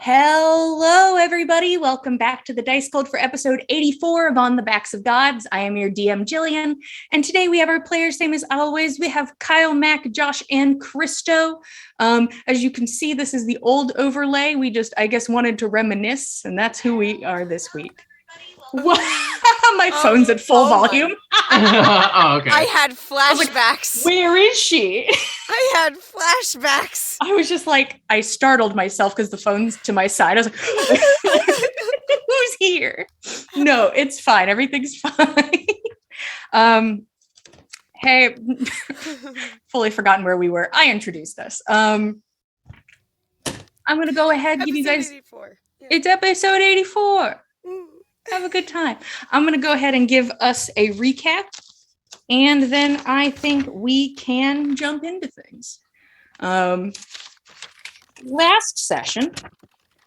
Hello, everybody. Welcome back to the Dice Code for episode 84 of On the Backs of Gods. I am your DM, Jillian, and today we have our players, same as always. We have Kyle, Mac, Josh, and Christo. As you can see, this is the old overlay. We just, I guess, wanted to reminisce, and that's who we are this week. My phone's at full volume. Okay. I had flashbacks. Where is she? I had flashbacks. I was just like, I startled myself because the phone's to my side. I was like, who's here? No, it's fine. Everything's fine. Hey, fully forgotten where we were. I introduced us. I'm going to go ahead and give you guys... 84. Yeah. It's episode 84. Have a good time. I'm going to go ahead and give us a recap, and then I think we can jump into things. Last session,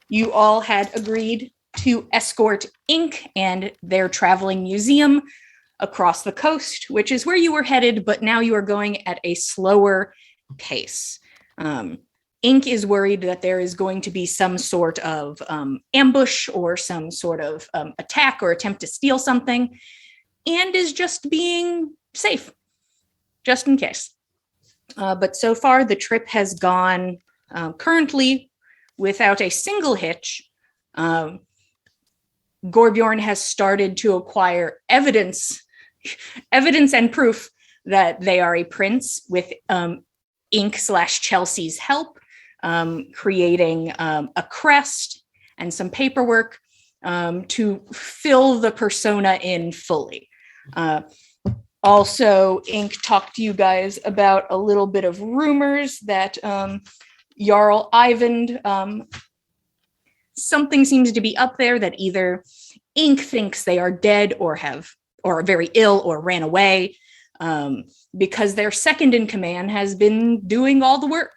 you all had agreed to escort Inc. and their traveling museum across the coast, which is where you were headed, but now you are going at a slower pace. Inc. is worried that there is going to be some sort of ambush or some sort of attack or attempt to steal something, and is just being safe, just in case. But so far, the trip has gone currently without a single hitch. Gorbjorn has started to acquire evidence and proof that they are a prince with Inc./Chelsea's help. Creating a crest and some paperwork to fill the persona in fully. Also, Inc. talked to you guys about a little bit of rumors that Jarl Ivan, something seems to be up there that either Inc. thinks they are dead or are very ill or ran away, because their second in command has been doing all the work.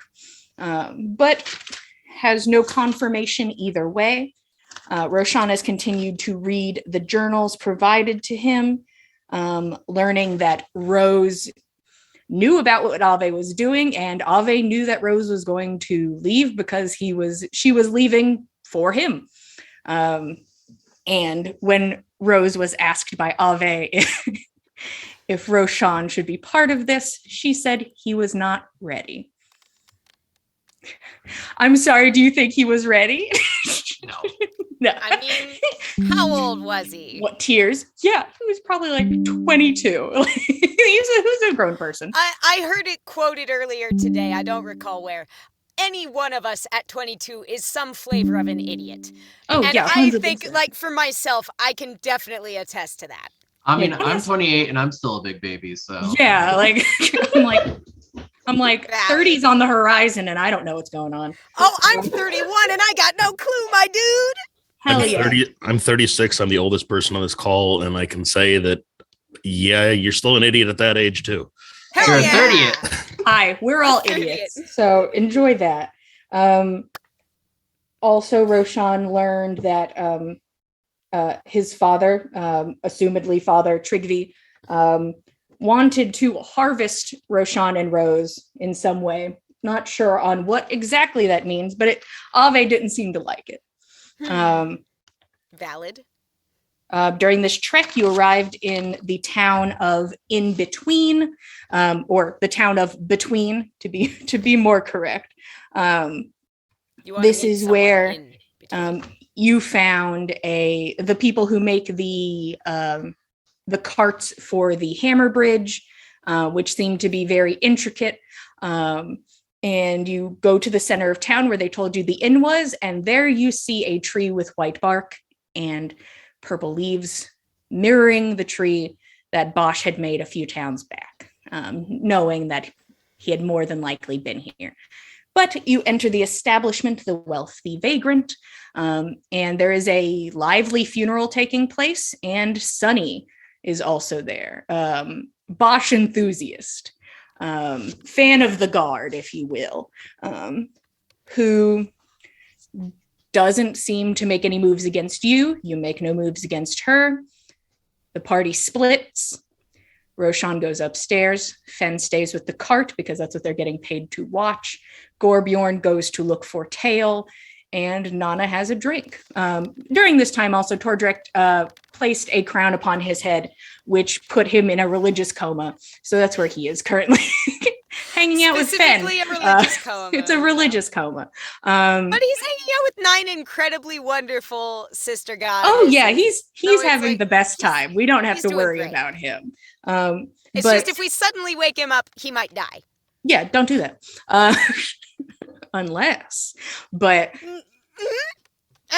But has no confirmation either way. Roshan has continued to read the journals provided to him, learning that Rose knew about what Ave was doing, and Ave knew that Rose was going to leave because she was leaving for him. And when Rose was asked by Ave if Roshan should be part of this, she said he was not ready. I'm sorry, do you think he was ready? No. No. I mean, how old was he? What, tears? Yeah, he was probably like 22. He's a grown person. I heard it quoted earlier today. I don't recall where. Any one of us at 22 is some flavor of an idiot. Oh, and yeah, 100%. I think, like, for myself, I can definitely attest to that. I mean, I'm 28 and I'm still a big baby, so. Yeah, like, I'm like 30's on the horizon and I don't know what's going on. Oh, I'm 31 and I got no clue, my dude. Hell yeah. I'm 36. I'm the oldest person on this call, and I can say that, yeah, you're still an idiot at that age, too. Hell You're yeah. 30th. Hi, we're all idiots, so enjoy that. Also, Roshan learned that his father, assumedly Father Trigvi, wanted to harvest Roshan and Rose in some way. Not sure on what exactly that means, but Ave didn't seem to like it. Valid. During this trek, you arrived in the town of In Between, or the town of Between, to be more correct. This is where you found the people who make the carts for the hammer bridge, which seem to be very intricate. And you go to the center of town where they told you the inn was, and there you see a tree with white bark and purple leaves, mirroring the tree that Bosch had made a few towns back, knowing that he had more than likely been here. But you enter the establishment, the Wealthy Vagrant, and there is a lively funeral taking place, and Sunny is also there. Bosch enthusiast, fan of the guard, if you will, who doesn't seem to make any moves against you. You make no moves against her. The party splits. Roshan goes upstairs. Fen stays with the cart because that's what they're getting paid to watch. Gorbjorn goes to look for Tail, and Nana has a drink. During this time, also, Tordrek placed a crown upon his head, which put him in a religious coma. So that's where he is currently, hanging out with Fen. Specifically a religious coma. It's a religious coma. But he's hanging out with 9 incredibly wonderful sister guys. Oh yeah, he's so having like, the best time. We don't have to doing worry great. about him. It's but, just if we suddenly wake him up, he might die. Yeah, don't do that. Unless, but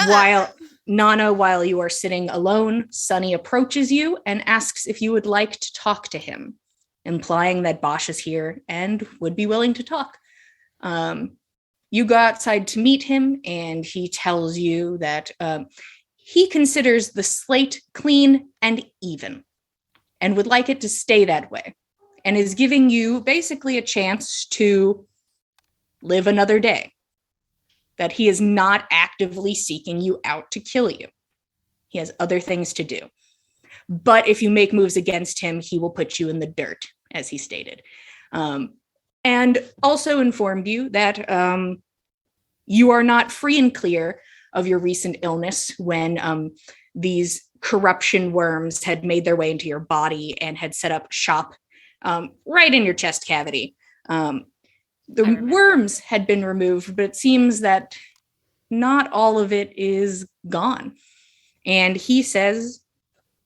while you are sitting alone, Sunny approaches you and asks if you would like to talk to him, implying that Bosch is here and would be willing to talk. You go outside to meet him, and he tells you that he considers the slate clean and even and would like it to stay that way, and is giving you basically a chance to live another day, that he is not actively seeking you out to kill you. He has other things to do. But if you make moves against him, he will put you in the dirt, as he stated. And also informed you that you are not free and clear of your recent illness when these corruption worms had made their way into your body and had set up shop right in your chest cavity. The worms had been removed, but it seems that not all of it is gone. And he says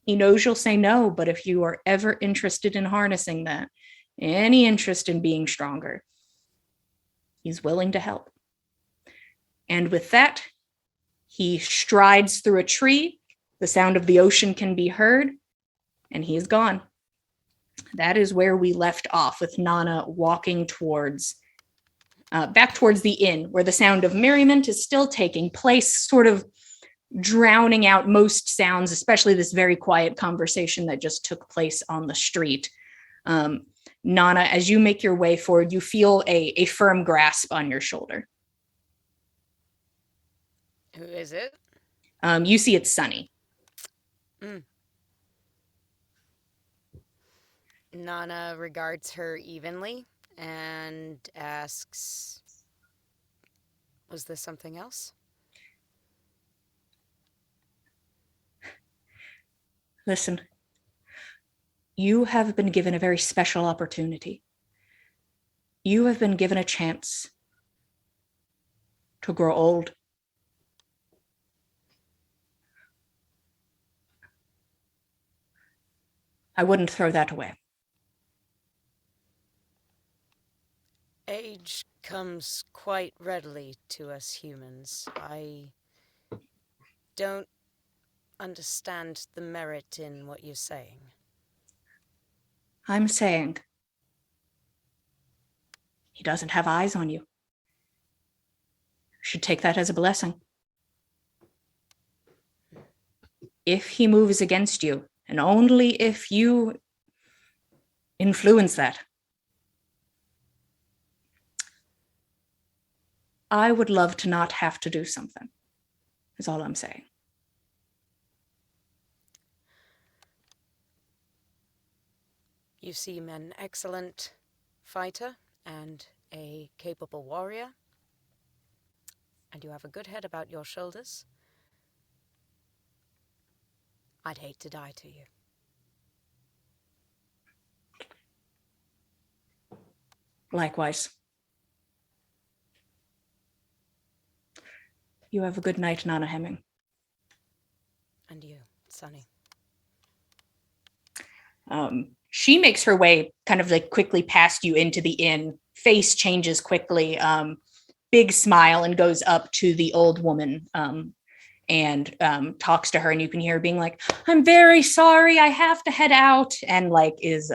he knows you'll say no, but if you are ever interested in harnessing that, any interest in being stronger, he's willing to help. And with that, he strides through a tree. The sound of the ocean can be heard, and he is gone. That is where we left off, with Nana walking towards back towards the inn, where the sound of merriment is still taking place, sort of drowning out most sounds, especially this very quiet conversation that just took place on the street. Nana, as you make your way forward, you feel a firm grasp on your shoulder. Who is it? You see it's Sunny. Nana regards her evenly and asks, was this something else? Listen, you have been given a very special opportunity. You have been given a chance to grow old. I wouldn't throw that away. Age comes quite readily to us humans. I don't understand the merit in what you're saying. I'm saying he doesn't have eyes on you. You should take that as a blessing. If he moves against you, and only if you influence that, I would love to not have to do something, is all I'm saying. You seem an excellent fighter and a capable warrior, and you have a good head about your shoulders. I'd hate to die to you. Likewise. You have a good night, Nana Hemming. And you, Sunny. She makes her way kind of like quickly past you into the inn. Face changes quickly. Big smile, and goes up to the old woman and talks to her, and you can hear her being like, I'm very sorry, I have to head out, and like is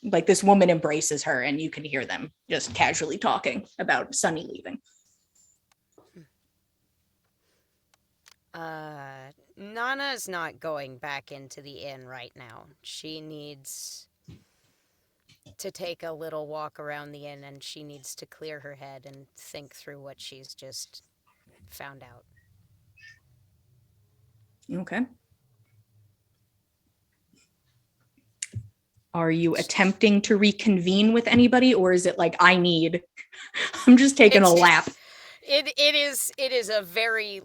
like this woman embraces her, and you can hear them just casually talking about Sunny leaving. Nana's not going back into the inn right now. She needs to take a little walk around the inn, and she needs to clear her head and think through what she's just found out. Okay. Are you attempting to reconvene with anybody, or is it like I'm just taking a lap? It is a very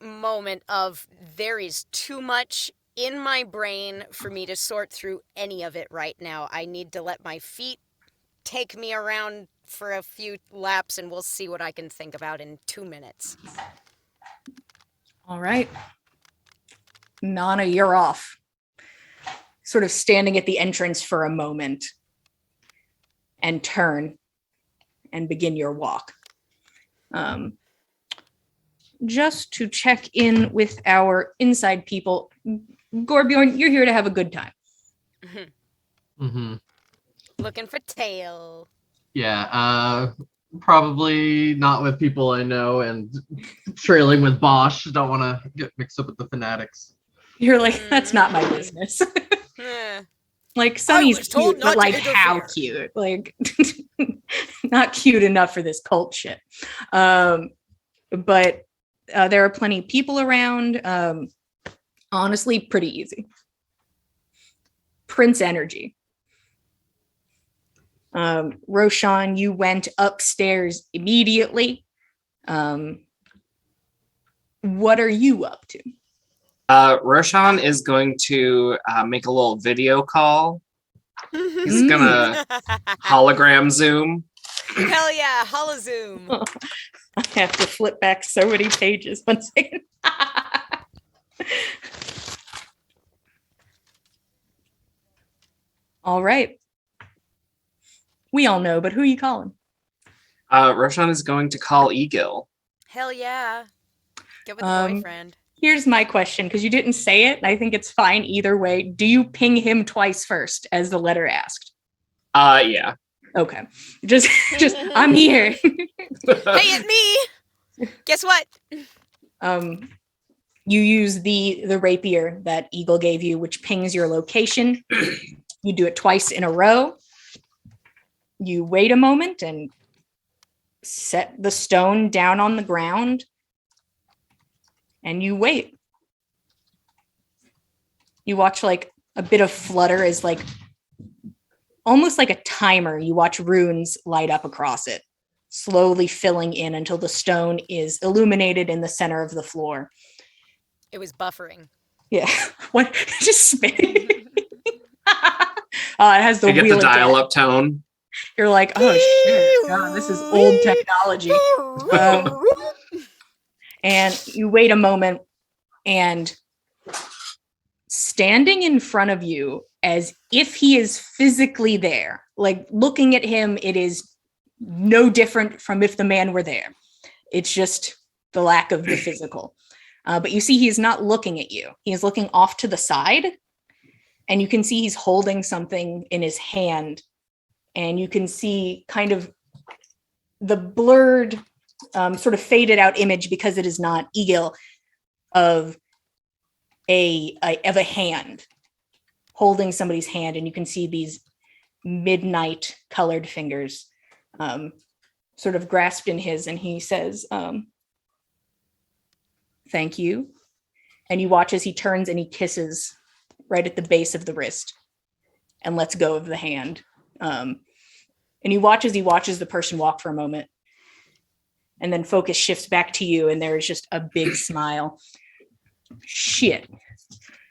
moment of there is too much in my brain for me to sort through any of it right now. I need to let my feet take me around for a few laps and we'll see what I can think about in 2 minutes. All right. Nana, you're off. Sort of standing at the entrance for a moment and turn and begin your walk. Just to check in with our inside people, Gorbjorn, you're here to have a good time. Mm-hmm. Looking for tail. Yeah, probably not with people I know and trailing with Bosch. Don't want to get mixed up with the fanatics. You're like, that's not my business. Like, Sunny's was told cute, not but to like, how interfere. cute? Like, not cute enough for this cult shit. But there are plenty of people around. Honestly, pretty easy. Prince energy. Roshan, you went upstairs immediately. What are you up to? Roshan is going to make a little video call. He's gonna hologram zoom. Hell yeah, holozoom. I have to flip back so many pages. 1 second. All right. We all know, but who are you calling? Roshan is going to call Egill. Hell yeah. Get with the boyfriend. Here's my question, because you didn't say it, and I think it's fine either way. Do you ping him twice first, as the letter asked? Yeah. Okay. Just I'm here. Hey, it's me. Guess what? You use the rapier that Egill gave you, which pings your location. You do it twice in a row. You wait a moment and set the stone down on the ground. And you wait. You watch like a bit of flutter as like almost like a timer. You watch runes light up across it, slowly filling in until the stone is illuminated in the center of the floor. It was buffering. Yeah. What? Just spinning. It has the I get wheel the of death. dial-up tone. You're like, oh shit, God, this is old technology. And you wait a moment, and standing in front of you as if he is physically there, like looking at him, it is no different from if the man were there. It's just the lack of the physical. But you see he's not looking at you. He is looking off to the side, and you can see he's holding something in his hand, and you can see kind of the blurred, sort of faded out image, because it is not Egill, of a hand holding somebody's hand, and you can see these midnight colored fingers sort of grasped in his, and he says, thank you. And you watch as he turns and he kisses right at the base of the wrist and lets go of the hand. And you watch as he watches the person walk for a moment, and then focus shifts back to you, and there is just a big smile. Shit.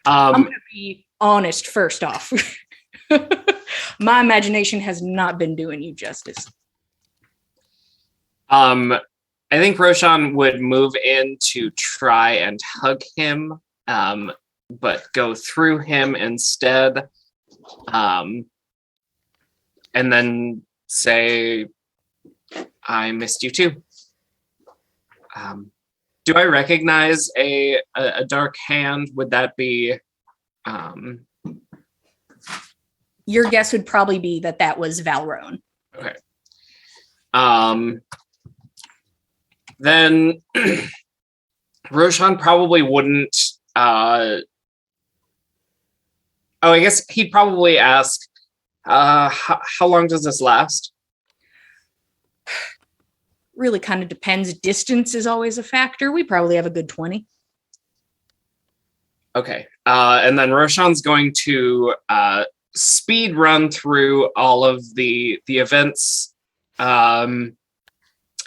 I'm going to be honest first off. My imagination has not been doing you justice. I think Roshan would move in to try and hug him, but go through him instead. And then say, I missed you too. Do I recognize a dark hand? Would that be... Your guess would probably be that was Valrone. Okay. Then Roshan probably wouldn't... I guess he'd probably ask, how long does this last? Really kind of depends. Distance is always a factor. We probably have a good 20. Okay. And then Roshan's going to speed run through all of the events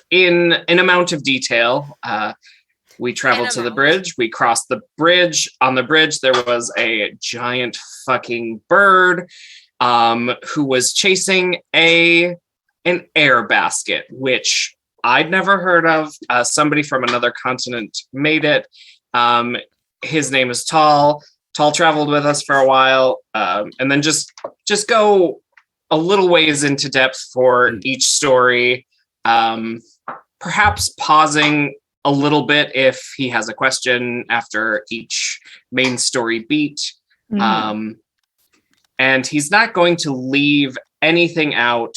in an amount of detail. We traveled An to the amount. bridge. We crossed the bridge. On the bridge, there was a giant fucking bird who was chasing an air basket, which I'd never heard of. Somebody from another continent made it. His name is Tall. Tall traveled with us for a while, and then just go a little ways into depth for each story. Perhaps pausing a little bit if he has a question after each main story beat. And he's not going to leave anything out.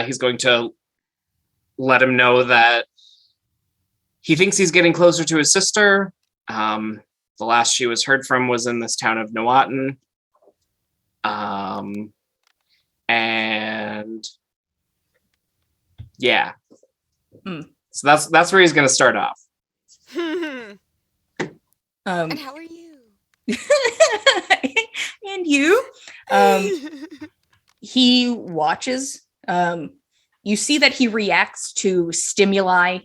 He's going to let him know that he thinks he's getting closer to his sister. The last she was heard from was in this town of Nawatan. And yeah. So that's where he's going to start off. And how are you? And you? He watches. You see that he reacts to stimuli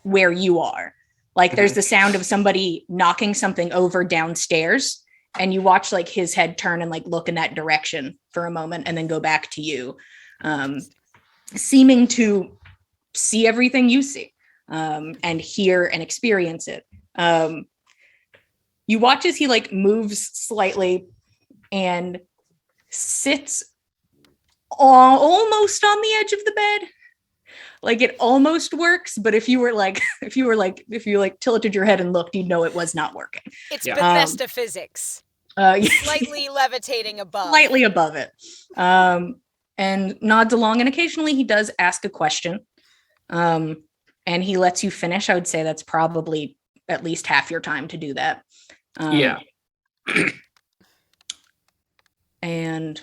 where you are. Like there's the sound of somebody knocking something over downstairs, and you watch like his head turn and like look in that direction for a moment and then go back to you, seeming to see everything you see, and hear and experience it. You watch as he like moves slightly and sits almost on the edge of the bed. Like it almost works, but if you tilted your head and looked, you'd know it was not working. It's Bethesda physics. Slightly levitating above. Slightly above it. And nods along, and occasionally he does ask a question. And he lets you finish. I would say that's probably at least half your time to do that. Yeah. And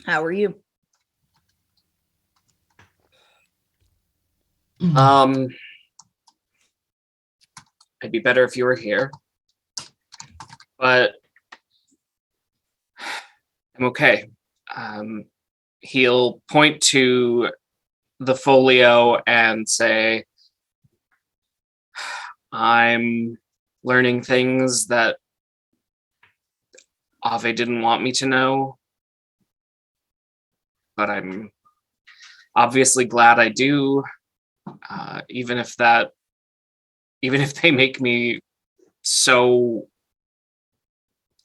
how are you? It'd be better if you were here, but I'm okay. He'll point to the folio and say, I'm learning things that Ave didn't want me to know, but I'm obviously glad I do. Even if they make me so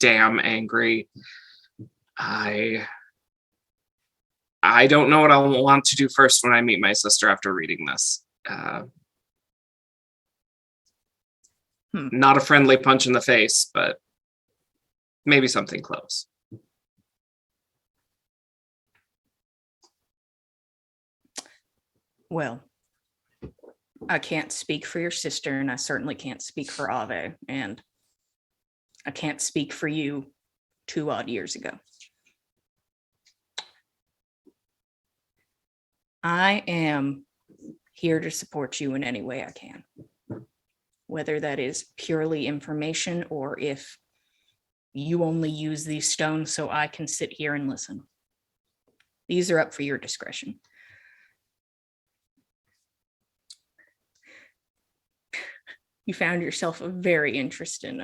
damn angry, I don't know what I'll want to do first when I meet my sister after reading this. Not a friendly punch in the face, but maybe something close. Well, I can't speak for your sister, and I certainly can't speak for Ave, and I can't speak for you 2 odd years ago. I am here to support you in any way I can, whether that is purely information or if you only use these stones so I can sit here and listen. These are up for your discretion. You found yourself a very interesting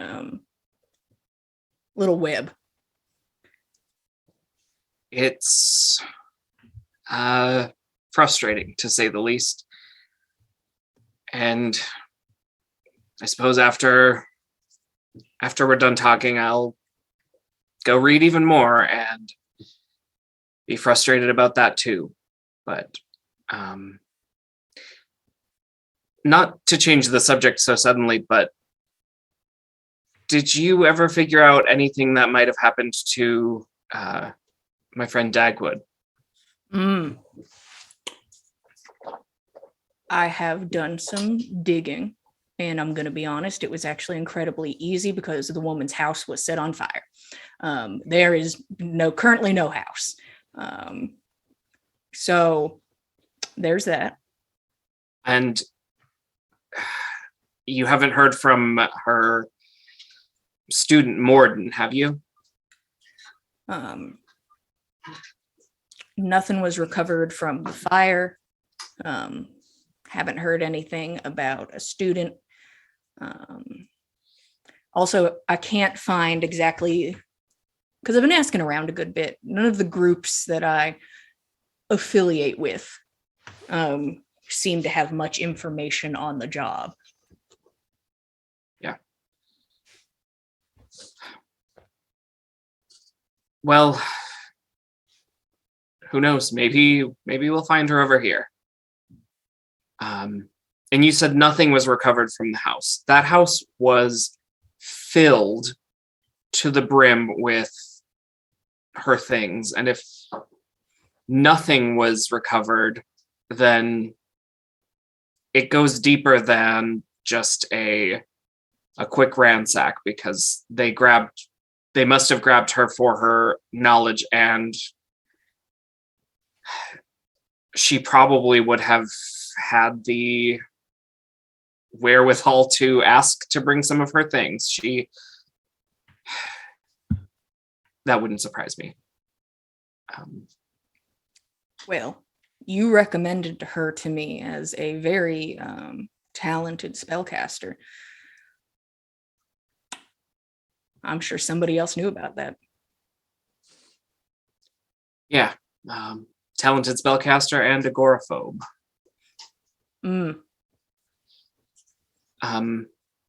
little web. It's frustrating, to say the least. And I suppose after we're done talking, I'll go read even more and be frustrated about that too. But not to change the subject so suddenly, but did you ever figure out anything that might have happened to my friend Dagwood? I have done some digging, and I'm going to be honest, it was actually incredibly easy because the woman's house was set on fire. There is currently no house. So there's that. And you haven't heard from her student Morden, have you? Nothing was recovered from the fire. Haven't heard anything about a student. Also, I can't find exactly, because I've been asking around a good bit. None of the groups that I affiliate with seem to have much information on the job. Yeah. Well, who knows? Maybe we'll find her over here. And you said nothing was recovered from the house. That house was filled to the brim with her things. And if nothing was recovered, then it goes deeper than just a quick ransack, because they must have grabbed her for her knowledge, and she probably would have had the wherewithal to ask to bring some of her things. That wouldn't surprise me. Well, you recommended her to me as a very talented spellcaster. I'm sure somebody else knew about that. Yeah. Talented spellcaster and agoraphobe.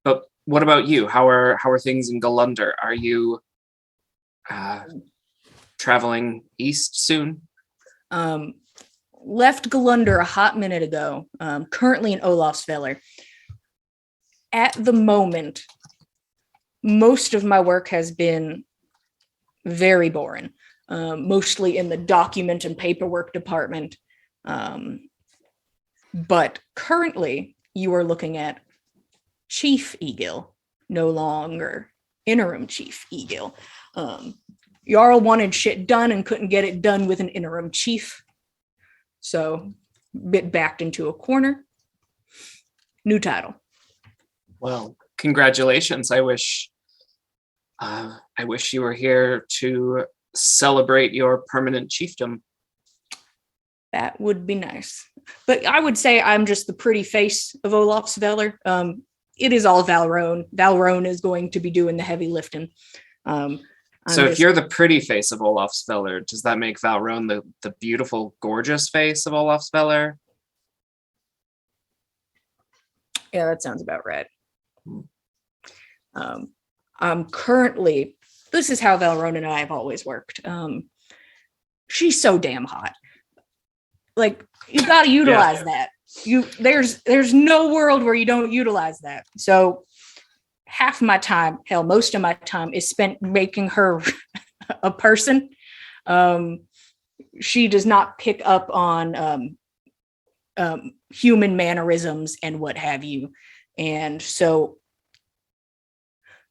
But what about you? How are things in Galunder? Are you traveling east soon? Left Galunder a hot minute ago. Currently in Olafsfeller. At the moment, most of my work has been very boring, mostly in the document and paperwork department. But currently, you are looking at Chief Egill, no longer interim Chief Egill. Jarl wanted shit done and couldn't get it done with an interim chief. So, bit backed into a corner. New title. Well, congratulations. I wish you were here to celebrate your permanent chiefdom. That would be nice. But I would say I'm just the pretty face of Olafsfeller. It is all Valrone. Valrone is going to be doing the heavy lifting. So if you're the pretty face of Olafsfeller, does that make Valrone the beautiful, gorgeous face of Olafsfeller? Yeah, that sounds about right. I'm currently, this is how Valrone and I have always worked. She's so damn hot. Like, you gotta utilize that. There's no world where you don't utilize that. So half my time, hell, most of my time is spent making her a person. She does not pick up on human mannerisms and what have you. And so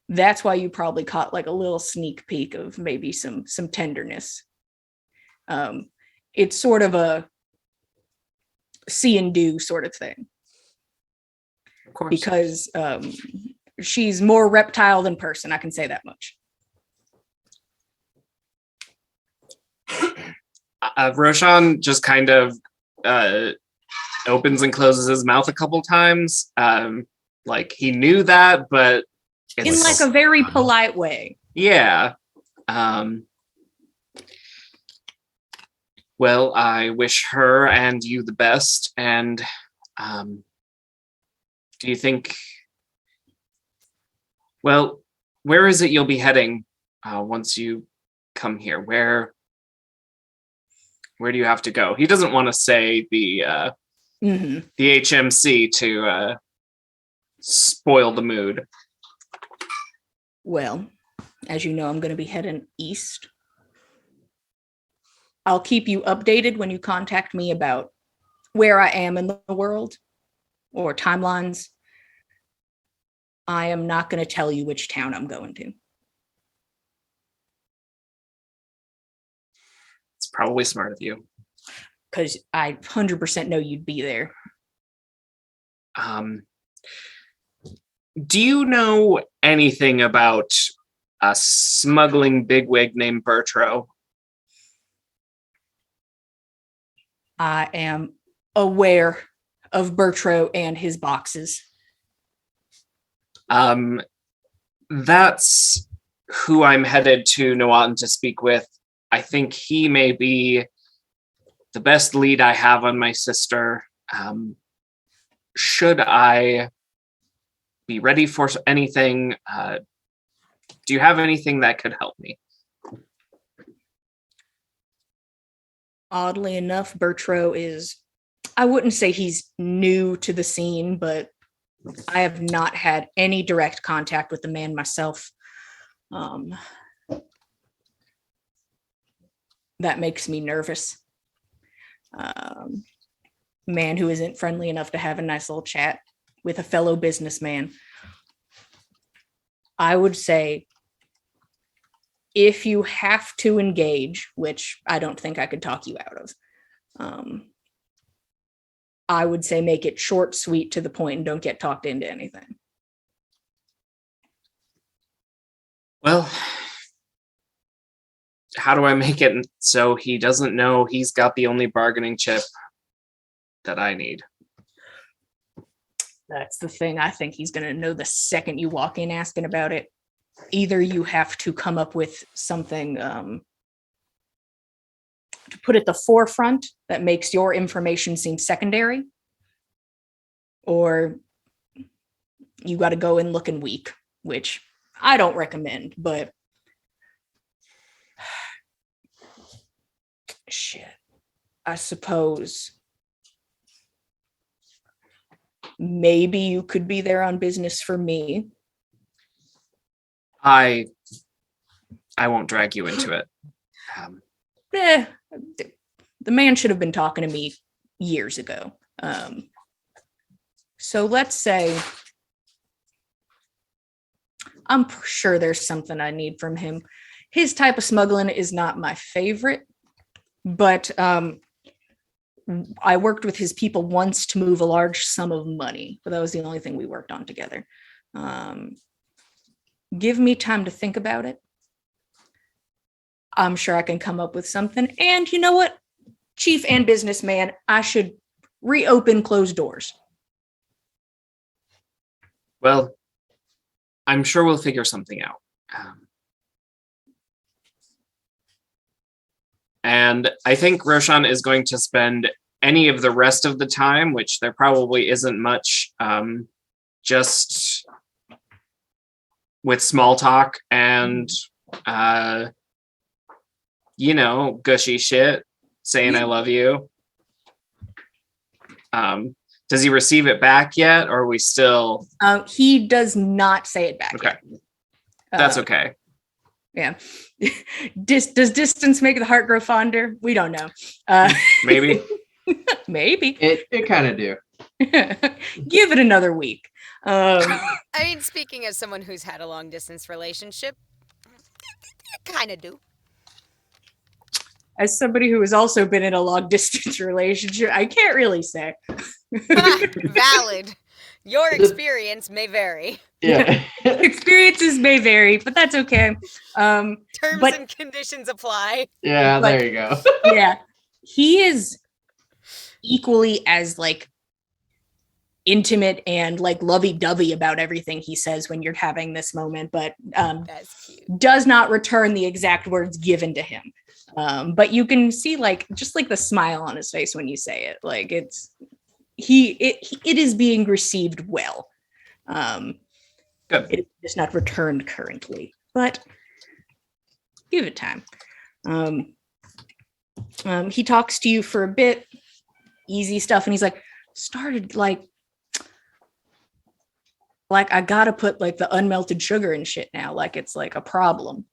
that's why you probably caught like a little sneak peek of maybe some tenderness. It's sort of a see and do sort of thing. Of course. Because she's more reptile than person, I can say that much. Roshan just kind of opens and closes his mouth a couple times. Like he knew that, but in like a very polite way. Yeah. Well, I wish her and you the best. And do you think? Well, where is it you'll be heading once you come here? Where do you have to go? He doesn't want to say the HMC to spoil the mood. Well, as you know, I'm going to be heading east. I'll keep you updated when you contact me about where I am in the world or timelines. I am not going to tell you which town I'm going to. It's probably smart of you. Because I 100% know you'd be there. Do you know anything about a smuggling bigwig named Burtroe? I am aware of Burtroe and his boxes. That's who I'm headed to Nawatan to speak with. I think he may be the best lead I have on my sister. Should I be ready for anything? Do you have anything that could help me? Oddly enough, Burtroe is, I wouldn't say he's new to the scene, but I have not had any direct contact with the man myself. That makes me nervous. Man who isn't friendly enough to have a nice little chat with a fellow businessman. I would say if you have to engage, which I don't think I could talk you out of, I would say make it short, sweet, to the point, and don't get talked into anything. Well, how do I make it so he doesn't know he's got the only bargaining chip that I need? That's the thing. I think he's going to know the second you walk in asking about it. Either you have to come up with something to put at the forefront that makes your information seem secondary, or you got to go in looking weak, which I don't recommend, but shit, I suppose maybe you could be there on business for me. I won't drag you into it. The man should have been talking to me years ago. So let's say I'm sure there's something I need from him. His type of smuggling is not my favorite, but I worked with his people once to move a large sum of money, but that was the only thing we worked on together. Give me time to think about it. I'm sure I can come up with something. And you know what? Chief and businessman, I should reopen closed doors. Well, I'm sure we'll figure something out. And I think Roshan is going to spend any of the rest of the time, which there probably isn't much, just with small talk and, gushy shit, saying I love you. Does he receive it back yet, or are we still? He does not say it back. Okay. Yet. That's okay. Yeah. Does distance make the heart grow fonder? We don't know. Maybe. Maybe. It kind of do. Give it another week. I mean, speaking as someone who's had a long distance relationship, kind of do. As somebody who has also been in a long distance relationship, I can't really say. Valid. Your experience may vary. Yeah. Experiences may vary, but that's okay. Terms But- and conditions apply. Yeah, But- there you go. Yeah. He is equally as intimate and lovey-dovey about everything he says when you're having this moment, but That's cute. does not return the exact words given to him. But you can see just the smile on his face when you say it. It is being received well. Good. It is not returned currently, but give it time. He talks to you for a bit, easy stuff, and he's started I gotta put the unmelted sugar and shit now. It's a problem.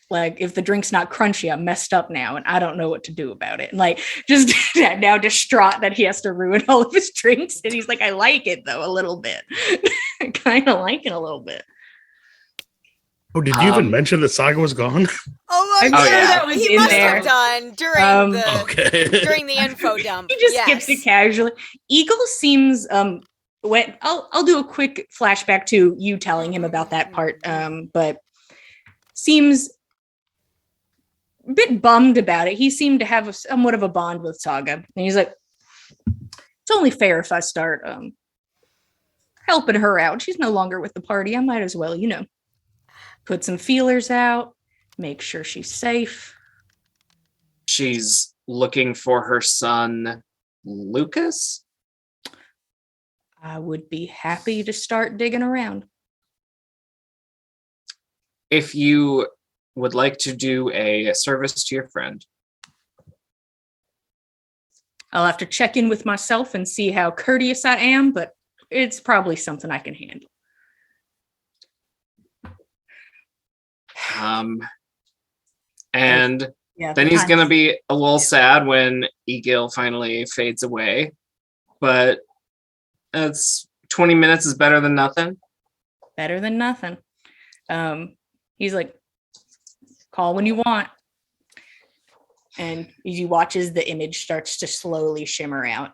If the drink's not crunchy, I'm messed up now and I don't know what to do about it. And just now distraught that he has to ruin all of his drinks. And he's I like it though, a little bit. I kind of like it a little bit. Oh, did you even mention that Saga was gone? Oh, I'm my sure God. that was He in must there. have done during Okay. during the info dump. He just skips it casually. Egill seems I'll do a quick flashback to you telling him about that part, but seems a bit bummed about it. He seemed to have somewhat of a bond with Saga. And he's like, it's only fair if I start helping her out. She's no longer with the party. I might as well, put some feelers out, make sure she's safe. She's looking for her son, Lucas? I would be happy to start digging around. If you would like to do a service to your friend. I'll have to check in with myself and see how courteous I am, but it's probably something I can handle. And Yeah, then he's going to be a little sad when Egill finally fades away. But it's 20 minutes is better than nothing. Better than nothing. He's like, call when you want. And as you watch as the image starts to slowly shimmer out.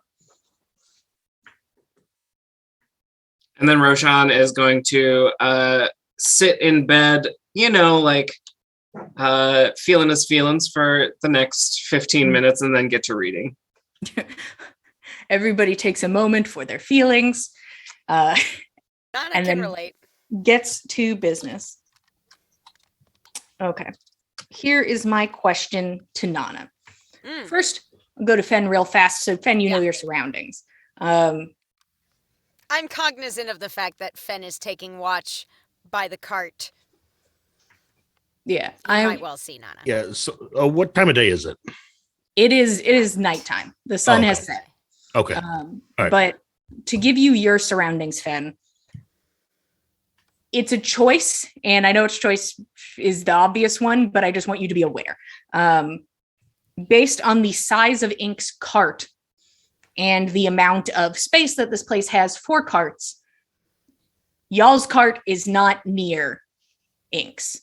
And then Roshan is going to sit in bed, feeling his feelings for the next 15 minutes and then get to reading. Everybody takes a moment for their feelings. Nana And can then- relate. Gets to business. Okay. Here is my question to Nana. First, I'll go to Fen real fast. So Fen, you know your surroundings. I'm cognizant of the fact that Fen is taking watch by the cart. Yeah. I might well see Nana. Yeah. So, what time of day is it? It is nighttime. The sun Okay. has set. Okay. right. But to give you your surroundings, Fen, it's a choice, and I know its choice is the obvious one, but I just want you to be aware. Based on the size of Ink's cart and the amount of space that this place has for carts, y'all's cart is not near Ink's.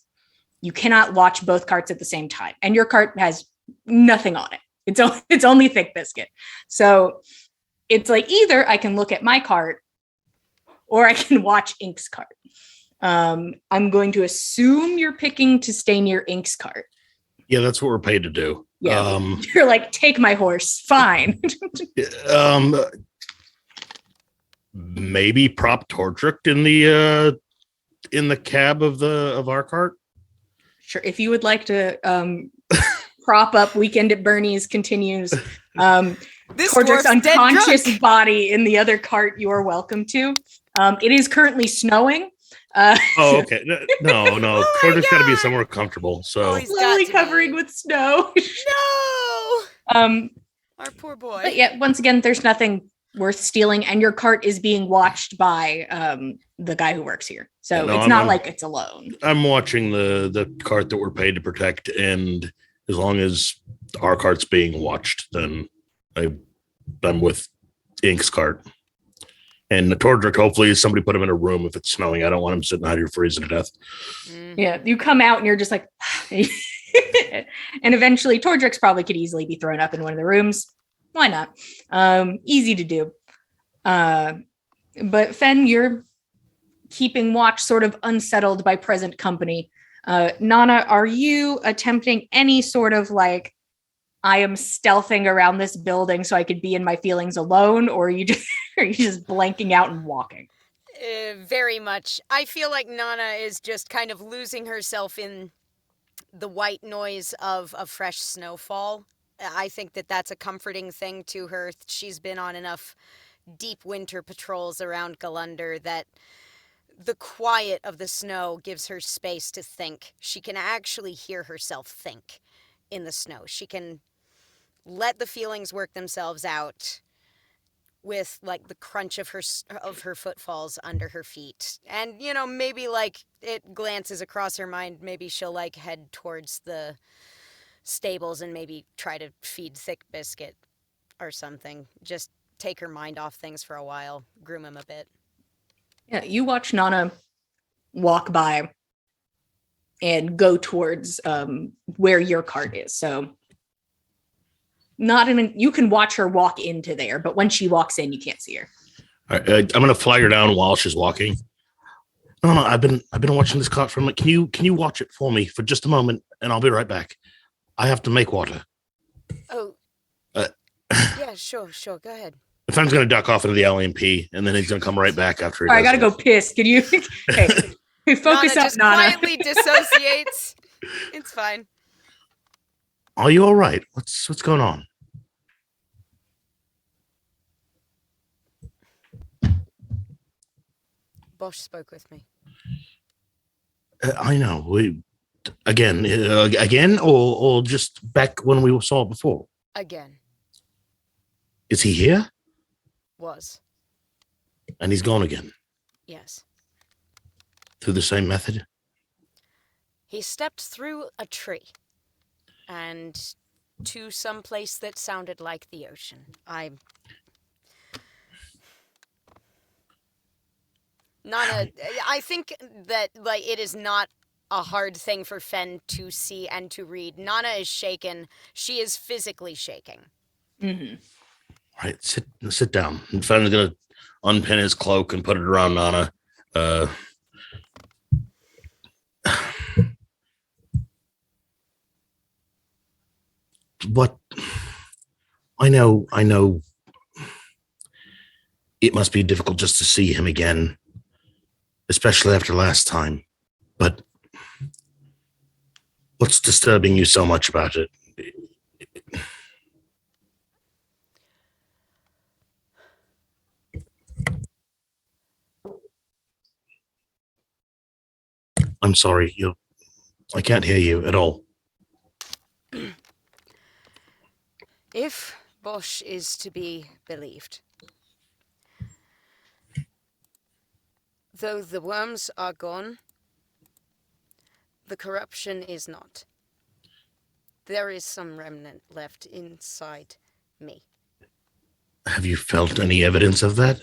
You cannot watch both carts at the same time, and your cart has nothing on it. It's only thick biscuit. So it's like either I can look at my cart or I can watch Ink's cart. I'm going to assume you're picking to stay near Ink's cart. Yeah, that's what we're paid to do. Yeah. You're like, take my horse. Fine. Maybe prop Tordrick in the cab of our cart. Sure. If you would like to prop up Weekend at Bernie's continues. This Tordrick's dwarf's dead unconscious drunk. body in the other cart, you are welcome to. It is currently snowing. Oh, okay. No. Tordrick's got to be somewhere comfortable. So He's got Slowly to covering be. with snow. No! Our poor boy. But yeah, once again, there's nothing worth stealing, and your cart is being watched by the guy who works here. So Yeah, no, it's not I'm- like it's alone. I'm watching the cart that we're paid to protect, and as long as our cart's being watched, then I'm with Ink's cart. And the Tordrick, hopefully somebody put him in a room if it's snowing. I don't want him sitting out here freezing to death. Yeah, you come out and you're just like, and eventually Tordrick's probably could easily be thrown up in one of the rooms. Why not? Easy to do. But Fen, you're keeping watch, sort of unsettled by present company. Nana, are you attempting any sort of like, I am stealthing around this building so I could be in my feelings alone, or are you just blanking out and walking? Very much. I feel like Nana is just kind of losing herself in the white noise of fresh snowfall. I think that that's a comforting thing to her. She's been on enough deep winter patrols around Galunder that the quiet of the snow gives her space to think. She can actually hear herself think in the snow. She can let the feelings work themselves out with like the crunch of her footfalls under her feet. And maybe like it glances across her mind, maybe she'll like head towards the stables and maybe try to feed Thick Biscuit or something. Just take her mind off things for a while, groom him a bit. Yeah, you watch Nana walk by and go towards where your cart is. So you can watch her walk into there, but when she walks in, you can't see her. All right, I'm going to flag her down while she's walking. No, I've been watching this cart from. Can you watch it for me for just a moment, and I'll be right back. I have to make water. Oh. Uh, Yeah, sure. Go ahead. Fenn's going to duck off into the alley and pee, and then he's going to come right back after he All right, I does gotta go piss. Can you? Hey, focus Nana up, just Nana. quietly dissociates. It's fine. Are you all right? What's going on? Bosch spoke with me. I know. Again, or just back when we saw it before? Again. Is he here? Was. And he's gone again Yes. through the same method? He stepped through a tree and to some place that sounded like the ocean. Nana, I think that it is not a hard thing for Fen to see and to read. Nana is shaken. She is physically shaking. Mm-hmm. All right, sit down. And Fenn's going to unpin his cloak and put it around Nana. What? I know it must be difficult just to see him again, especially after last time. But what's disturbing you so much about it? I'm sorry, I can't hear you at all. If Bosch is to be believed, though the worms are gone, the corruption is not. There is some remnant left inside me. Have you felt any evidence of that?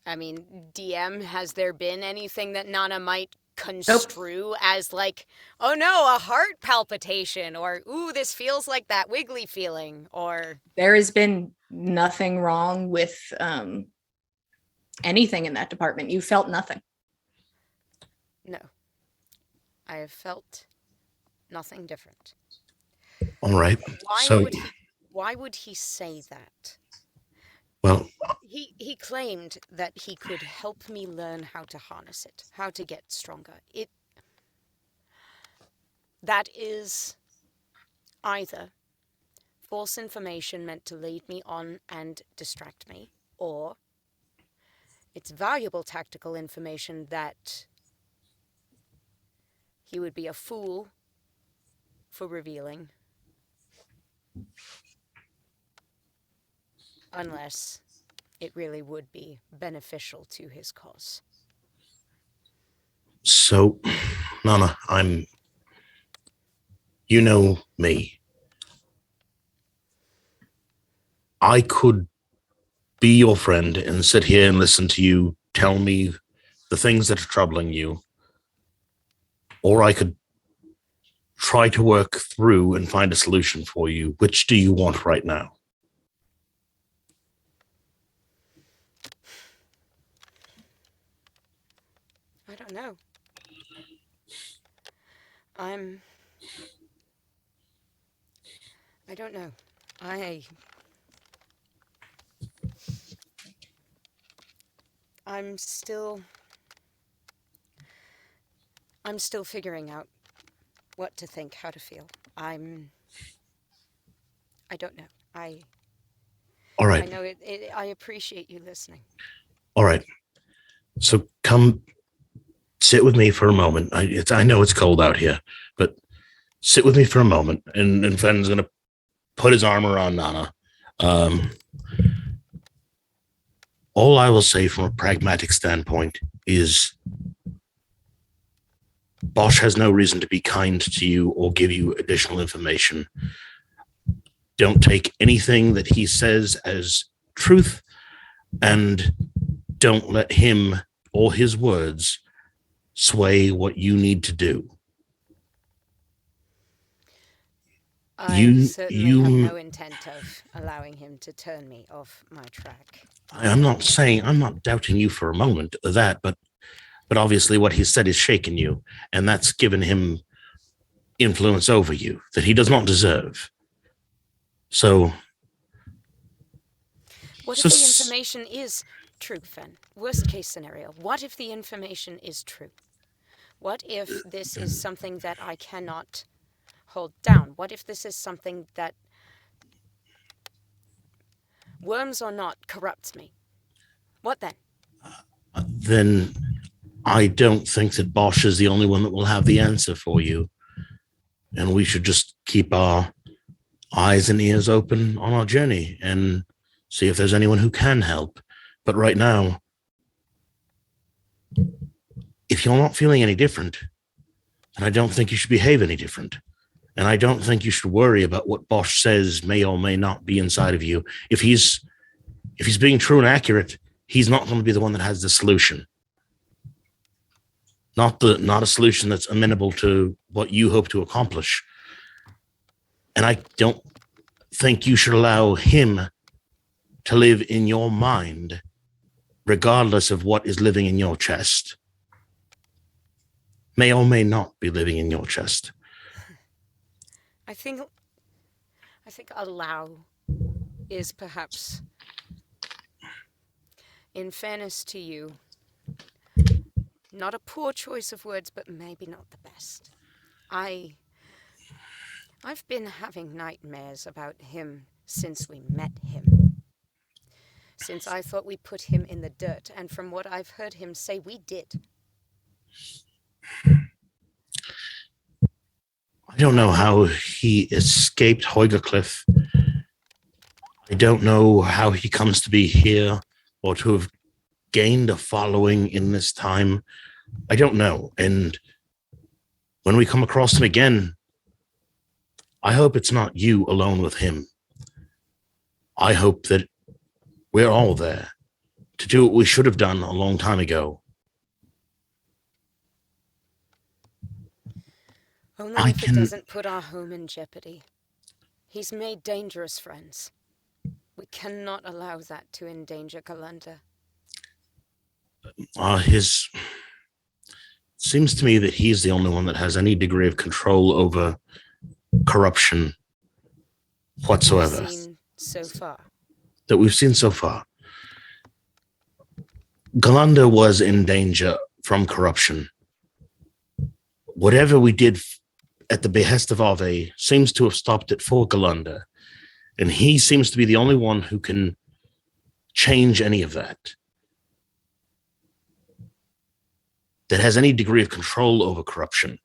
I mean, DM, has there been anything that Nana might construe as oh no, a heart palpitation, or ooh, this feels like that wiggly feeling, or... There has been nothing wrong with anything in that department. You felt nothing. No. I have felt nothing different. All right. Why would he say that? Well, He claimed that he could help me learn how to harness it, how to get stronger. That is either false information meant to lead me on and distract me, or it's valuable tactical information that he would be a fool for revealing. Unless it really would be beneficial to his cause. So, Nana, you know me. I could be your friend and sit here and listen to you tell me the things that are troubling you. Or I could try to work through and find a solution for you. Which do you want right now? I don't know. I don't know. I'm still figuring out what to think, how to feel. I don't know. All right. I know I appreciate you listening. All right. So come sit with me for a moment. I know it's cold out here, but sit with me for a moment. And Fenn's going to put his arm around Nana. All I will say from a pragmatic standpoint is Bosch has no reason to be kind to you or give you additional information. Don't take anything that he says as truth, and don't let him or his words sway what you need to do. I certainly have no intent of allowing him to turn me off my track. I'm not doubting you for a moment of that, but obviously what he said is shaking you, and that's given him influence over you that he does not deserve. So, What if the information is true, Fen? Worst case scenario. What if the information is true? What if this is something that I cannot hold down? What if this is something that, worms or not, corrupts me? What then? Then I don't think that Bosch is the only one that will have the answer for you. And we should just keep our eyes and ears open on our journey and see if there's anyone who can help. But right now, if you're not feeling any different, then I don't think you should behave any different. And I don't think you should worry about what Bosch says may or may not be inside of you. If he's being true and accurate, he's not going to be the one that has the solution. Not a solution that's amenable to what you hope to accomplish. And I don't think you should allow him to live in your mind, regardless of what is living in your chest. May or may not be living in your chest. I think allow is perhaps, in fairness to you, not a poor choice of words, but maybe not the best. I've been having nightmares about him since we met him. Since I thought we put him in the dirt, and from what I've heard him say, we did. I don't know how he escaped Hoigercliff. I don't know how he comes to be here or to have gained a following in this time. I don't know. And when we come across him again, I hope it's not you alone with him. I hope that we're all there to do what we should have done a long time ago. Only if it doesn't put our home in jeopardy. He's made dangerous friends. We cannot allow that to endanger Galunda. Seems to me that he's the only one that has any degree of control over corruption whatsoever. That we've seen so far. Galunda was in danger from corruption. Whatever we did at the behest of Ave seems to have stopped it for Galunda. And he seems to be the only one who can change any of that. That has any degree of control over corruption.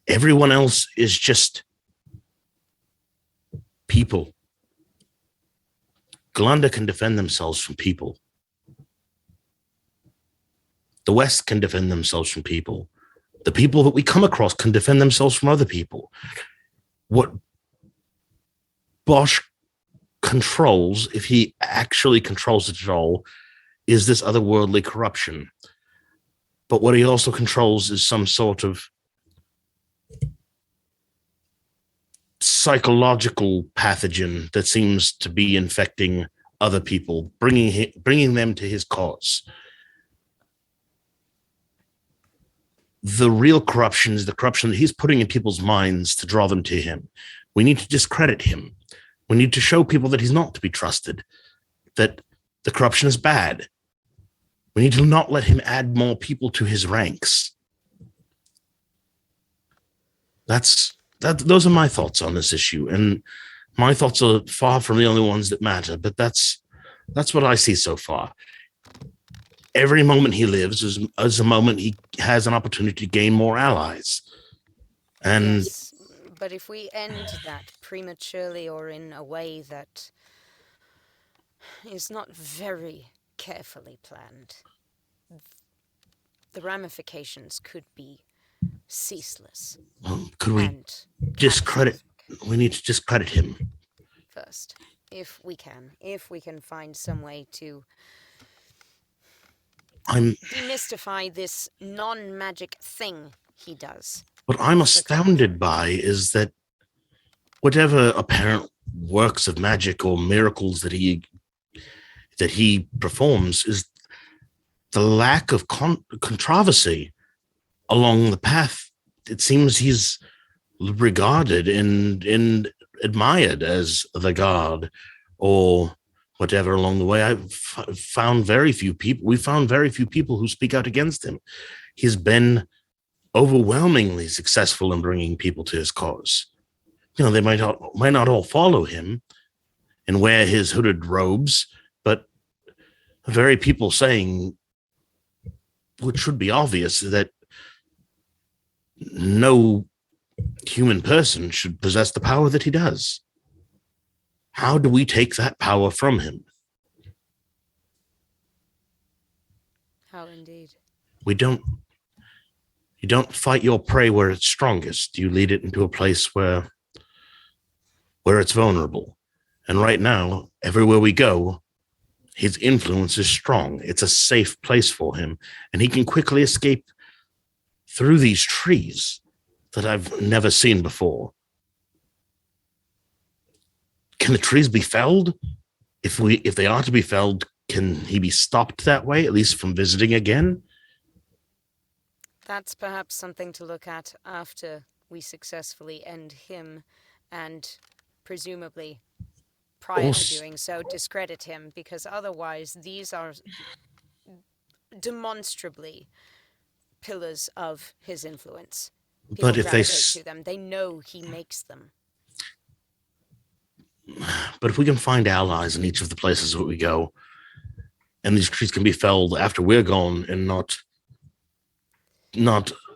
Everyone else is just people. Galunda can defend themselves from people. The West can defend themselves from people. The people that we come across can defend themselves from other people. What Bosch controls, if he actually controls it at all, is this otherworldly corruption. But what he also controls is some sort of psychological pathogen that seems to be infecting other people, bringing them to his cause. The real corruption is the corruption that he's putting in people's minds to draw them to him. We need to discredit him. We need to show people that he's not to be trusted, that the corruption is bad. We need to not let him add more people to his ranks. Those are my thoughts on this issue, and my thoughts are far from the only ones that matter, but that's what I see so far. Every moment he lives is a moment he has an opportunity to gain more allies. And yes, but if we end that prematurely or in a way that is not very carefully planned, the ramifications could be ceaseless. Could we discredit? We need to discredit him first, if we can find some way to demystify this non-magic thing he does. What I'm astounded by is that whatever apparent works of magic or miracles that he performs is the lack of controversy along the path. It seems he's regarded and admired as the god or whatever along the way. Found very few people. We found very few people who speak out against him. He's been overwhelmingly successful in bringing people to his cause. They might not all follow him and wear his hooded robes, but very people saying, which should be obvious, that no human person should possess the power that he does. How do we take that power from him? How indeed. You don't fight your prey where it's strongest. You lead it into a place where it's vulnerable. And right now, everywhere we go, his influence is strong. It's a safe place for him, and he can quickly escape through these trees that I've never seen before. Can the trees be felled? If they are to be felled, can he be stopped that way, at least from visiting again? That's perhaps something to look at after we successfully end him and presumably prior to doing so discredit him, because otherwise these are demonstrably pillars of his influence. People But if they gravitate to them, they know he makes them. But if we can find allies in each of the places where we go, and these trees can be felled after we're gone and not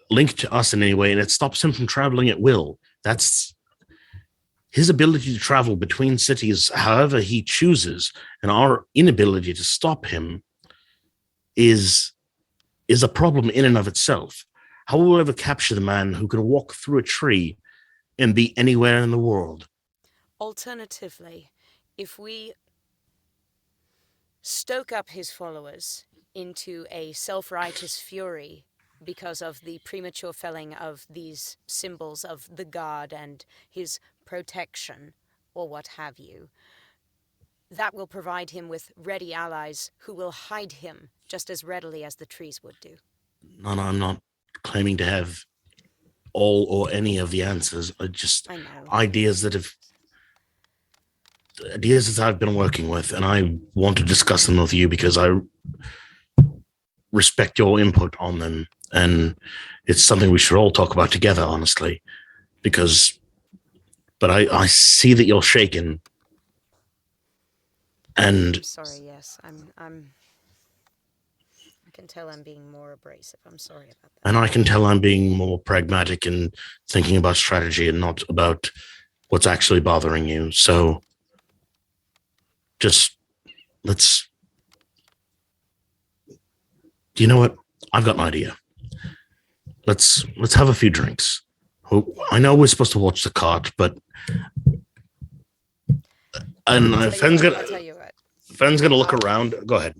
linked to us in any way, and it stops him from traveling at will. That's his ability to travel between cities however he chooses, and our inability to stop him is a problem in and of itself. How will we ever capture the man who can walk through a tree and be anywhere in the world? Alternatively, if we stoke up his followers into a self-righteous fury because of the premature felling of these symbols of the god and his protection, or what have you, that will provide him with ready allies who will hide him just as readily as the trees would do. No, I'm not claiming to have all or any of the answers. I know. Ideas that I've been working with, and I want to discuss them with you because I respect your input on them, and it's something we should all talk about together, honestly. But I see that you're shaken, and I'm sorry. Yes, I can tell I'm being more abrasive. I'm sorry about that. And I can tell I'm being more pragmatic and thinking about strategy and not about what's actually bothering you. So just you know what? I've got an idea. Let's have a few drinks. I know we're supposed to watch the cart, but Fenn's gonna look around. Go ahead.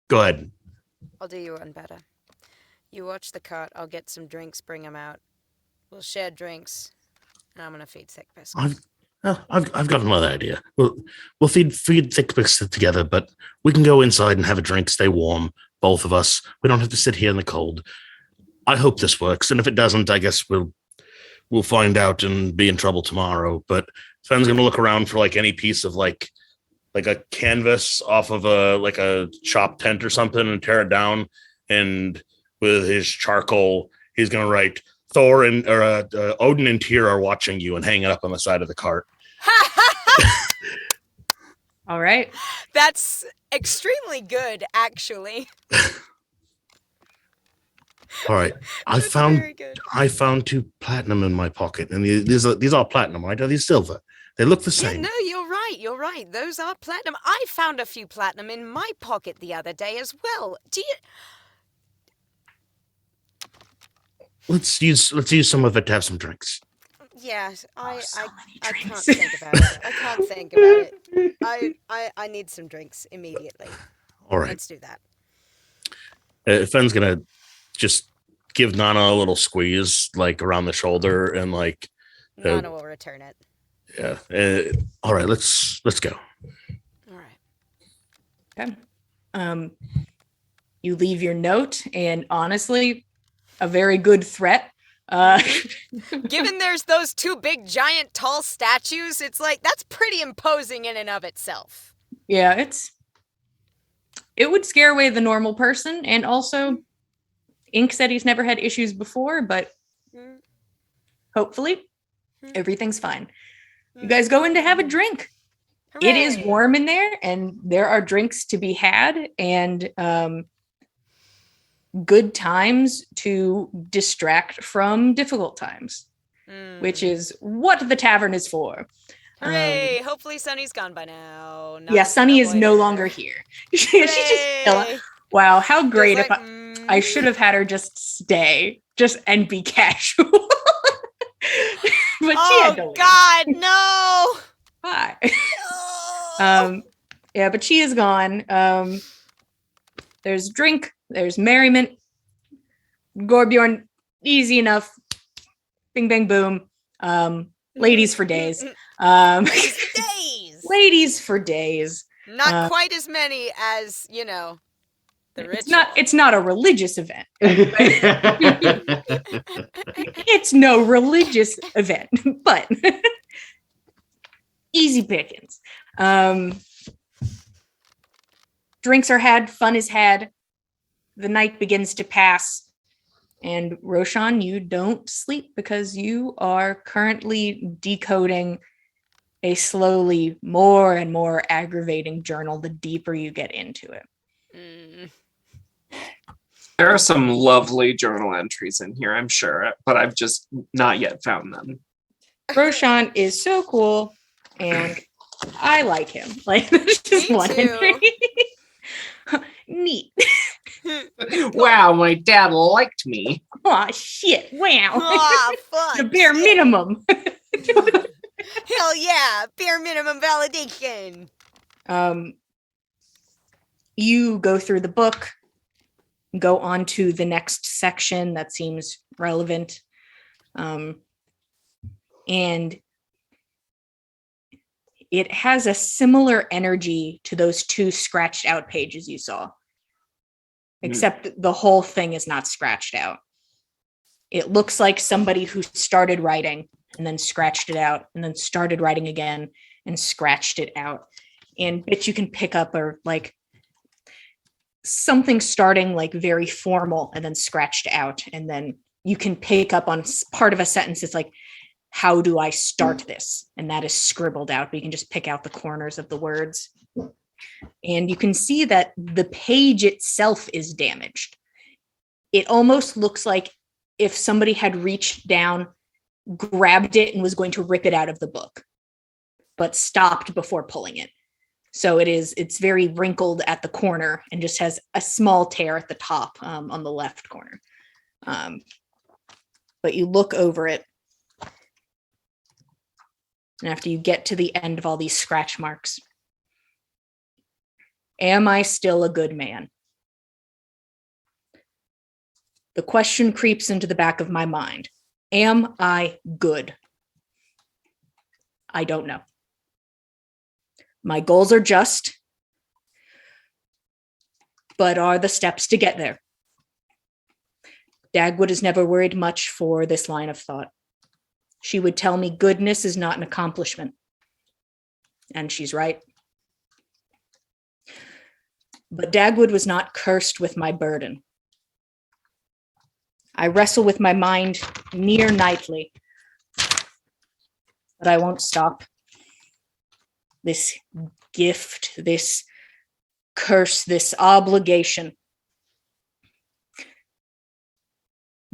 Go ahead. I'll do you one better. You watch the cart. I'll get some drinks. Bring them out. We'll share drinks, and I'm gonna feed Thick Biscuit. I've got another idea. We'll feed Thick Biscuit together, but we can go inside and have a drink, stay warm, both of us. We don't have to sit here in the cold. I hope this works, and if it doesn't, I guess we'll find out and be in trouble tomorrow. But Fenn's gonna look around for like any piece of like a canvas off of a shop tent or something and tear it down, and with his charcoal, he's gonna write Thor and Odin and Tyr are watching you and hang it up on the side of the cart. All right. That's extremely good, actually. All right. I found 2 platinum in my pocket, and these are platinum, right? Are these silver? They look the same. Yeah, no, you're right. Those are platinum. I found a few platinum in my pocket the other day as well. Let's use some of it to have some drinks. Yeah, I can't drinks. think about it. I can't think about it. I need some drinks immediately. All right. Let's do that. Fenn's gonna just give Nana a little squeeze, like around the shoulder, and like Nana will return it. Yeah. All right. Let's go. All right. Okay. You leave your note, and honestly, a very good threat Given there's those two big, giant, tall statues, it's like, that's pretty imposing in and of itself. Yeah, it would scare away the normal person, and also Ink said he's never had issues before, but hopefully everything's fine. You guys go in to have a drink. It is Hooray. warm in there, and there are drinks to be had, and good times to distract from difficult times, which is what the tavern is for. Hooray! Hopefully Sunny's gone by now. Not Yeah, a Sunny is no spoiler. longer here. She's just chilling. Hooray! Wow, how great Just if like, I should have had her just stay, just and be casual. But she had to Oh leave. God, no! Bye. No! Yeah, but she is gone. There's drink, there's merriment. Gorbjorn, easy enough. Bing bang boom. Ladies for days. Days. Ladies for days. Not quite as many as, the ritual. It's not a religious event. It's no religious event, but easy pickings. Drinks are had, fun is had. The night begins to pass. And Roshan, you don't sleep because you are currently decoding a slowly more and more aggravating journal the deeper you get into it. There are some lovely journal entries in here, I'm sure, but I've just not yet found them. Roshan is so cool, and I like him. Like, there's just Me one too. entry. Neat. Wow, my dad liked me. Aw, shit. Wow. Aw, fuck. The bare minimum. Hell yeah, bare minimum validation. You go through the book, go on to the next section that seems relevant. And it has a similar energy to those two scratched out pages you saw, except the whole thing is not scratched out. It looks like somebody who started writing and then scratched it out and then started writing again and scratched it out. And bits you can pick up are like something starting like very formal and then scratched out. And then you can pick up on part of a sentence. It's like, how do I start this? And that is scribbled out, but you can just pick out the corners of the words. And you can see that the page itself is damaged. It almost looks like if somebody had reached down, grabbed it, and was going to rip it out of the book, but stopped before pulling it. So it's very wrinkled at the corner and just has a small tear at the top on the left corner. But you look over it, and after you get to the end of all these scratch marks, am I still a good man? The question creeps into the back of my mind. Am I good? I don't know. My goals are just, but are the steps to get there. Dagwood has never worried much for this line of thought. She would tell me goodness is not an accomplishment. And she's right. But Dagwood was not cursed with my burden. I wrestle with my mind near nightly, but I won't stop. This gift, this curse, this obligation.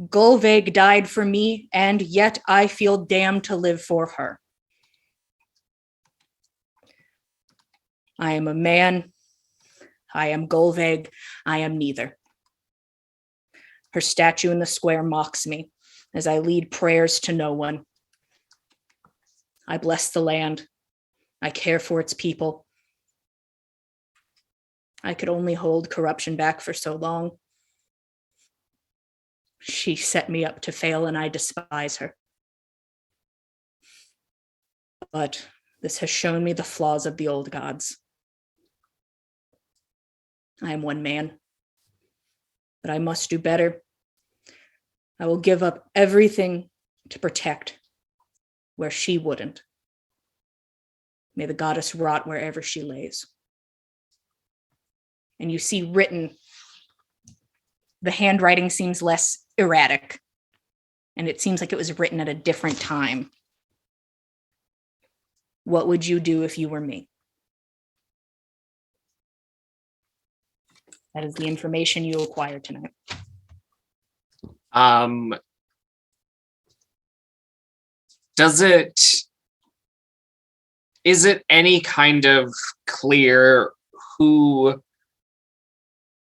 Gulveig died for me, and yet I feel damned to live for her. I am a man. I am Gulveig. I am neither. Her statue in the square mocks me as I lead prayers to no one. I bless the land. I care for its people. I could only hold corruption back for so long. She set me up to fail, and I despise her. But this has shown me the flaws of the old gods. I am one man, but I must do better. I will give up everything to protect where she wouldn't. May the goddess rot wherever she lays. And you see written, the handwriting seems less erratic, and it seems like it was written at a different time. What would you do if you were me? That is the information you acquire tonight. Is it any kind of clear who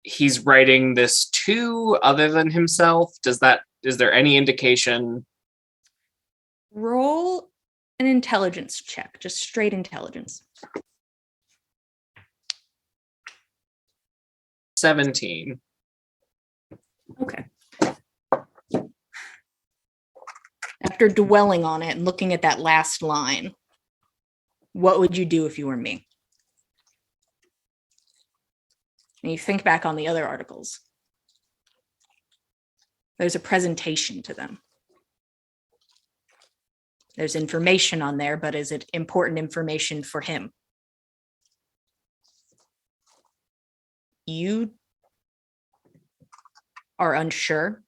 he's writing this to other than himself? Is there any indication? Roll an intelligence check, just straight intelligence. 17. Okay. After dwelling on it and looking at that last line, what would you do if you were me? And you think back on the other articles. There's a presentation to them. There's information on there, but is it important information for him? You are unsure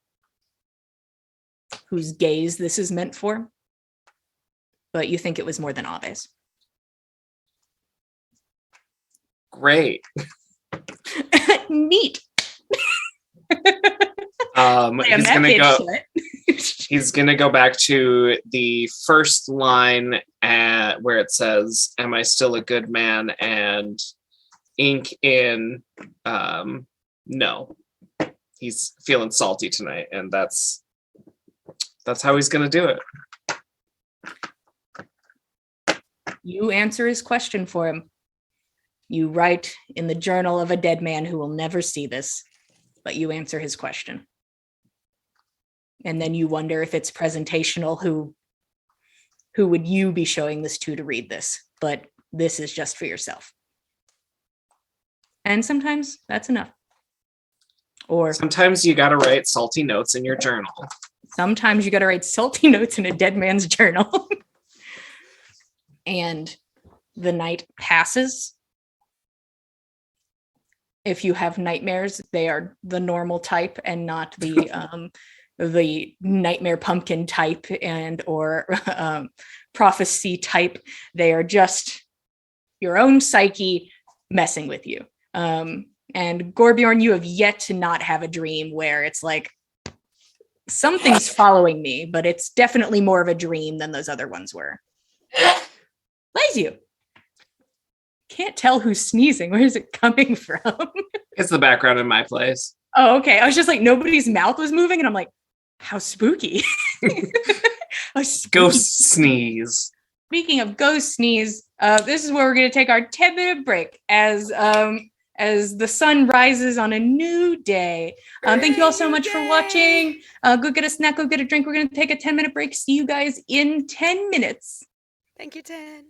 whose gaze this is meant for, but you think it was more than obvious. Great. Neat. He's gonna go. He's gonna go back to the first line where it says, "Am I still a good man?" and ink in. No, he's feeling salty tonight, and that's how he's gonna do it. You answer his question for him. You write in the journal of a dead man who will never see this, but you answer his question. And then you wonder if it's presentational, who would you be showing this to read this? But this is just for yourself. And sometimes that's enough. Or Sometimes you gotta write salty notes in your journal. sometimes you got to write salty notes in a dead man's journal. And the night passes. If you have nightmares, they are the normal type and not the nightmare pumpkin type or prophecy type. They are just your own psyche messing with you. And Gorbjorn, you have yet to not have a dream where it's like something's following me, but it's definitely more of a dream than those other ones were. Bless you. Can't tell who's sneezing. Where is it coming from? It's the background in my place. Oh, okay. I was just like, nobody's mouth was moving, and I'm like, how spooky. How spooky. Ghost sneeze. Speaking of ghost sneeze, this is where we're going to take our 10-minute break as the sun rises on a new day. Thank you all so much for watching. Go get a snack, go get a drink. We're going to take a 10-minute break. See you guys in 10 minutes. Thank you, 10.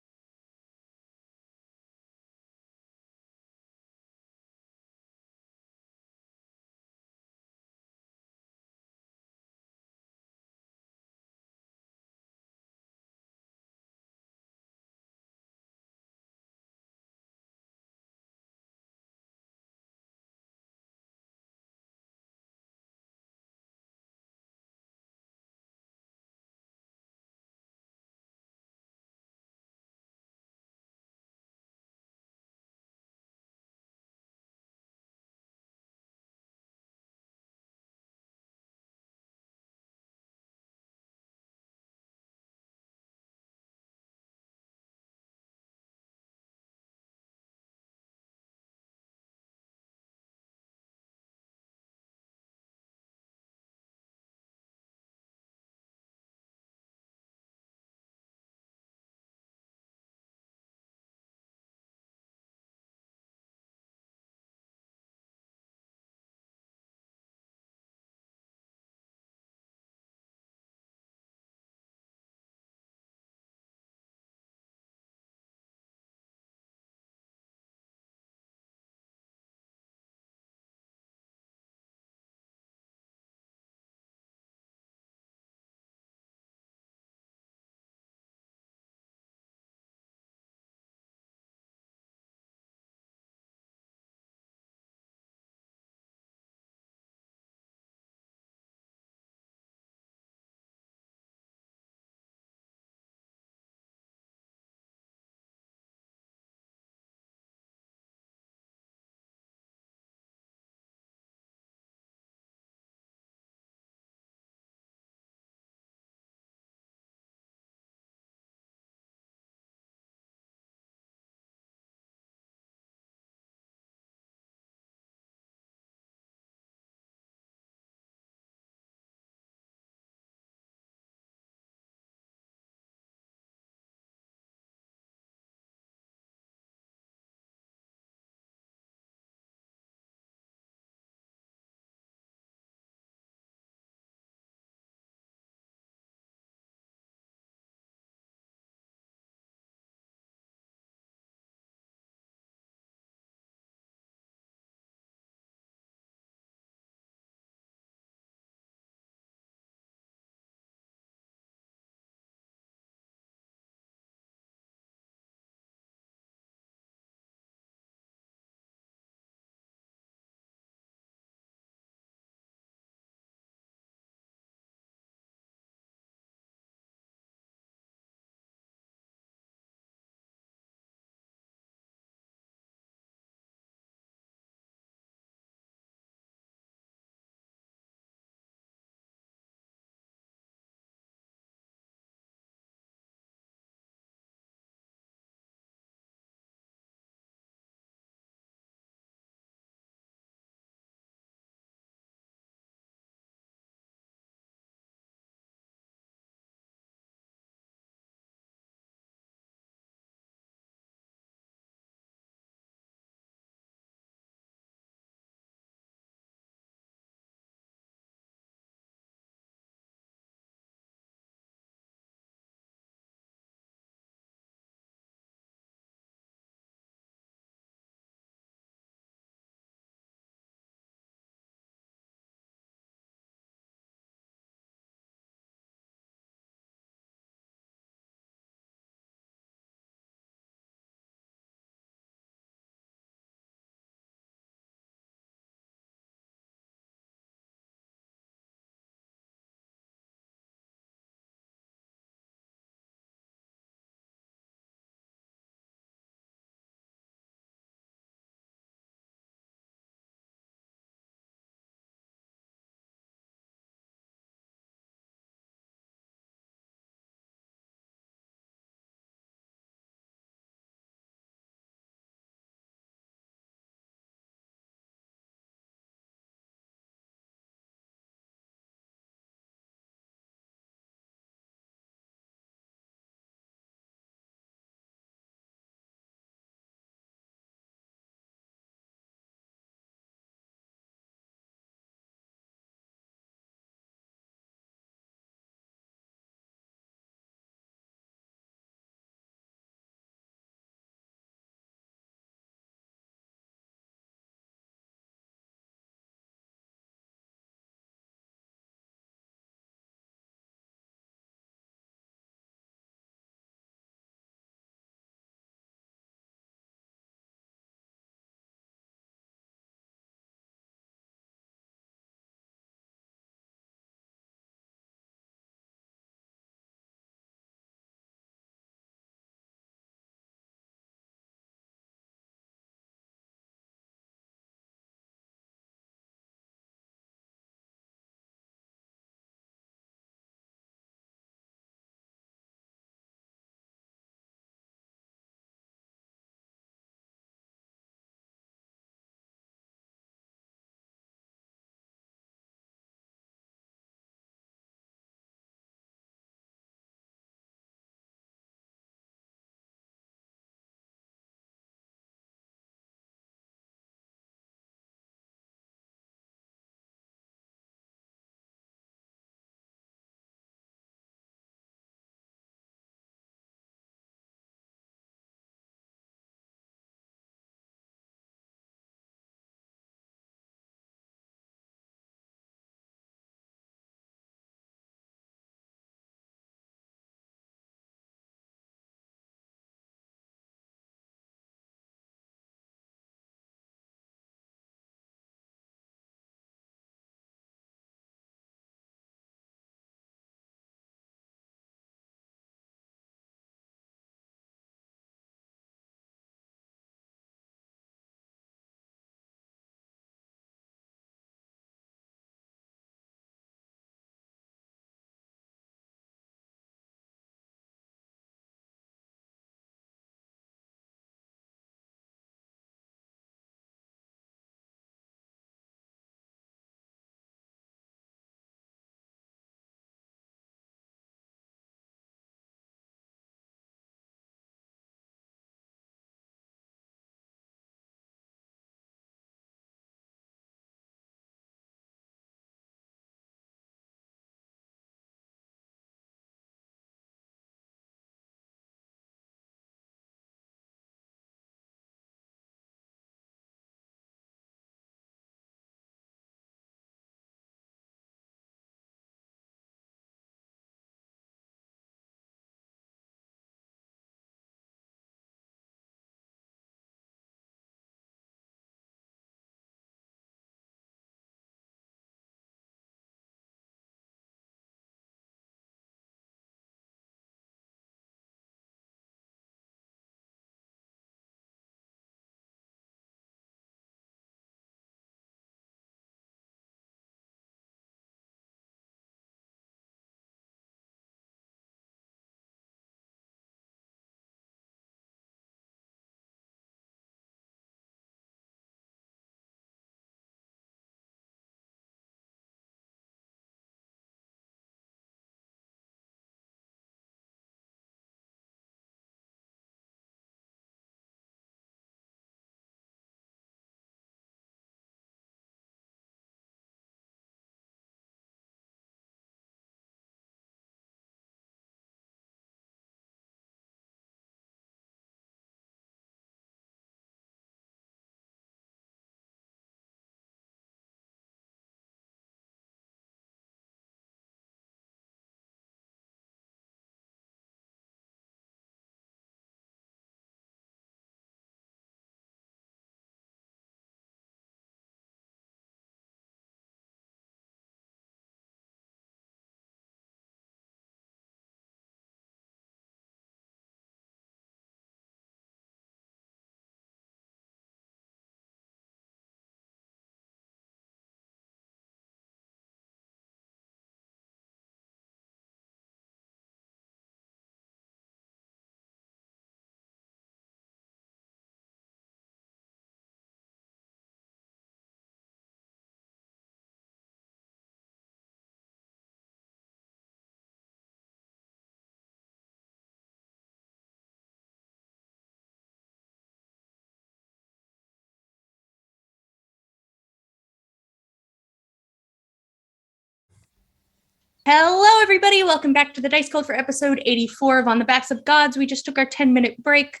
Hello, everybody. Welcome back to the Dice Code for episode 84 of On the Backs of Gods. We just took our 10-minute break.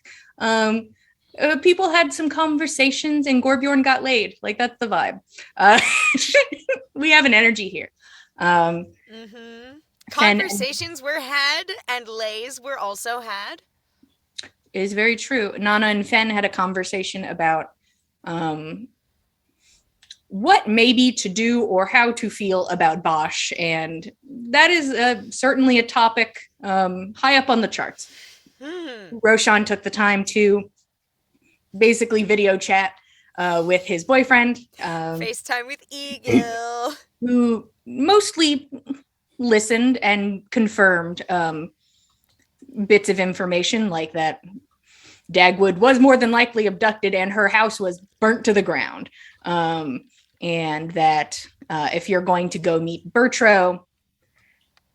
People had some conversations and Gorbjorn got laid. Like, that's the vibe. We have an energy here. Conversations were had and lays were also had. It is very true. Nana and Fen had a conversation about what maybe to do or how to feel about Bosch. And that is certainly a topic high up on the charts. Roshan took the time to basically video chat with his boyfriend. FaceTime with Egill. Who mostly listened and confirmed bits of information like that Dagwood was more than likely abducted and her house was burnt to the ground. And that if you're going to go meet Burtroe,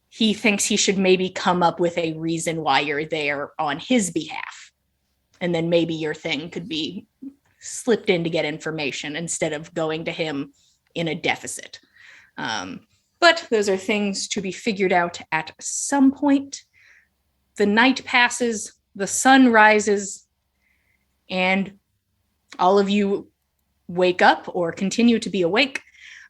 he thinks he should maybe come up with a reason why you're there on his behalf. And then maybe your thing could be slipped in to get information instead of going to him in a deficit. But those are things to be figured out at some point. The night passes, the sun rises, and all of you wake up or continue to be awake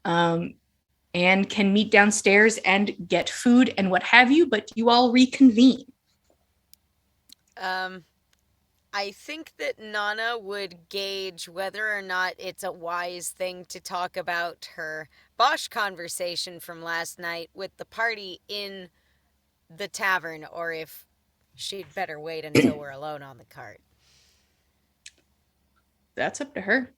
and can meet downstairs and get food and what have you, but you all reconvene. I think that Nana would gauge whether or not it's a wise thing to talk about her Bosch conversation from last night with the party in the tavern, or if she'd better wait until we're alone on the cart. That's up to her.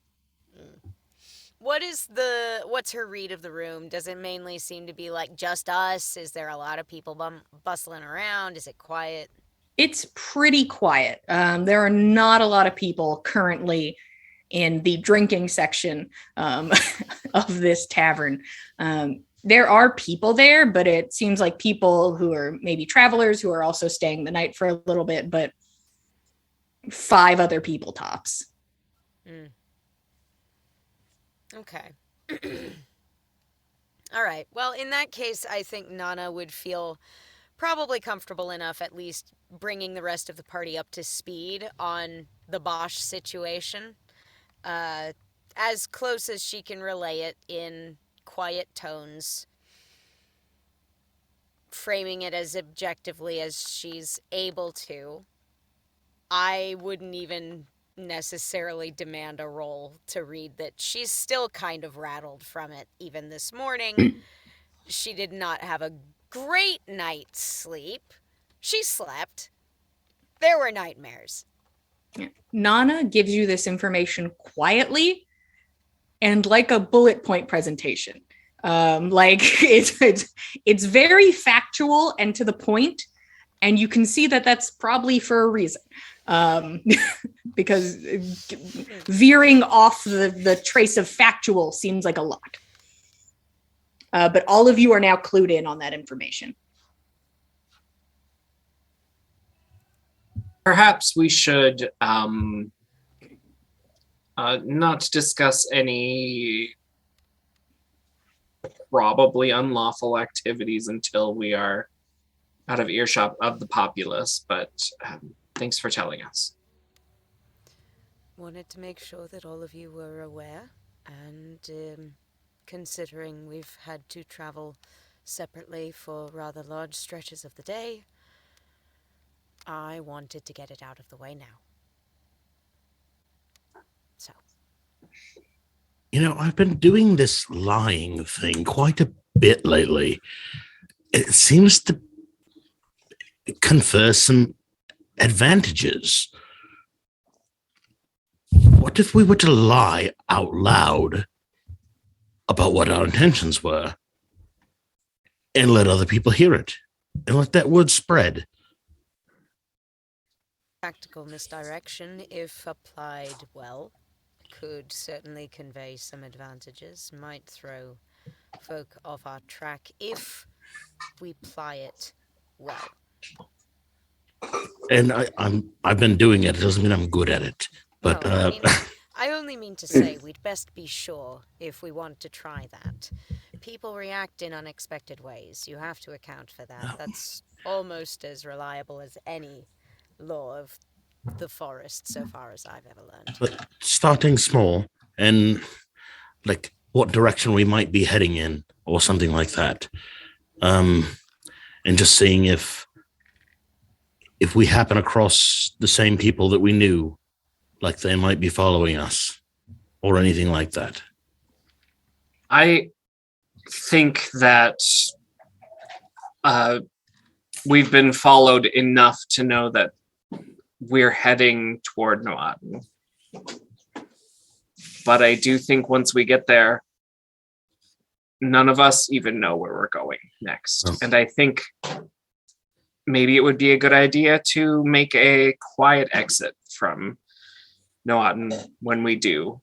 What's her read of the room? Does it mainly seem to be like just us? Is there a lot of people bustling around? Is it quiet? It's pretty quiet. There are not a lot of people currently in the drinking section of this tavern. There are people there, but it seems like people who are maybe travelers who are also staying the night for a little bit, but 5 other people tops. Okay. All right. Well, in that case, I think Nana would feel probably comfortable enough at least bringing the rest of the party up to speed on the Bosch situation. As close as she can relay it in quiet tones, framing it as objectively as she's able to. I wouldn't even necessarily demand a roll to read that she's still kind of rattled from it even this morning. She did not have a great night's sleep. She slept. There were nightmares. Nana gives you this information quietly and like a bullet point presentation. Like it's very factual and to the point, and you can see that that's probably for a reason. Because veering off the trace of factual seems like a lot. But all of you are now clued in on that information. Perhaps we should not discuss any probably unlawful activities until we are out of earshot of the populace, but thanks for telling us. Wanted to make sure that all of you were aware, and considering we've had to travel separately for rather large stretches of the day, I wanted to get it out of the way now. So. You know, I've been doing this lying thing quite a bit lately. It seems to confer some advantages. What if we were to lie out loud about what our intentions were and let other people hear it and let that word spread? Tactical misdirection, if applied well, could certainly convey some advantages, might throw folk off our track if we ply it well. And I've been doing it. It doesn't mean I'm good at it. But No, I only mean to say we'd best be sure if we want to try that. People react in unexpected ways. You have to account for that. That's almost as reliable as any law of the forest so far as I've ever learned. But starting small and like what direction we might be heading in or something like that. And just seeing if we happen across the same people that we knew, like they might be following us or anything like that. I think that we've been followed enough to know that we're heading toward Noaten. But I do think once we get there, none of us even know where we're going next. Oh. And I think maybe it would be a good idea to make a quiet exit from Noaten when we do.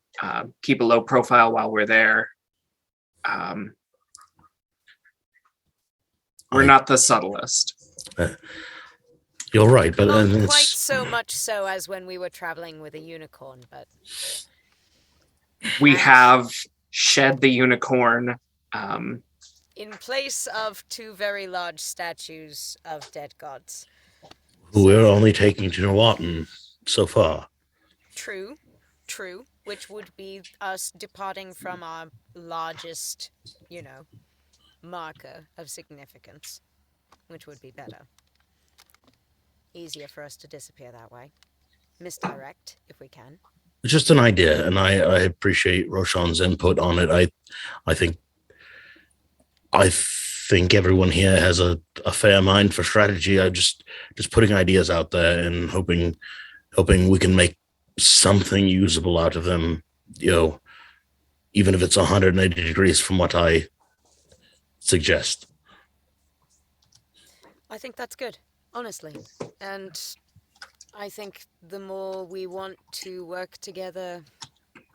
Keep a low profile while we're there. We're not the subtlest. You're right, but Not it's quite so much so as when we were traveling with a unicorn, but We have shed the unicorn. in place of 2 very large statues of dead gods. we're only taking to Noaten so far. True, which would be us departing from our largest, marker of significance, which would be better. Easier for us to disappear that way. Misdirect, if we can. It's just an idea, and I appreciate Roshan's input on it. I think everyone here has a fair mind for strategy. I just putting ideas out there and hoping we can make something usable out of them, even if it's 180 degrees from what I suggest. I think that's good, honestly. And I think the more we want to work together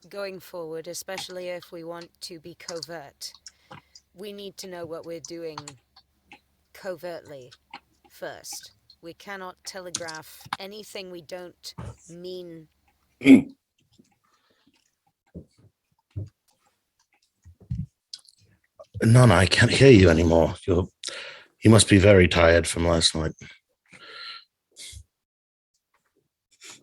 going forward, especially if we want to be covert, we need to know what we're doing covertly first. We cannot telegraph anything we don't mean. Nana, I can't hear you anymore. You must be very tired from last night.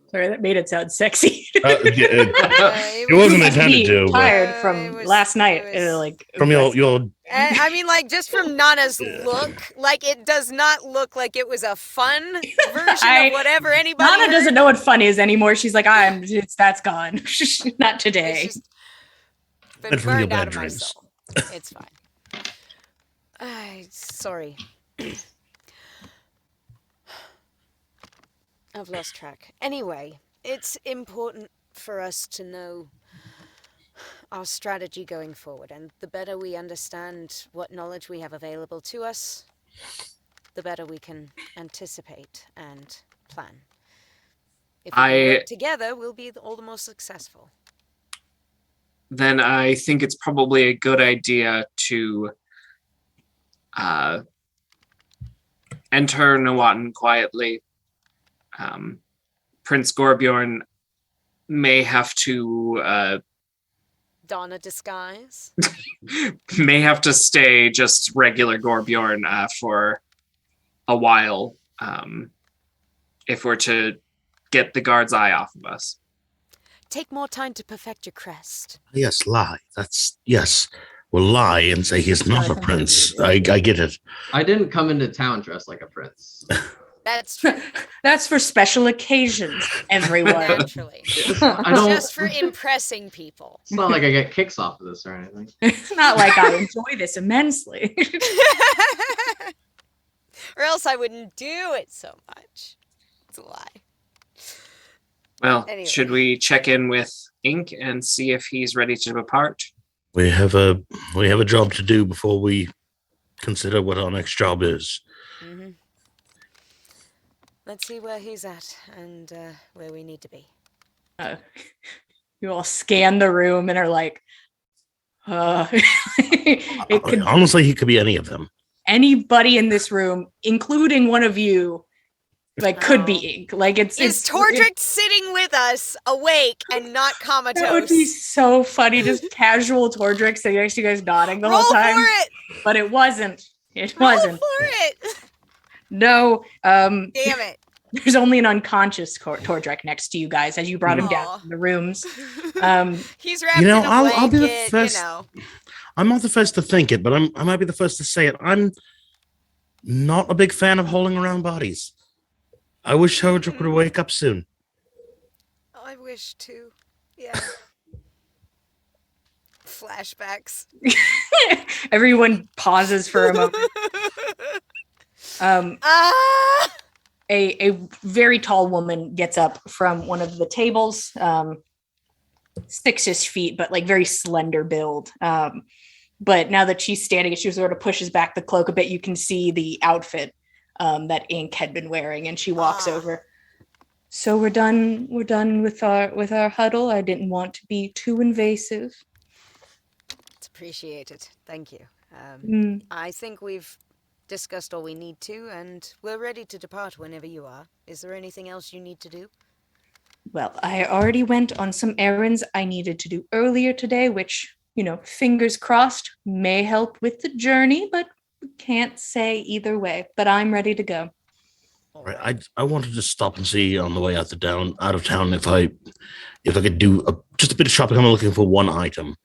Sorry, that made it sound sexy. It wasn't intended to. But Tired It from was- last night. it was- Like from your I mean, just from Nana's look, it does not look like it was a fun version of whatever anybody Nana heard. doesn't know what fun is anymore. She's like, that's gone. Not It's today. just been And from your burned bad out of my dreams. soul. It's fine. Sorry. I've lost track. Anyway, it's important for us to know our strategy going forward, and the better we understand what knowledge we have available to us, the better we can anticipate and plan. If we can work together, we'll be all the more successful. Then I think it's probably a good idea to enter Noaten quietly. Prince Gorbjorn may have to Don a disguise. stay just regular Gorbjorn for a while if we're to get the guard's eye off of us. Take more time to perfect your crest. yes, lie. Yes. We'll lie and say he's not a prince. I get it. I didn't come into town dressed like a prince. That's true, That's for special occasions, everyone. naturally. I don't. Just for impressing people. It's not like I get kicks off of this or anything. It's not like I enjoy this immensely. Or else I wouldn't do it so much. It's a lie. Well, Anyway. should we check in with Ink and see if he's ready to depart? We have a job to do before we consider what our next job is. Mm-hmm. Let's see where he's at and where we need to be. You all scan the room and are like, it could Honestly, he could be any of them. anybody in this room, including one of you, like could be Oh. ink. Like Is Tordrick sitting with us, awake and not comatose? That would be so funny, just casual Tordrick sitting next to you guys nodding the Roll whole time. for it. But it wasn't. It Roll wasn't. for it. No. Damn it. There's only an unconscious Tordrick next to you guys as you brought him down Aw. from the rooms. He's wrapped You know, in a I'll be the blanket, first- you know. I'm not the first to think it, but I might be the first to say it. I'm not a big fan of hauling around bodies. I wish Tordrick would wake up soon. I wish to. Yeah. Flashbacks. Everyone pauses for a moment. Ah! A very tall woman gets up from one of the tables, 6-ish feet, but like very slender build. But now that she's standing, she sort of pushes back the cloak a bit. You can see the outfit that Ink had been wearing, and she walks over. So we're done. We're done with our huddle. I didn't want to be too invasive. It's appreciated. Thank you. Mm. I think we've discussed all we need to, and we're ready to depart whenever you are. Is there anything else you need to do? Well, I already went on some errands I needed to do earlier today, which, fingers crossed, may help with the journey, but can't say either way. But I'm ready to go. All Right. I wanted to stop and see on the way out of town if I could do just a bit of shopping. I'm looking for one item.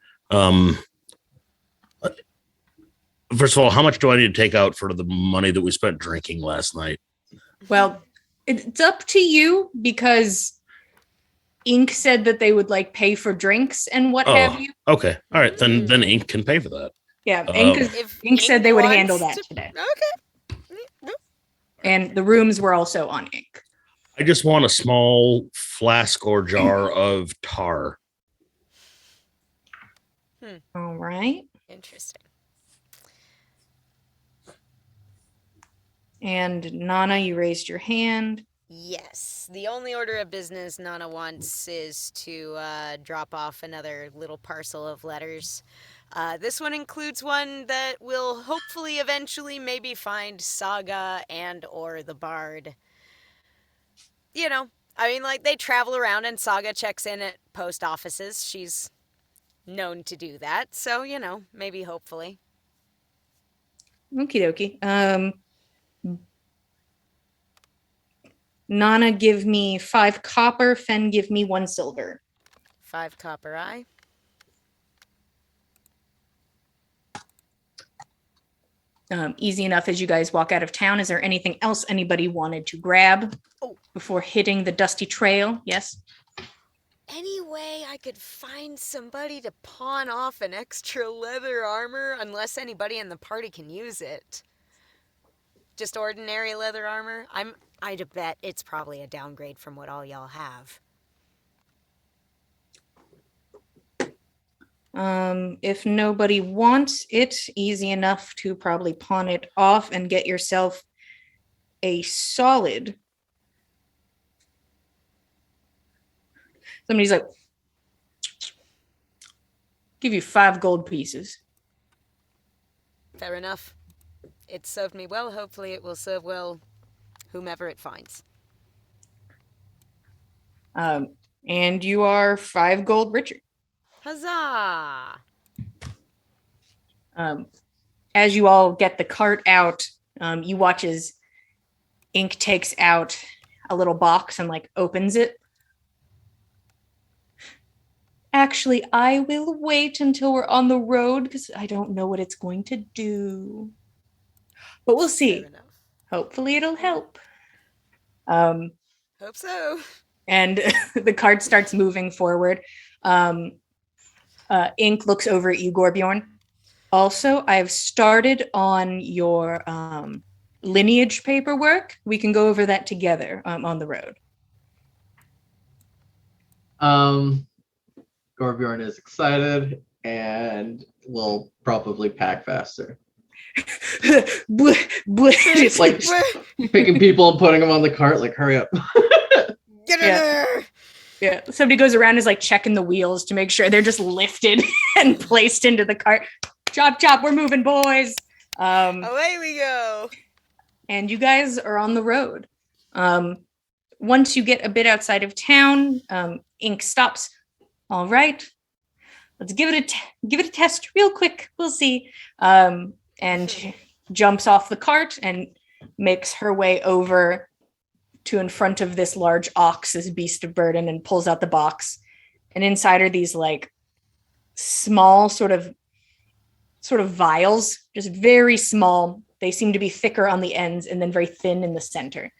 First of all, how much do I need to take out for the money that we spent drinking last night? Well, it's up to you because Ink said that they would pay for drinks and what have you. Okay. All right. Then Ink can pay for that. Yeah, If Ink said they would handle wants that today. Okay. And the rooms were also on Ink. I just want a small flask or jar of tar. All right. Interesting. And Nana, you raised your hand. Yes. The only order of business Nana wants is to drop off another little parcel of letters. This one includes one that will hopefully eventually maybe find Saga and or the Bard. They travel around and Saga checks in at post offices. She's known to do that. So, maybe hopefully. Okie dokie. Nana, give me 5 copper. Fen, give me 1 silver. 5 copper eye. Easy enough as you guys walk out of town. Is there anything else anybody wanted to grab before hitting the dusty trail? Yes? Any way I could find somebody to pawn off an extra leather armor, unless anybody in the party can use it. Just ordinary leather armor? I'd bet it's probably a downgrade from what all y'all have. If nobody wants it, easy enough to probably pawn it off and get yourself a solid. Somebody's like, give you 5 gold pieces. Fair enough. It served me well. Hopefully it will serve well whomever it finds. And you are 5 gold richer. Huzzah! As you all get the cart out, you watch as Ink takes out a little box and opens it. Actually, I will wait until we're on the road because I don't know what it's going to do. But we'll see. Fair enough. Hopefully it'll help. Hope so. And the cart starts moving forward. Ink looks over at you, Gorbjorn. Also, I've started on your lineage paperwork. We can go over that together on the road. Gorbjorn is excited and will probably pack faster. It's Like picking people and putting them on the cart, hurry up. Get in there! Yeah, somebody goes around is checking the wheels to make sure they're just lifted and placed into the cart. Chop, chop, we're moving, boys. Away we go. And you guys are on the road. Once you get a bit outside of town, Ink stops. All right, let's give it a test real quick. We'll see. And jumps off the cart and makes her way over to in front of this large ox, this beast of burden, and pulls out the box. And inside are these like small sort of vials, just very small. They seem to be thicker on the ends and then very thin in the center.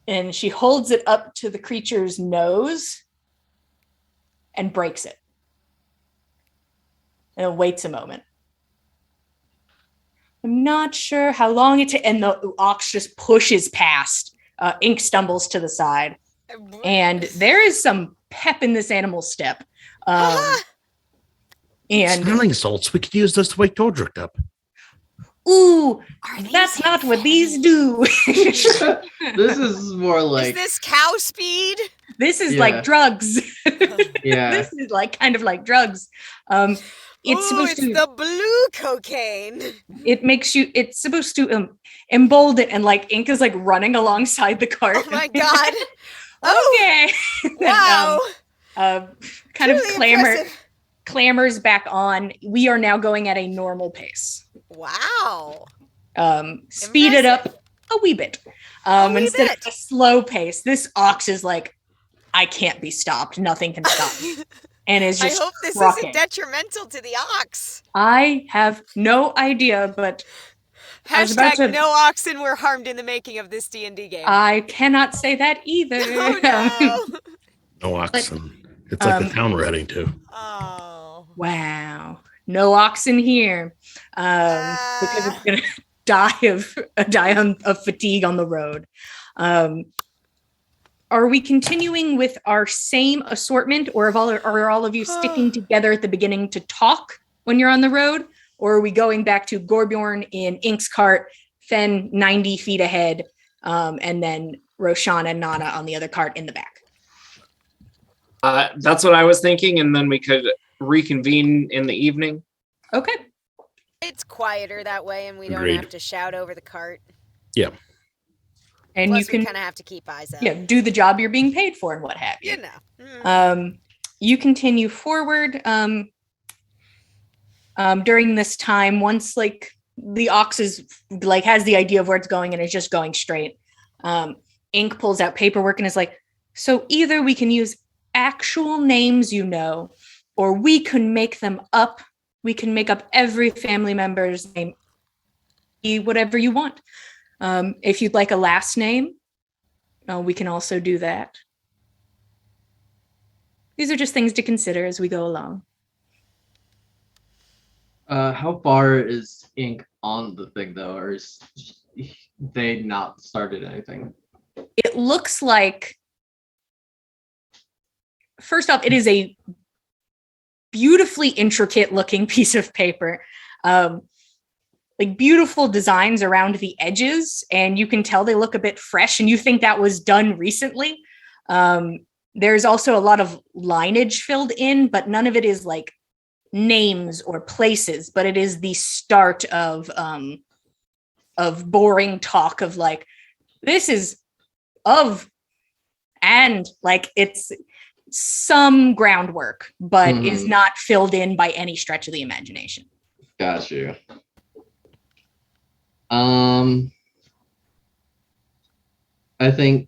And she holds it up to the creature's nose and breaks it. And waits a moment. I'm not sure how long it takes. And the ox just pushes past. Ink stumbles to the side. And there is some pep in this animal's step. And smelling salts. We could use those to wake Dordrick up. ooh, that's not what these do. This is more like Is this cow speed? This is Yeah. like drugs. yeah. This is like kind of like drugs. It's supposed to. the blue cocaine. It's supposed to embolden, and like Ink is like running alongside the cart. Oh my god. Okay. Wow. Kind of Truly impressive. clamors back on. We are now going at a normal pace. Wow. Speed it up a wee bit. wee Instead bit. of a slow pace, this ox is like, I can't be stopped. Nothing can stop me. And is I just hope this trucking. isn't detrimental to the ox. I have no idea, but I was about Hashtag to- no oxen were harmed in the making of this D&D game. I cannot say that either. Oh no. No oxen. It's like the town we're heading to. Oh. Wow. No oxen here. Because it's gonna die of fatigue on the road. Are we continuing with our same assortment, or are all of you sticking together at the beginning to talk when you're on the road? Or are we going back to Gorbjorn in Ink's cart, Fen 90 feet ahead, and then Roshan and Nana on the other cart in the back? That's what I was thinking, and then we could reconvene in the evening. Okay. It's quieter that way, and we don't Agreed. have to shout over the cart. And Plus, you can we kind of have to keep eyes out. do the job you're being paid for and what have you. You know. You continue forward. During this time, once like the ox is like has the idea of where it's going and is just going straight, Ink pulls out paperwork and is like, so either we can use actual names, or we can make them up. We can make up every family member's name, whatever you want. If you'd like a last name, we can also do that. These are just things to consider as we go along. How far is Ink on the thing though, or is they not started anything? It looks like, first off, it is a beautifully intricate looking piece of paper. Like beautiful designs around the edges, and you can tell they look a bit fresh, and you think that was done recently. There's also a lot of lineage filled in, but none of it is like names or places, but it is the start of boring talk of like, this is of, and like it's some groundwork, but is not filled in by any stretch of the imagination. Got you. I think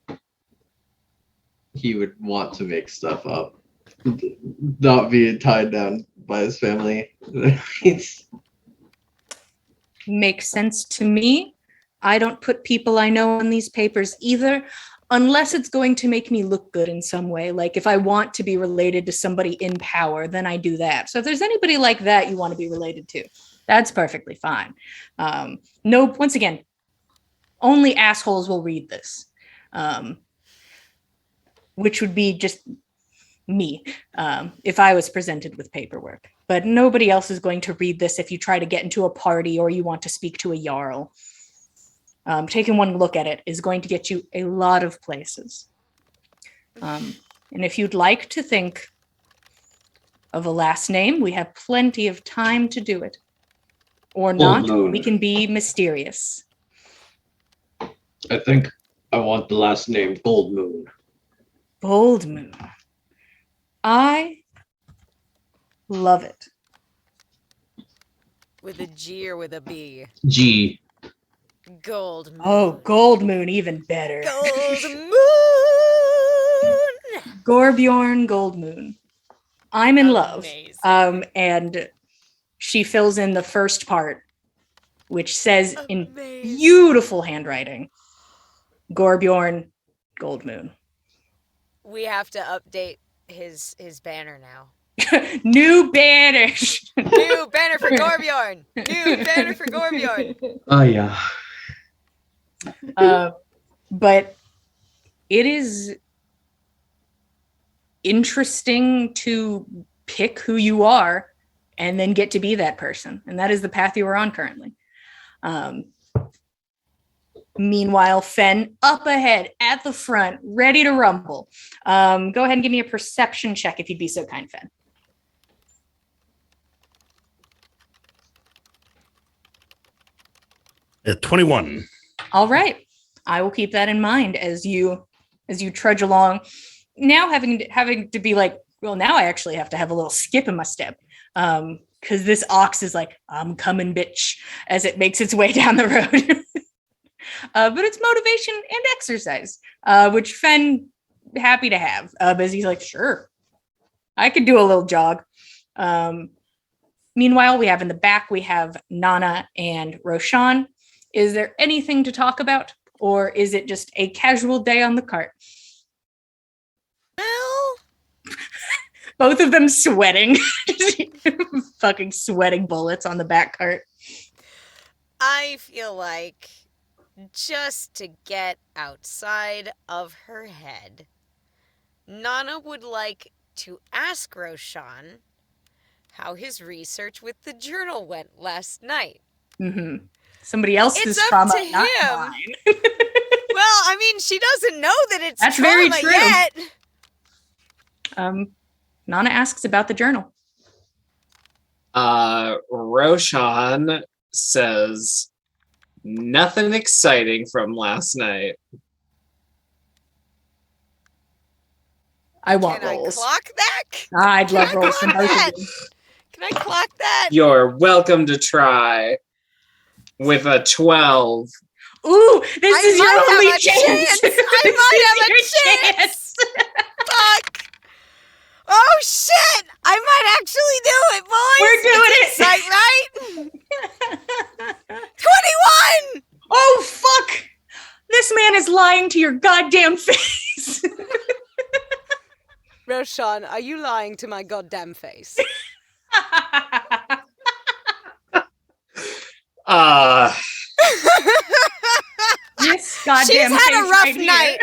he would want to make stuff up, not be tied down by his family. Makes sense to me. I don't put people I know on these papers either, unless it's going to make me look good in some way. Like if I want to be related to somebody in power, then I do that. So if there's anybody like that you want to be related to, that's perfectly fine. No, once again, only assholes will read this, which would be just me if I was presented with paperwork. But nobody else is going to read this if you try to get into a party or you want to speak to a jarl. Taking one look at it is going to get you a lot of places. And if you'd like to think of a last name, we have plenty of time to do it. Or not, Moon. we can be mysterious. I think I want the last name Gold Moon. Gold Moon. I love it. With a G or with a B? G. Gold Moon. Oh, Gold Moon, even better. Gold Moon! Gorbjorn Gold Moon. I'm in love. Amazing. And she fills in the first part, which says in Amazing. beautiful handwriting, Gorbjorn Gold Moon. We have to update his banner now. New banner. New banner for Gorbjorn! New banner for Gorbjorn! Oh, yeah. But it is interesting to pick who you are and then get to be that person. And that is the path you are on currently. Meanwhile, Fen up ahead at the front, ready to rumble. Go ahead and give me a perception check if you'd be so kind, Fen. At 21. All right. I will keep that in mind as you trudge along. Now having to be like, well, now I actually have to have a little skip in my step. Because this ox is like, I'm coming, bitch, as it makes its way down the road. But it's motivation and exercise, which Fen happy to have. As he's like, sure, I could do a little jog. Meanwhile, we have in the back, we have Nana and Roshan. Is there anything to talk about? Or is it just a casual day on the cart? Well, Both of them sweating. Fucking sweating bullets on the back cart. I feel like just to get outside of her head, Nana would like to ask Roshan how his research with the journal went last night. Mm-hmm. Somebody else's It's up trauma, to not him. mine. Well, I mean, she doesn't know that it's That's trauma very true. yet. Nana asks about the journal. Roshan says nothing exciting from last night. I want Can rolls. I clock that? I'd Can love I rolls from clock both that? of you. Can I clock that? You're welcome to try with a 12. Ooh, this I is your might only have a chance. chance. I might have a This is your chance. Fuck. Oh shit! I might actually do it, boys. We're doing It's it. insight, right? 21. Oh, fuck. This man is lying to your goddamn face. Roshan, are you lying to my goddamn face? This goddamn She's had a face rough right here. night.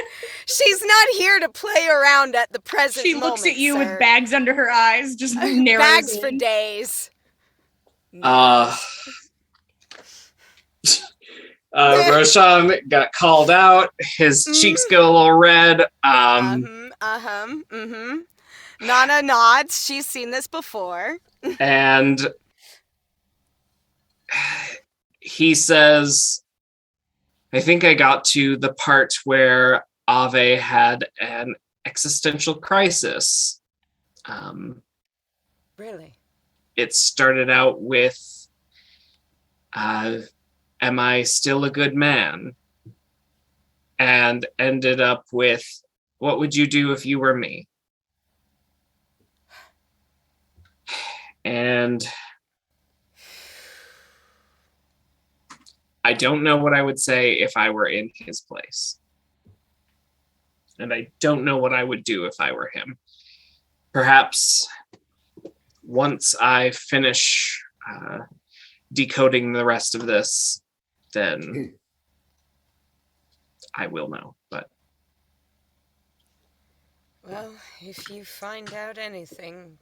She's not here to play around at the present She moment, looks at you sir. with bags under her eyes, just narrows Bags in. for days. Roshan got called out. His cheeks get a little red. Nana nods. She's seen this before. And he says, I think I got to the part where Ave had an existential crisis. Really? It started out with, am I still a good man? And ended up with, what would you do if you were me? And I don't know what I would say if I were in his place. And I don't know what I would do if I were him. Perhaps once I finish decoding the rest of this, then I will know. But Well, if you find out anything,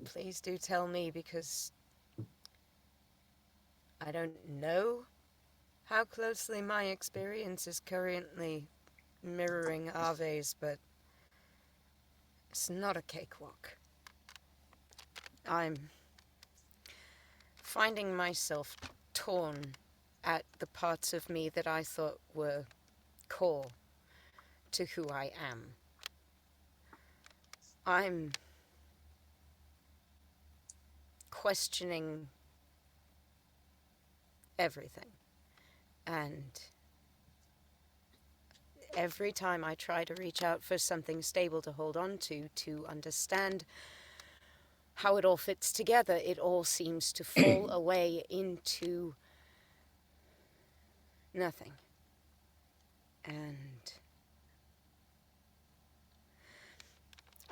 please do tell me, because I don't know how closely my experience is currently mirroring Ave's, but it's not a cakewalk. I'm finding myself torn at the parts of me that I thought were core to who I am. I'm questioning everything. And every time I try to reach out for something stable to hold on to understand how it all fits together, it all seems to fall away into nothing. And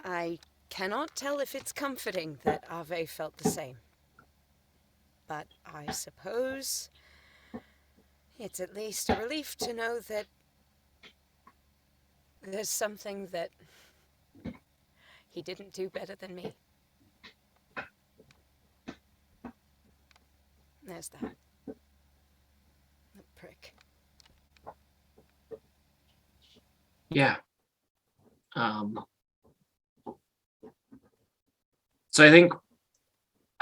I cannot tell if it's comforting that Ave felt the same. But I suppose it's at least a relief to know that there's something that he didn't do better than me. There's that. The prick. Yeah. So I think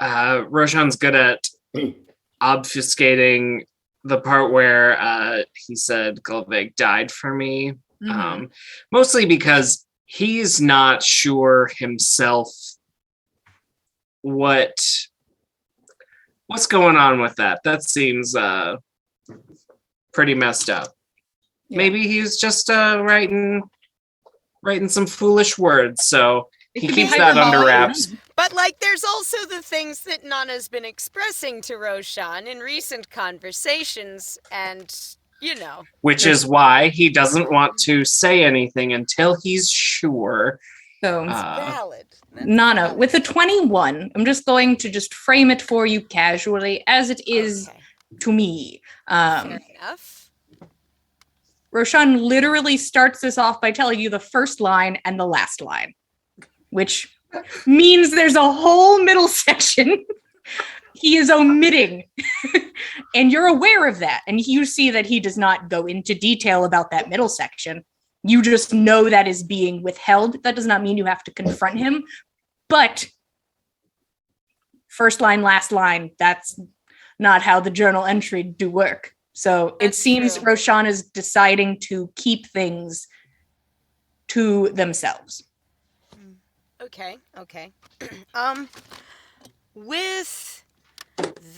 Roshan's good at obfuscating the part where he said Gulvig died for me. Mostly because he's not sure himself what's going on with that. That seems pretty messed up. Yeah. Maybe he's just writing some foolish words, so he keeps that under wraps. But, like, there's also the things that Nana's been expressing to Roshan in recent conversations, and, you know. Which is why he doesn't want to say anything until he's sure. So, Valid. That's Nana, valid. with a 21, I'm just going to just frame it for you casually, as it is Okay. to me. Fair enough. Roshan literally starts this off by telling you the first line and the last line, which means there's a whole middle section he is omitting. And you're aware of that. And you see that he does not go into detail about that middle section. You just know that is being withheld. That does not mean you have to confront him. But first line, last line, that's not how the journal entry do work. So it That's seems true. Roshan is deciding to keep things to themselves. Okay. With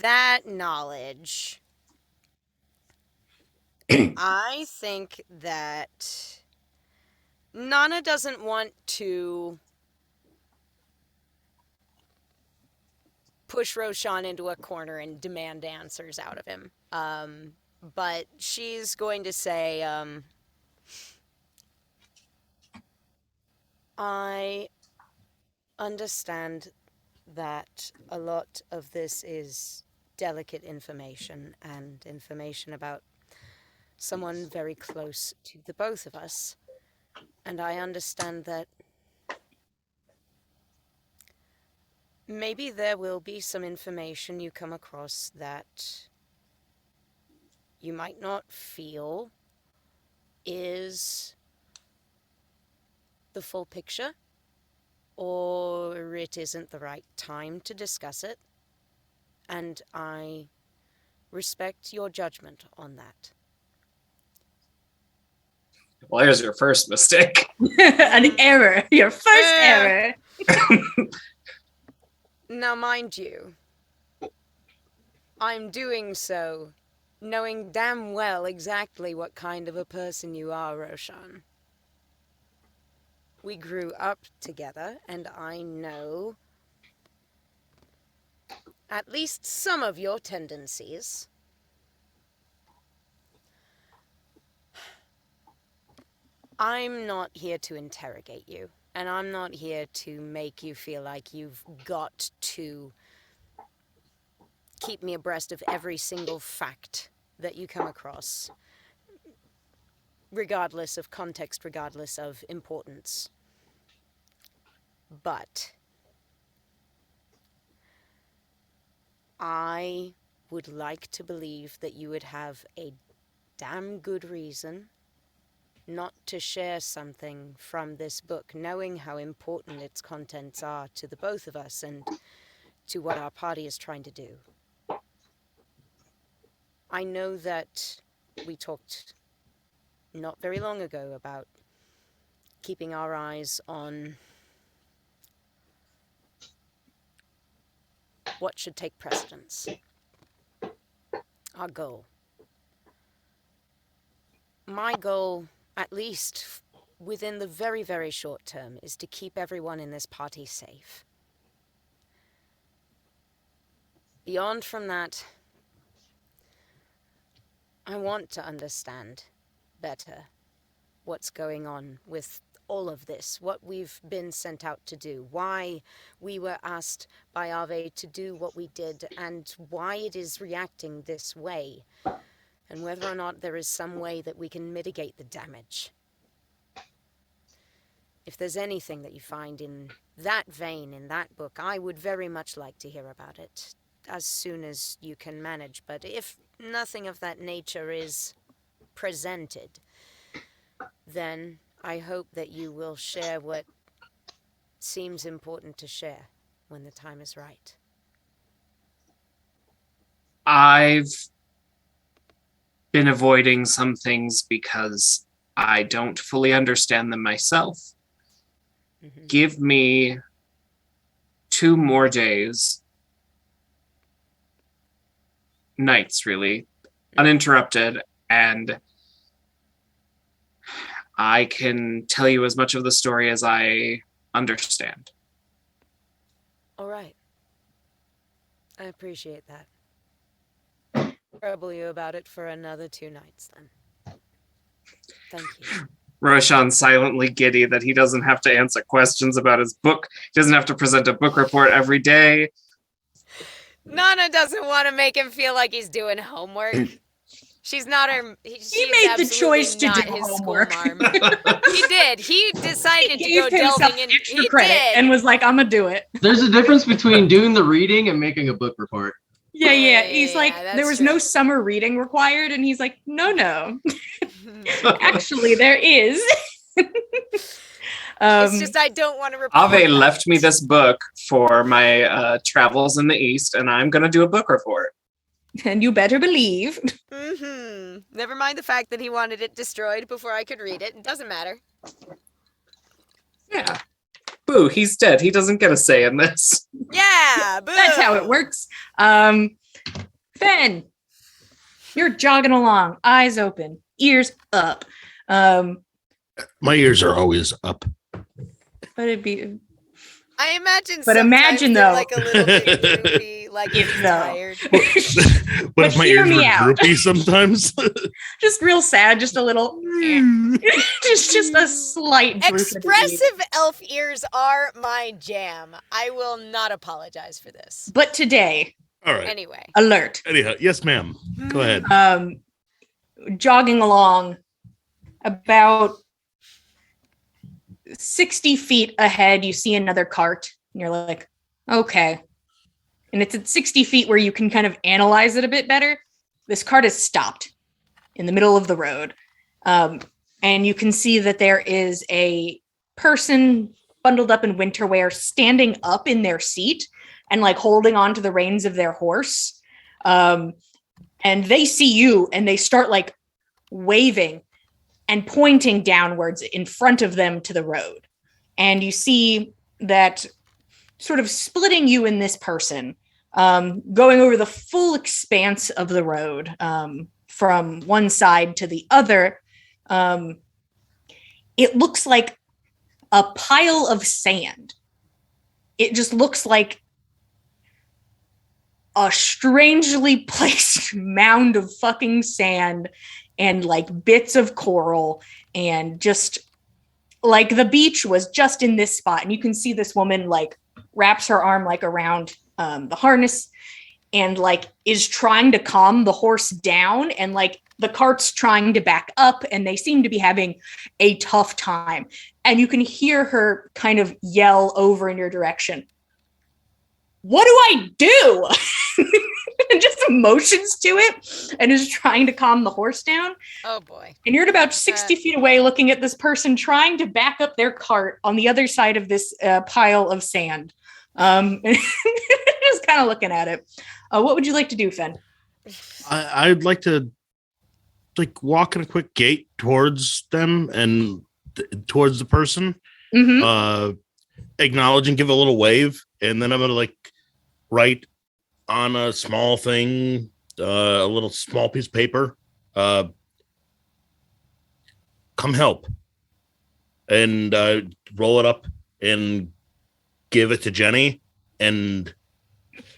that knowledge, I think that Nana doesn't want to push Roshan into a corner and demand answers out of him. But she's going to say, I understand that a lot of this is delicate information and information about someone very close to the both of us. And I understand that maybe there will be some information you come across that you might not feel is the full picture, or it isn't the right time to discuss it. And I respect your judgment on that. Well, there's your first mistake. An error. Your first error. Now, mind you, I'm doing so knowing damn well exactly what kind of a person you are, Roshan. We grew up together, and I know at least some of your tendencies. I'm not here to interrogate you, and I'm not here to make you feel like you've got to keep me abreast of every single fact that you come across, regardless of context, regardless of importance. But I would like to believe that you would have a damn good reason not to share something from this book, knowing how important its contents are to the both of us and to what our party is trying to do. I know that we talked not very long ago about keeping our eyes on what should take precedence. Our goal. My goal, at least within the very, very short term, is to keep everyone in this party safe. Beyond from that, I want to understand better what's going on with all of this, what we've been sent out to do, why we were asked by Ave to do what we did, and why it is reacting this way, and whether or not there is some way that we can mitigate the damage. If there's anything that you find in that vein, in that book, I would very much like to hear about it as soon as you can manage. But if nothing of that nature is presented, then I hope that you will share what seems important to share when the time is right. I've been avoiding some things because I don't fully understand them myself. Mm-hmm. Give me 2 more days, nights really, uninterrupted, and I can tell you as much of the story as I understand. All right. I appreciate that. Trouble you about it for another 2 nights, then. Thank you. Roshan silently giddy that he doesn't have to answer questions about his book. He doesn't have to present a book report every day. Nana doesn't want to make him feel like he's doing homework. She's not her. He made the choice to do homework. He did. He decided He to go gave himself delving in. extra He credit did. and was like, I'm gonna do it. There's a difference between doing the reading and making a book report. Yeah. He's like, that's there was true. no summer reading required, and he's like, no. Actually, there is. It's just I don't want to report. Ave that. left me this book for my travels in the East, and I'm going to do a book report. And you better believe. Mm-hmm. Never mind the fact that he wanted it destroyed before I could read it. It doesn't matter. Yeah. Boo, he's dead. He doesn't get a say in this. Yeah, boo. That's how it works. Fen, you're jogging along, eyes open, ears up. My ears are always up. But it'd be I imagine. But imagine, they're though- like a little bit droopy, like If he's though. tired. What But if my hear ears me were out. droopy sometimes? just real sad, just a little, just a slight droop of the ears. Expressive elf ears are my jam. I will not apologize for this. But today, All right. Anyway. alert. Anyhow, yes, ma'am. Go ahead. Jogging along about 60 feet ahead, you see another cart, and you're like, okay. And it's at 60 feet where you can kind of analyze it a bit better. This cart is stopped in the middle of the road. And you can see that there is a person bundled up in winter wear standing up in their seat and like holding on to the reins of their horse. And they see you and they start like waving and pointing downwards in front of them to the road. And you see that sort of splitting you and this person, going over the full expanse of the road, from one side to the other. It looks like a pile of sand. It just looks like a strangely placed mound of fucking sand and like bits of coral, and just like the beach was just in this spot. And you can see this woman like wraps her arm like around the harness and like is trying to calm the horse down, and like the cart's trying to back up, and they seem to be having a tough time. And you can hear her kind of yell over in your direction, "What do I do?" And just motions to it and is trying to calm the horse down. Oh boy. And you're at about 60 feet away looking at this person trying to back up their cart on the other side of this pile of sand. And just kind of looking at it. What would you like to do, Fen? I'd like to like walk in a quick gait towards them and towards the person. Mm-hmm. Acknowledge and give a little wave, and then I'm gonna like write on a small thing, a little small piece of paper. Come help, and roll it up and give it to Jenny. And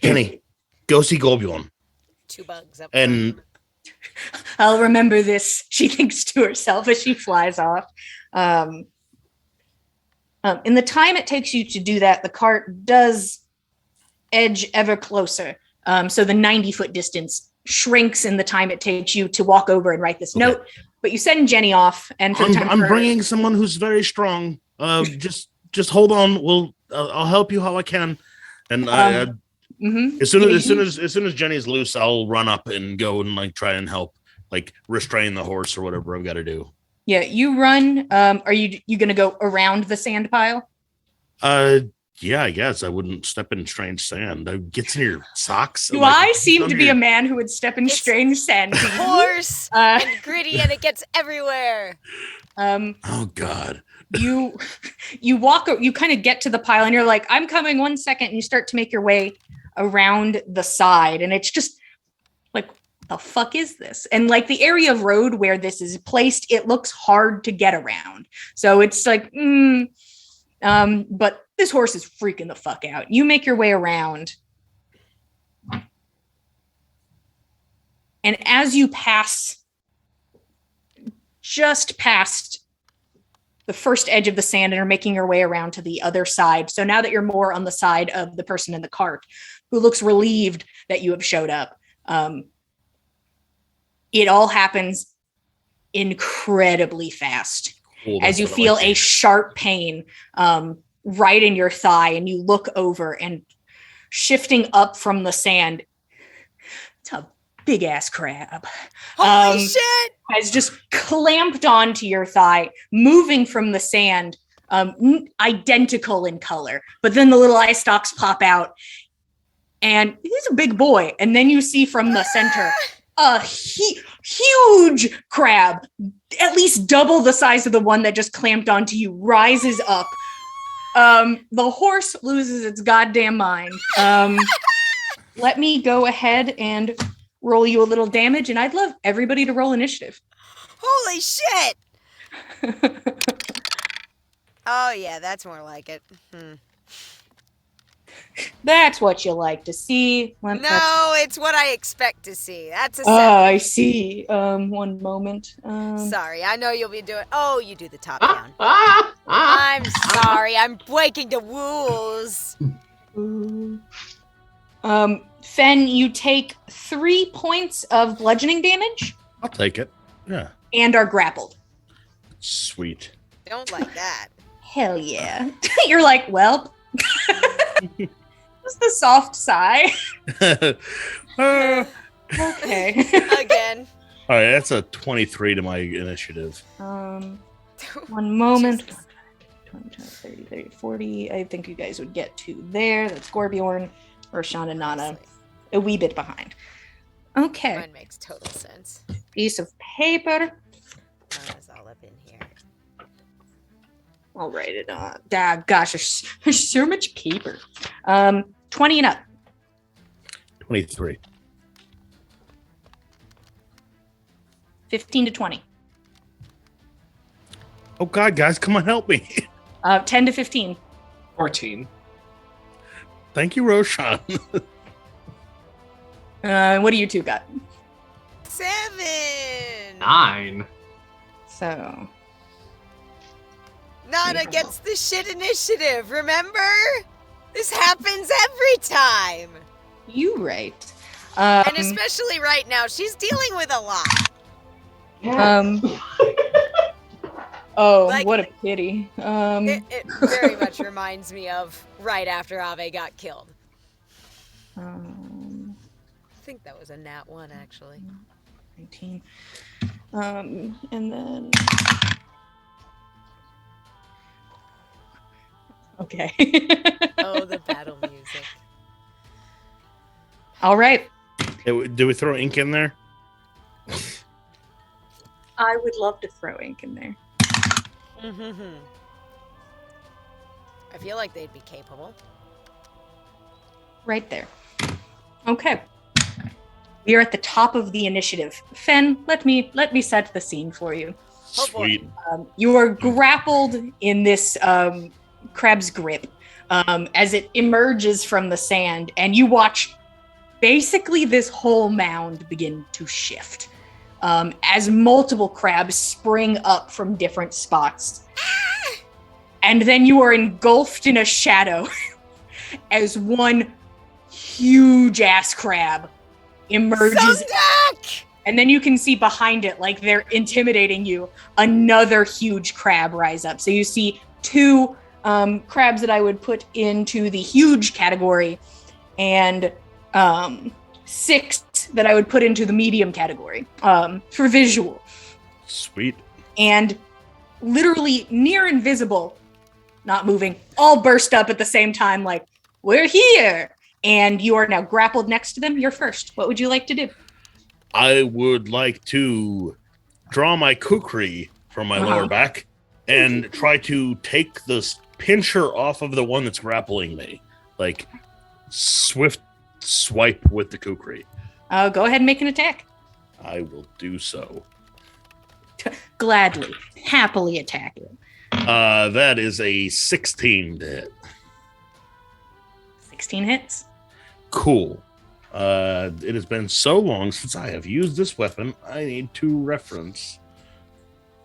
Jenny, go see Gobulon. 2 bugs up And I'll remember this, she thinks to herself as she flies off. In the time it takes you to do that, the cart does edge ever closer. So the 90-foot distance shrinks in the time it takes you to walk over and write this note. But you send Jenny off, and for the time I'm bringing someone who's very strong. Just hold on. I'll help you how I can. And as soon as Jenny's loose, I'll run up and go and like try and help, like restrain the horse or whatever I've got to do. Yeah, you run. Are you gonna go around the sand pile? Yeah, I guess I wouldn't step in strange sand. It gets in your socks. Do I seem to be a man who would step in strange sand? Coarse and gritty, and it gets everywhere. Oh God. You walk. You kind of get to the pile, and you're like, "I'm coming. 1 second." And you start to make your way around the side, and it's just like, the fuck is this? And like the area of road where this is placed, it looks hard to get around. So it's like, but this horse is freaking the fuck out. You make your way around. And as you pass, just past the first edge of the sand and are making your way around to the other side. So now that you're more on the side of the person in the cart who looks relieved that you have showed up, it all happens incredibly fast. Cool, as you feel a sharp pain right in your thigh, and you look over, and shifting up from the sand, it's a big ass crab. Holy shit! Has just clamped onto your thigh, moving from the sand, identical in color. But then the little eye stalks pop out, and he's a big boy. And then you see from the center a huge crab, at least double the size of the one that just clamped onto you, rises up. The horse loses its goddamn mind. Let me go ahead and roll you a little damage, and I'd love everybody to roll initiative. Holy shit! Oh yeah, that's more like it. That's what you like to see. No, it's what I expect to see. That's a 7. I see. One moment. Sorry, I know you'll be doing... Oh, you do the top down. I'm sorry, I'm breaking the rules. Fen, you take 3 points of bludgeoning damage. I'll take it. Yeah. And are grappled. Sweet. Don't like that. Hell yeah. You're like, well... Just the soft sigh. Okay. Again. All right, that's a 23 to my initiative. One moment. Jesus. 20, 30, 30, 40. I think you guys would get to there. That's Gorbjorn, Roshan, and Nana. A wee bit behind. Okay. Mine makes total sense. Piece of paper. It's all up in here. I'll write it on. Gosh, there's so much paper. 20 and up. 23. 15 to 20. Oh God, guys, come on, help me. 10 to 15. 14. Thank you, Roshan. What do you two got? 7. 9. So. Nana gets the shit initiative, remember? This happens every time. You right. And especially right now, she's dealing with a lot. Oh, Like- what a pity. It very much reminds me of right after Ave got killed. I think that was a nat 1, actually. 19. And then. Okay. Oh, the battle music. All right. Did we throw ink in there? I would love to throw ink in there. I feel like they'd be capable. Right there. Okay. We are at the top of the initiative. Fen, let me set the scene for you. Oh, boy. Sweet. You are grappled in this crab's grip as it emerges from the sand, and you watch basically this whole mound begin to shift as multiple crabs spring up from different spots. And then you are engulfed in a shadow as one huge ass crab emerges. Sundeck! And then you can see behind it, like they're intimidating you, another huge crab rise up. So you see two crabs that I would put into the huge category and 6 that I would put into the medium category for visual. Sweet. And literally near invisible, not moving, all burst up at the same time like, we're here! And you are now grappled next to them. You're first. What would you like to do? I would like to draw my kukri from my lower back and try to take the pincher off of the one that's grappling me. Like, swift swipe with the kukri. Go ahead and make an attack. I will do so. Gladly, happily attack it. That is a 16 to hit. 16 hits. Cool. It has been so long since I have used this weapon. I need to reference.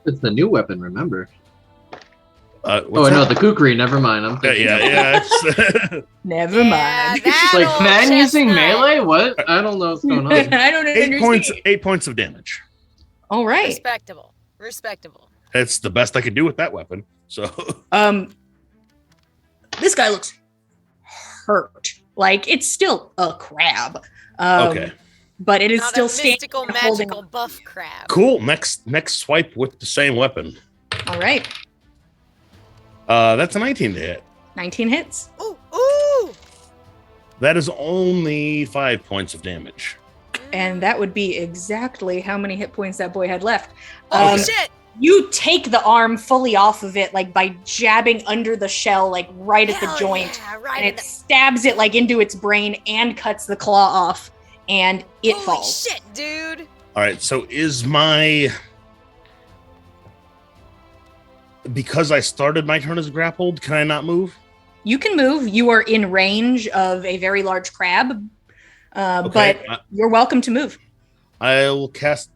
It's the new weapon, remember? What's no, that? the kukri. Never mind. I'm thinking Yeah. It's, Never mind. that like old Fan using chestnut. melee? What? I don't know what's going on. I don't understand. 8 points of damage. All right. Respectable. That's the best I could do with that weapon. So, This guy looks hurt. Like, it's still a crab. okay. But it is Not still a standing mystical, and holding magical on. buff crab. Cool. Next swipe with the same weapon. All right. That's a 19 to hit. 19 hits. Ooh! That is only 5 points of damage. And that would be exactly how many hit points that boy had left. Oh, Okay. shit! You take the arm fully off of it, like by jabbing under the shell, like right at the Hell joint. yeah, right And in it stabs it like into its brain and cuts the claw off. And it Holy falls. shit, dude! All right. So is my... Because I started my turn as grappled, can I not move? You can move. You are in range of a very large crab. Okay. But you're welcome to move. I'll cast...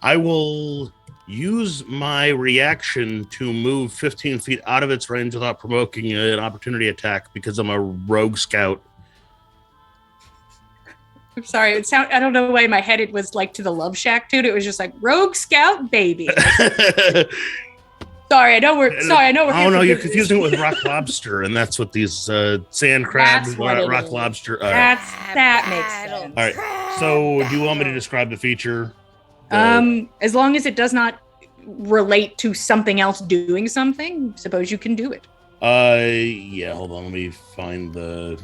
I will use my reaction to move 15 feet out of its range without provoking an opportunity attack because I'm a rogue scout. I'm sorry. I don't know why in my head it was like to the Love Shack dude. It was just like Rogue Scout baby. Sorry, I know we're. Oh no, you're confusing it with rock lobster, and that's what these sand crabs, That's what it rock is. lobster. That makes sense. All right. So, do you want me to describe the feature? As long as it does not relate to something else doing something, suppose you can do it. Yeah. Hold on. Let me find the.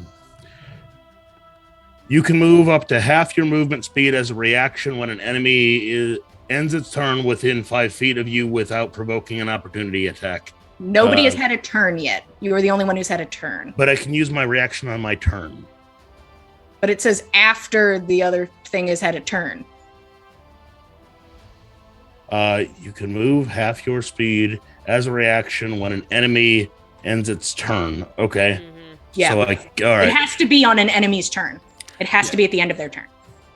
You can move up to half your movement speed as a reaction when an enemy ends its turn within 5 feet of you without provoking an opportunity attack. Nobody has had a turn yet. You are the only one who's had a turn. But I can use my reaction on my turn. But it says after the other thing has had a turn. You can move half your speed as a reaction when an enemy ends its turn. Okay. Yeah. So all It right. has to be on an enemy's turn. It has to be at the end of their turn.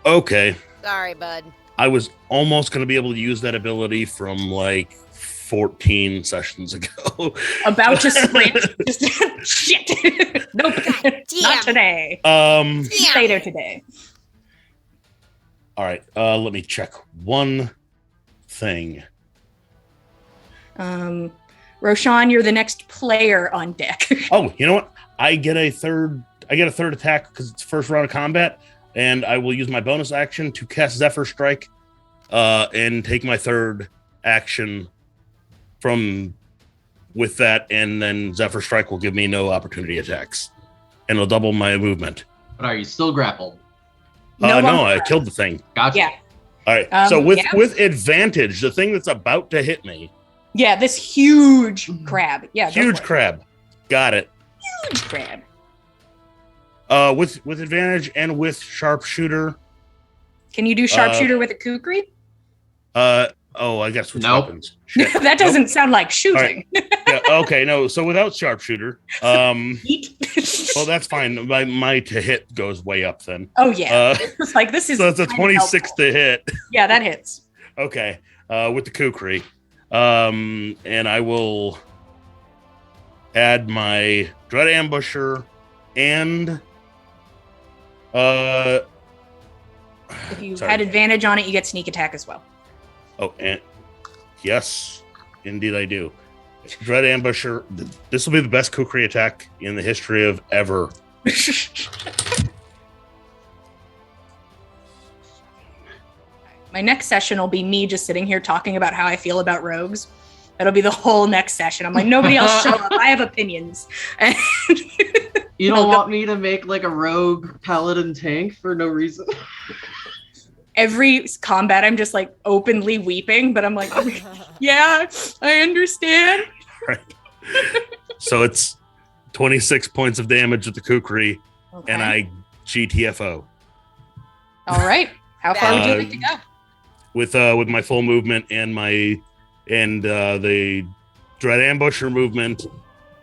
Okay. Sorry, bud. I was almost going to be able to use that ability from like 14 sessions ago. About to sprint. Just shit. Nope. damn. Not today. Yeah. Later today. All right. Let me check one thing. Roshan, you're the next player on deck. Oh, you know what? I get a third attack because it's first round of combat, and I will use my bonus action to cast Zephyr Strike, and take my third action from with that, and then Zephyr Strike will give me no opportunity attacks, and it'll double my movement. But are you still grappled? No No, longer I crab. killed the thing. Gotcha. Yeah. All right. So with yeah. advantage, the thing that's about to hit me, Yeah, this huge crab. Yeah, go huge for it. crab. Got it. Huge crab. With advantage and with sharpshooter. Can you do sharpshooter with a kukri? I got to switch Nope. weapons. Shit. That doesn't sound like shooting. Yeah, okay, no. So without sharpshooter, Yeet. well, that's fine. My to hit goes way up then. Oh yeah. Uh, It's like this is so it's a kind of 26 helpful. to hit. Yeah, that hits. Okay, with the kukri, and I will add my dread ambusher and If you sorry. had advantage on it, you get sneak attack as well. Oh, and yes, indeed I do. Dread ambusher. This will be the best kukri attack in the history of ever. My next session will be me just sitting here talking about how I feel about rogues. That'll be the whole next session. I'm like, nobody else show up. I have opinions. And You I'll don't go- want me to make like a rogue paladin tank for no reason? every combat, I'm just like openly weeping, but I'm like, yeah, I understand. Right. So it's 26 points of damage with the kukri, Okay. and I GTFO All right. How far would you like to go? with my full movement and the dread ambusher movement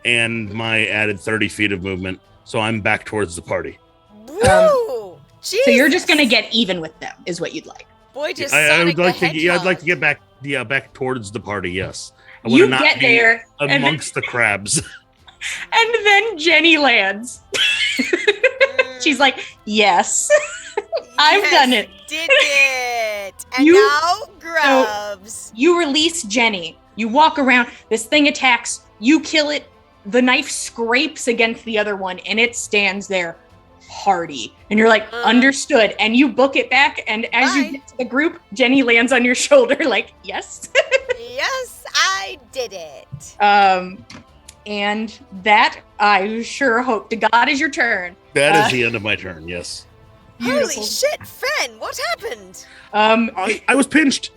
and my added 30 feet of movement. So I'm back towards the party. Woo! So you're just gonna Jesus. get even with them, is what you'd like. Boy, just I would Sonic the like to. Yeah, I'd like to Hedgehog. get back. Back towards the party. Yes. I wanna You not get be there, and then, amongst the crabs. and then Jenny lands. She's like, yes, I've Yes, done it. Did it. And You- now grubs. You release Jenny. You walk around. This thing attacks. You kill it. The knife scrapes against the other one, and it stands there hardy. And you're like, understood. And you book it back. And as Bye. you get to the group, Jenny lands on your shoulder, like, yes. Yes, I did it. And that I sure hope to God is your turn. That is the end of my turn. Yes. Beautiful. Holy shit, Fen, what happened? I was pinched.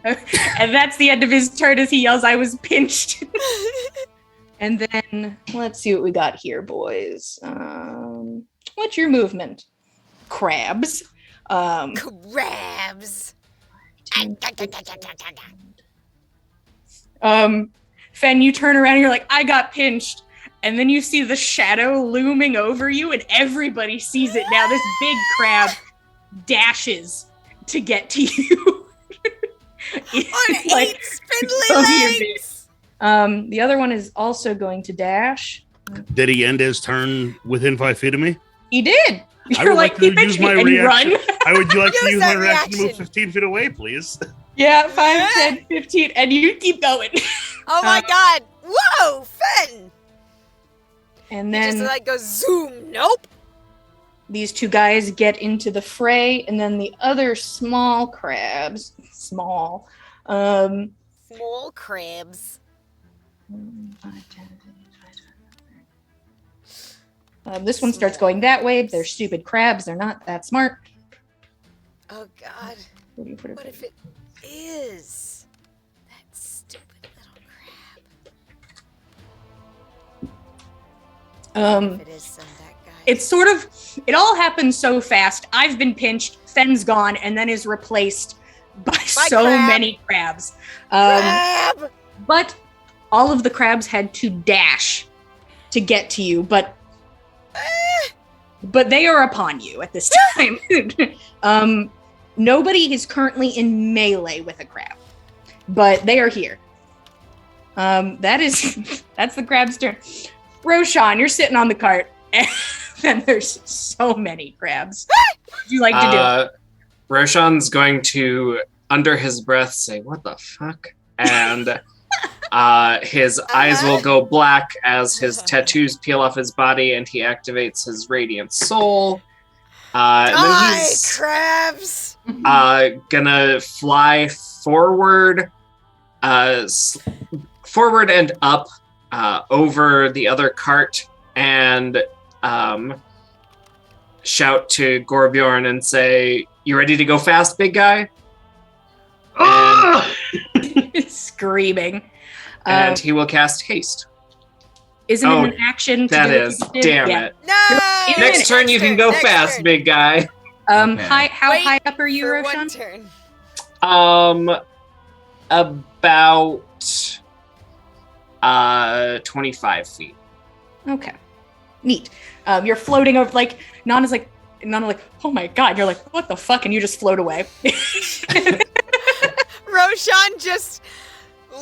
And that's the end of his turn as he yells, I was pinched. And then let's see what we got here, boys. What's your movement? Crabs. Crabs. Fen, you turn around and you're like, I got pinched. And then you see the shadow looming over you, and everybody sees it now. This big crab dashes to get to you. It's On like- 8 spindly Oh, you're legs. the other one is also going to dash. Did he end his turn within 5 feet of me? He did. I You're would like, like to he pinched use me, my and you reaction. run. I would like to Use use my that reaction to move reaction. 15 feet away, please. Yeah, 5, 10, 15, and you keep going. Oh my god. Whoa, Fen. And He then just like goes zoom. Nope. these two guys get into the fray, and then the other small crabs, Small crabs. This one starts going that way. They're stupid crabs. They're not that smart. Oh god. What if it is that stupid little crab? If it is some that guy. It's sort of, it all happens so fast. I've been pinched, Fen's gone, and then is replaced by so crab. many crabs. Crab. But all of the crabs had to dash to get to you, but they are upon you at this time. Nobody is currently in melee with a crab, but they are here. That's the crab's turn. Roshan, you're sitting on the cart, and then there's so many crabs. What would you like to do? Roshan's going to, under his breath, say, "What the fuck?" And his eyes will go black as his tattoos peel off his body, and he activates his radiant soul. And then Die, he's crabs. gonna fly forward, forward and up over the other cart, and shout to Gorbjorn and say, "You ready to go fast, big guy?" Ah! Screaming. And he will cast haste. Isn't Oh, it an action? That to do what is, you did? damn Yeah. it. No! Next turn you can go next fast, turn. big guy. Okay. How Wait high up are you, For Roshan? one turn. About 25 feet. Okay. Neat. You're floating over, like, Nana's like, oh my god. You're like, what the fuck? And you just float away. Roshan just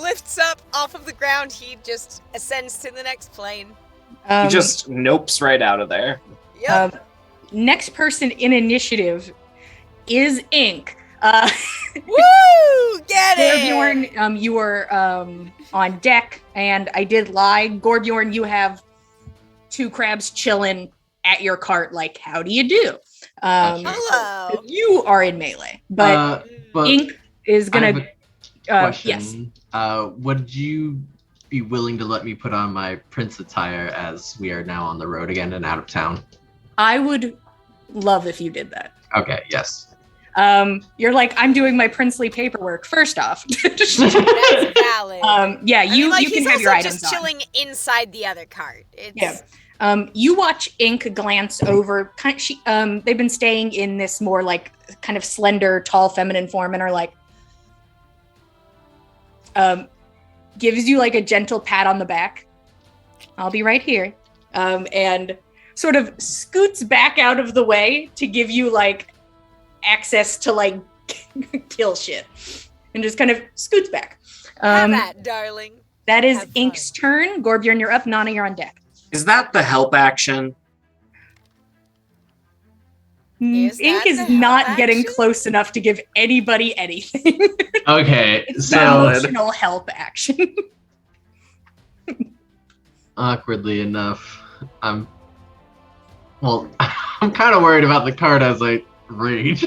lifts up off of the ground. He just ascends to the next plane. He just nopes right out of there. Yep. Next person in initiative is Ink. Woo! Get it! Gorbjorn, you were on deck, and I did lie. Gorbjorn, you have 2 crabs chilling at your cart. Like, how do you do? Hello. You are in melee, but Ink is I have gonna. a question. Yes. Would you be willing to let me put on my prince attire as we are now on the road again and out of town? I would love if you did that. Okay, yes. You're like, I'm doing my princely paperwork. First off, That's valid. yeah, I mean, like, you can he's have your also items just on. chilling inside the other cart. It's, Yeah. You watch Ink glance over. They've been staying in this more like kind of slender, tall, feminine form, and are like, gives you like a gentle pat on the back. I'll be right here, and sort of scoots back out of the way to give you like access to like kill shit, and just kind of scoots back. Have that, darling. That is Have fun. Ink's turn. Gorbjorn, you're up. Nana, you're on deck. Is that the help action? Is Ink that is the not help getting action? close enough to give anybody anything. Okay, It's so valid. emotional help action. awkwardly enough, I'm kind of worried about the card as I rage,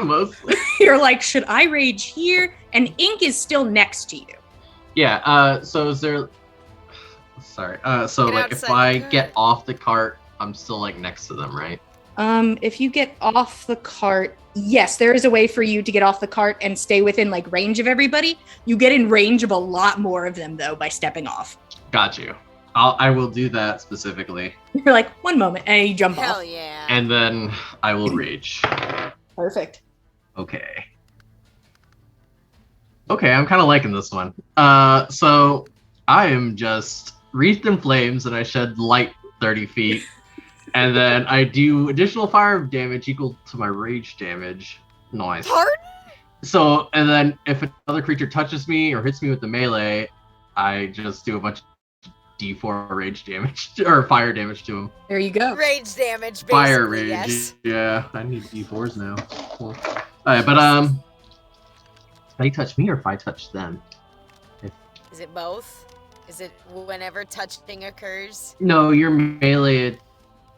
mostly. You're like, should I rage here? And Ink is still next to you. Yeah, so is there... Sorry, so Get like if outside I the get cart. off the cart, I'm still like next to them, right? If you get off the cart, yes, there is a way for you to get off the cart and stay within like range of everybody. You get in range of a lot more of them though by stepping off. Got you. I will do that specifically, You're like, one moment, and you jump Hell off. yeah. and then I will rage. Perfect. Okay. Okay, I'm kind of liking this one. So I am just wreathed in flames, and I shed light 30 feet, and then I do additional fire damage equal to my rage damage. Nice. Pardon? So, and then if another creature touches me or hits me with the melee, I just do a bunch of D4 rage damage or fire damage to him. There you go. Rage damage, basically, Fire rage. yes. Yeah, I need D4s now. Cool. Alright, but they touch me or if I touch them? Is it both? Is it whenever touching occurs? No, your melee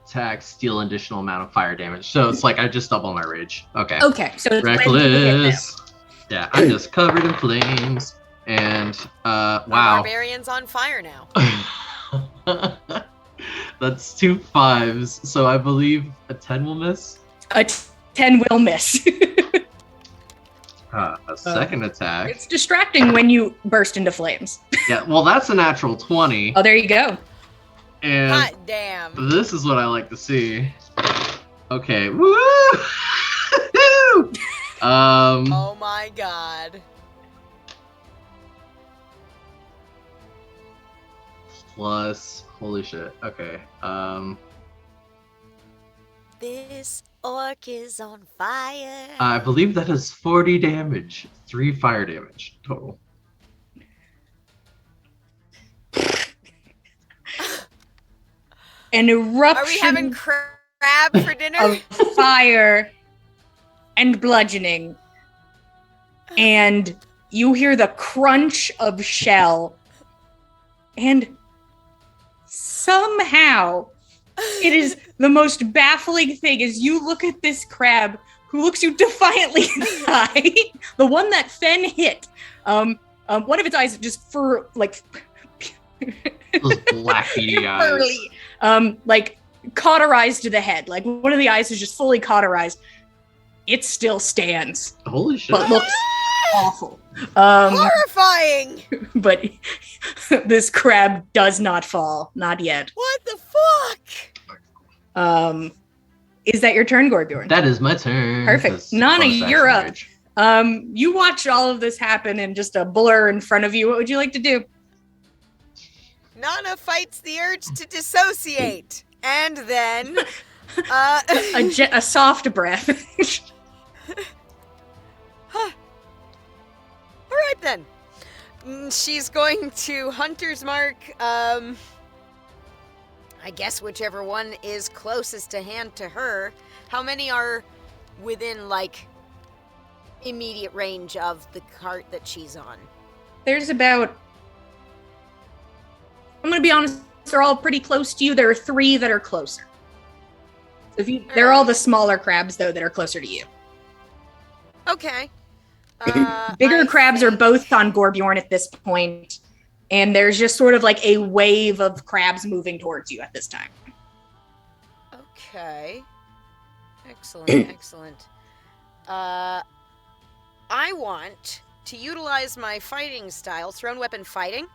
attacks deal an additional amount of fire damage. So it's like I just double my rage. Okay. Okay, so it's ready to hit them. Reckless. Yeah, I'm just covered in flames. And My wow. barbarian's on fire now. That's 2 5s. So I believe a 10 will miss. A 10 will miss. A second attack. It's distracting when you burst into flames. Yeah, well, that's a natural 20. Oh, there you go. And Hot damn. this is what I like to see. Okay. Woo! Oh my god. Plus, holy shit. Okay. This orc is on fire. I believe that is 40 damage. 3 fire damage total. An eruption Are we having crab for dinner? of fire and bludgeoning. And you hear the crunch of shell. And somehow it is the most baffling thing as you look at this crab who looks you defiantly in the eye. The one that Fen hit. One of its eyes just for like Those black beady eyes. like cauterized to the head. Like one of the eyes is just fully cauterized. It still stands, Holy shit. but looks awful. Horrifying! But this crab does not fall. Not yet. What the fuck? Is that your turn, Gorbjorn? That is my turn. Perfect. 'cause Nana, bonus action you're up. rage. You watch all of this happen in just a blur in front of you. What would you like to do? Nana fights the urge to dissociate. And then... A soft breath. All right, then. She's going to Hunter's Mark, I guess whichever one is closest to hand to her. How many are within, like, immediate range of the cart that she's on? There's about... I'm going to be honest, they're all pretty close to you. There are 3 that are closer. They're all the smaller crabs, though, that are closer to you. Okay. Bigger crabs are both on Gorbjorn at this point, and there's just sort of like a wave of crabs moving towards you at this time. Okay. Excellent, excellent. I want to utilize my fighting style, thrown weapon fighting.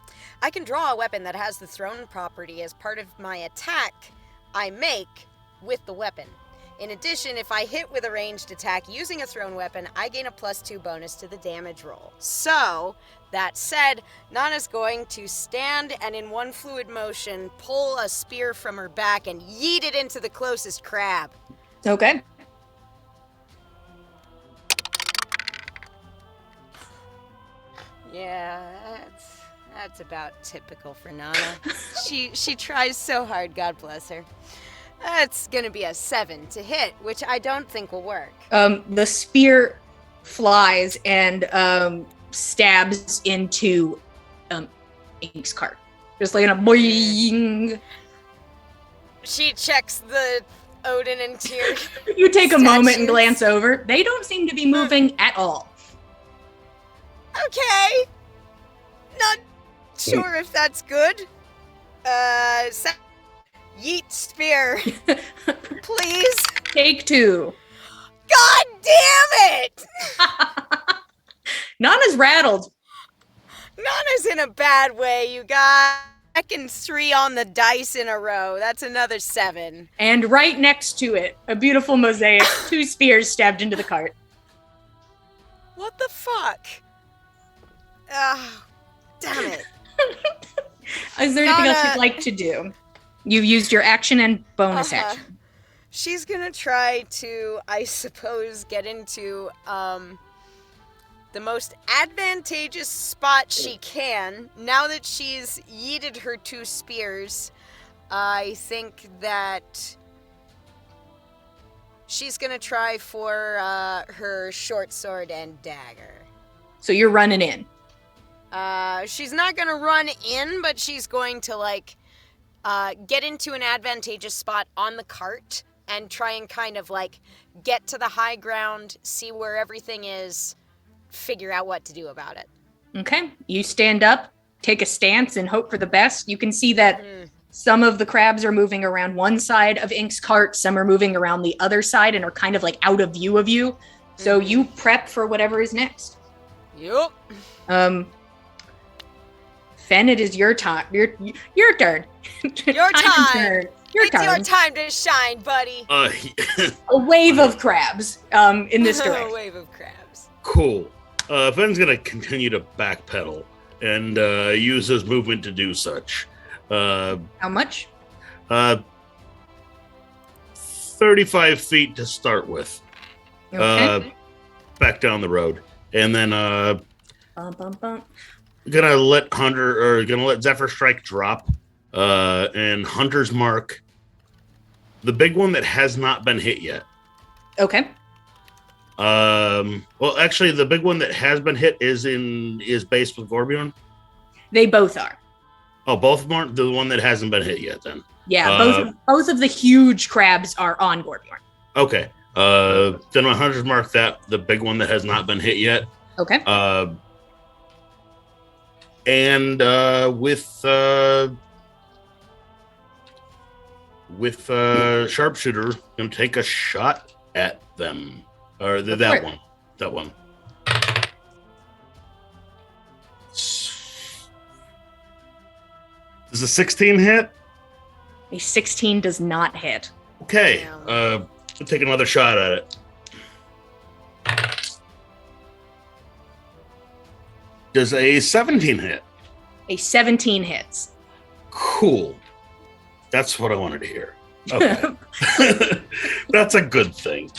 I can draw a weapon that has the thrown property as part of my attack I make with the weapon. In addition, if I hit with a ranged attack using a thrown weapon, I gain a +2 bonus to the damage roll. So, that said, Nana's going to stand and in one fluid motion, pull a spear from her back and yeet it into the closest crab. Okay. Yeah, that's about typical for Nana. She tries so hard, God bless her. That's gonna be a 7 to hit, which I don't think will work. The spear flies and stabs into Ink's cart. Just like a boing. She checks the Odin and Tyr. You take a moment and statues. glance over. They don't seem to be moving at all. Okay. Not sure if that's good. Yeet spear. Please. Take 2. God damn it! Nana's rattled. Nana's in a bad way, you guys. Second 3 on the dice in a row. That's another 7. And right next to it, a beautiful mosaic, 2 spears stabbed into the cart. What the fuck? Oh, damn it. Is there anything else Nana- you'd like to do? You've used your action and bonus action. She's gonna try to, I suppose, get into the most advantageous spot she can. Now that she's yeeted her 2 spears, I think that she's gonna try for her short sword and dagger. So you're running in. She's not gonna run in, but she's going to, like, get into an advantageous spot on the cart and try and kind of, like, get to the high ground, see where everything is, figure out what to do about it. Okay. You stand up, take a stance, and hope for the best. You can see that some of the crabs are moving around one side of Ink's cart, some are moving around the other side and are kind of, like, out of view of you. So you prep for whatever is next. Yup. Fen, it is your time. Your turn. Your time. Your It's turn. your time to shine, buddy. A wave of crabs in this A direction. wave of crabs. Cool. Fenn's gonna continue to backpedal and use his movement to do such. How much? 35 feet to start with. Okay. Back down the road, and then Bum, bum, bum. gonna let Zephyr Strike drop, and Hunter's Mark, the big one that has not been hit yet. Okay. Well, actually, the big one that has been hit is based with Gorbjorn. They both are. Oh, both of them aren't the one that hasn't been hit yet. Then Yeah, both of the huge crabs are on Gorbjorn. okay. Then my Hunter's Mark that the big one that has not been hit yet. Okay. And with with sharpshooter, gonna take a shot at them. Or Go for that it. one. That one. Does a 16 hit? A 16 does not hit. Okay. Damn. We'll take another shot at it. Does a 17 hit? A 17 hits. Cool. That's what I wanted to hear. Okay. That's a good thing.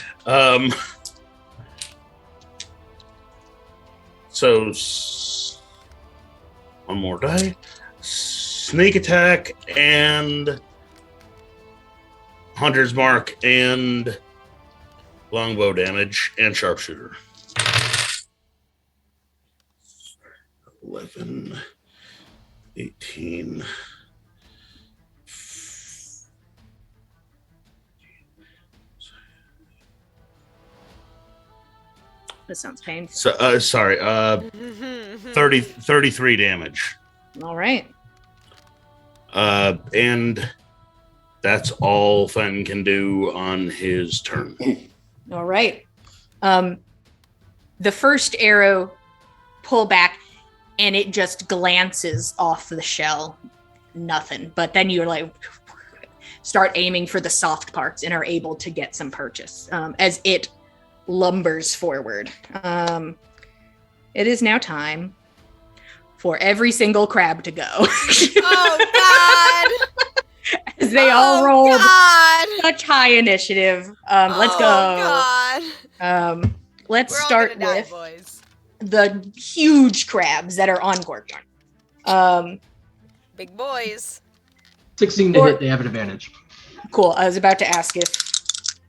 So, one more die. Sneak attack and hunter's mark and longbow damage and sharpshooter. 11, 18. That sounds painful. So, sorry, 33 damage. All right. And that's all Fen can do on his turn. All right. The first arrow pull back and it just glances off the shell. Nothing. But then you're like, start aiming for the soft parts and are able to get some purchase as it lumbers forward. It is now time for every single crab to go. Oh, God. As they all rolled God. such high initiative. Let's go. God. Let's We're all start gonna die, with boys. the huge crabs that are on Gorgon. Big boys. 16 to Or- hit, they have an advantage. Cool. I was about to ask if it's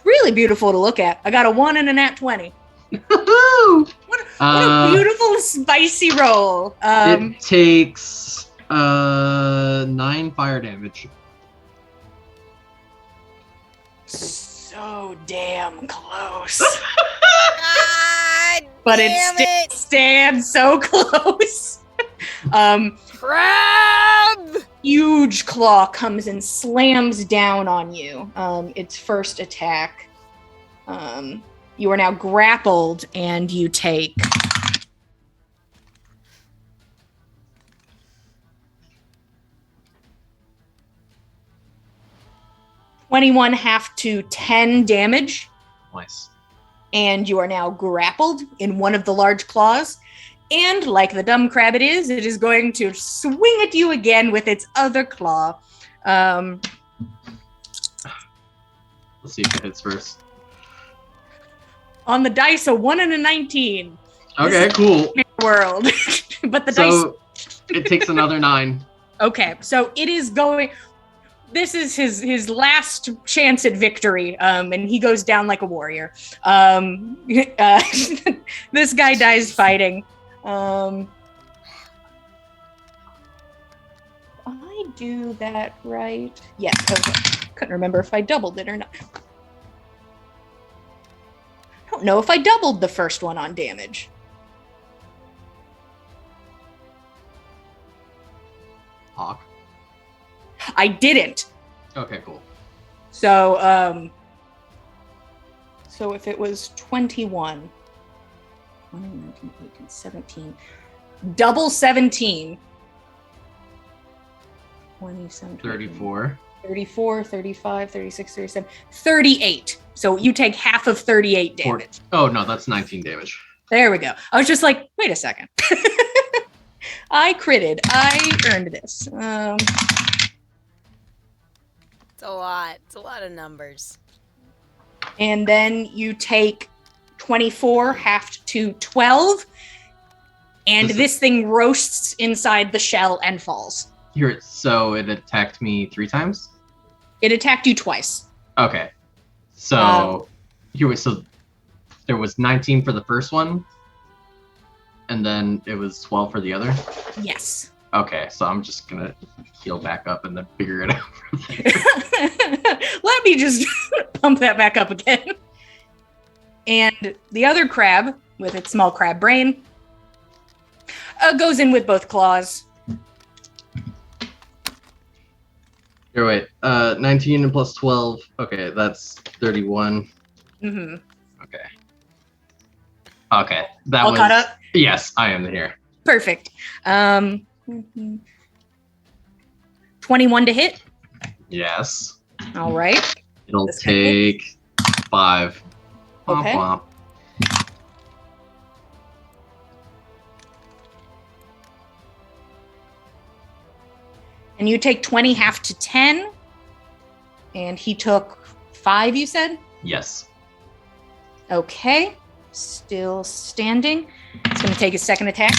really beautiful to look at. I got a 1 and a nat 20. Woohoo! What a beautiful spicy roll. It takes 9 fire damage. So damn close. God But damn it stands so close. Crab! Huge claw comes and slams down on you. Its first attack. You are now grappled and you take 21 half to 10 damage. Nice. And you are now grappled in one of the large claws. And like the dumb crab it is going to swing at you again with its other claw. Let's see if it hits first. On the dice, a 1 and a 19. Okay, cool. World. But the dice. So it takes another 9. Okay, so it is going. This is his last chance at victory, and he goes down like a warrior. This guy dies fighting. I do that right? Yes. Okay. Couldn't remember if I doubled it or not. I don't know if I doubled the first one on damage. Hawk. I didn't. Okay, cool. So, so if it was 21, 20, 19, 18, 17, double 17, 27, 34. 34, 35, 36, 37, 38. So you take half of 38 damage. Oh, no, that's 19 damage. There we go. I was just like, wait a second. I critted. I earned this. It's a lot. It's a lot of numbers. And then you take 24 half to 12. And this thing roasts inside the shell and falls. Here, so it attacked me 3 times? It attacked you twice. Okay. So, so there was 19 for the first one, and then it was 12 for the other? Yes. Okay, so I'm just gonna heal back up and then figure it out from there. Let me just pump that back up again. And the other crab, with its small crab brain, goes in with both claws. Here, wait. 19 and plus 12. Okay, that's 31. Mm-hmm. Okay. Okay. That All was. caught up? Yes, I am here. Perfect. 21 to hit. Yes. All right. It'll This guy hits. take 5. Womp Okay. womp. And you take 20 half to 10. And he took 5, you said? Yes. Okay. Still standing. It's going to take his second attack.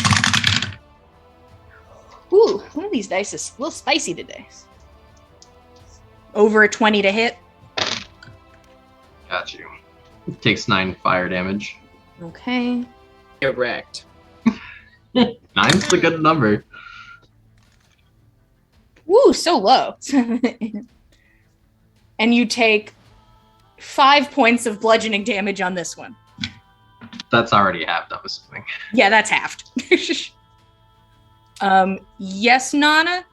Ooh, one of these dice is a little spicy today. Over a 20 to hit. Got you. Takes 9 damage. Okay. Correct. 9's a good number. Woo, so low. And you take 5 points of bludgeoning damage on this one. That's already halved, I'm assuming. Yeah, that's halved. Yes, Nana?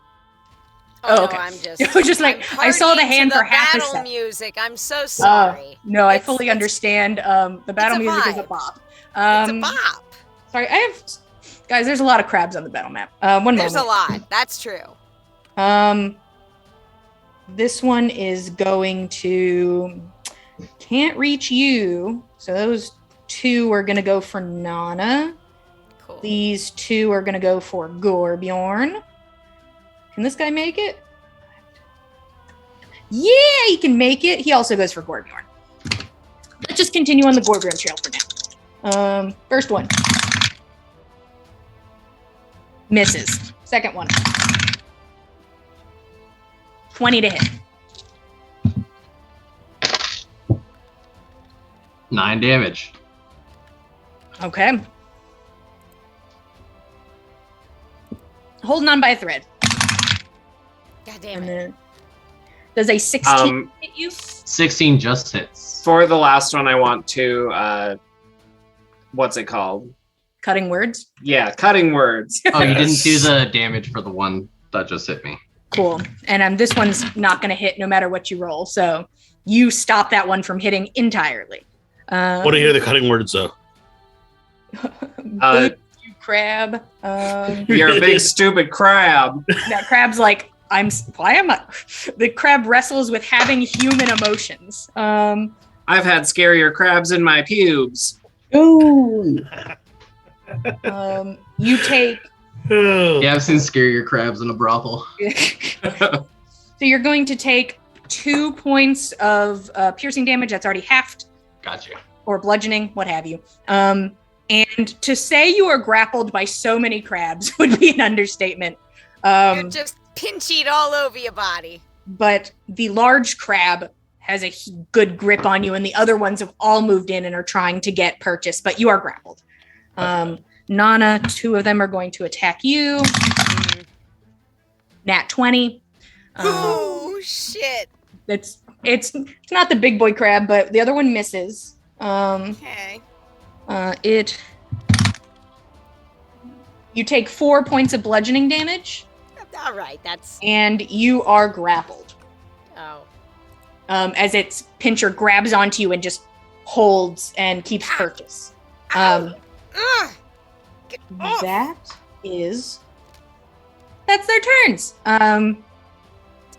Oh, no, okay. I'm just. I was just like, I'm I saw the partying to hand for half a battle second. music. I'm so sorry. No, I It's- fully it's- understand. The battle it's a music is a vibe. bop. It's a bop. Sorry, I have guys. There's a lot of crabs on the battle map. One There's a moment. lot. That's true. This one is going to can't reach you. So those 2 are gonna go for Nana. Cool. These 2 are gonna go for Gorbjorn. Can this guy make it? Yeah, he can make it. He also goes for Gorbjorn. Let's just continue on the Gorbjorn trail for now. First one. Misses. Second one. 20 to hit. 9 damage. Okay. Holding on by a thread. God damn And it. then does a 16 hit you? 16 just hits. For the last one, I want to, what's it called? Cutting words. Yeah, cutting words. Oh, you didn't do the damage for the one that just hit me. Cool. And this one's not going to hit no matter what you roll. So you stop that one from hitting entirely. Want to hear the cutting words, though? Uh, you crab. You're a big stupid crab. That crab's like, why am I? The crab wrestles with having human emotions. I've had scarier crabs in my pubes. Ooh. You take. Yeah, I've seen scarier crabs in a brothel. So you're going to take 2 points of piercing damage. That's already halved. Gotcha. Or bludgeoning, what have you. And to say you are grappled by so many crabs would be an understatement. You're just pinched all over your body. But the large crab has a good grip on you, and the other ones have all moved in and are trying to get purchased, but you are grappled. Nana, 2 of them are going to attack you. Nat 20. Oh, shit. It's not the big boy crab, but the other one misses. Okay. You take 4 points of bludgeoning damage, All right, that's. and you are grappled. Oh. As its pincher grabs onto you and just holds and keeps purchase. Ugh. Get off. That's their turns. Good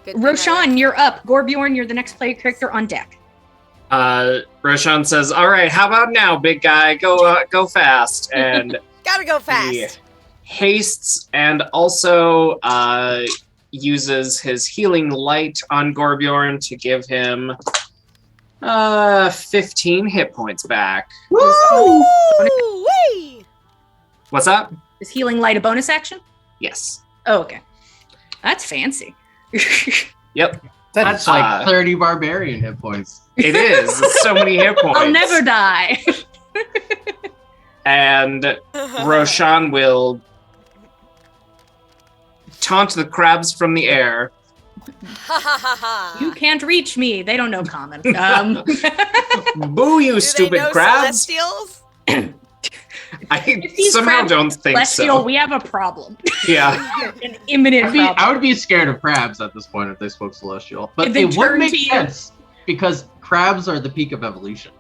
thing Roshan, you're up. Gorbjorn, you're the next player character on deck. Roshan says, "All right, how about now, big guy? Go fast!" And Gotta go fast. he hastes and also uses his healing light on Gorbjorn to give him 15 hit points back. Woo-wee! What's up? Is healing light a bonus action? Yes. Oh, okay. That's fancy. Yep. That's like 30 barbarian hit points. It is. It's so many hit points. I'll never die. And Roshan will taunt the crabs from the air. Ha ha ha ha. You can't reach me. They don't know common. Boo, you Do stupid they know crabs! Celestials? I these somehow crabs don't think Celestial, so. we have a problem. Yeah. An imminent problem. I would be scared of crabs at this point if they spoke celestial. But If they it would turn make to you- sense because crabs are the peak of evolution.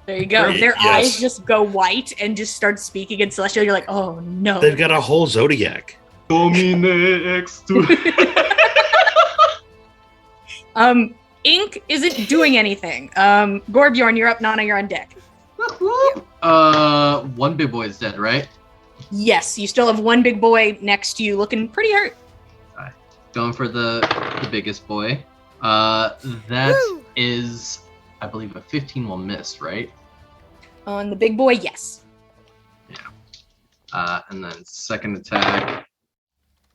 There you go. Right, Their yes. eyes just go white and just start speaking in Celestial. You're like, oh no. They've got a whole zodiac. Dominex Ink isn't doing anything. Gorbjorn, you're up. Nana, you're on deck. One big boy is dead, right? Yes, you still have one big boy next to you looking pretty hurt. Going for the biggest boy. That Woo! is, I believe, a 15 will miss, right? On the big boy, yes. And then second attack.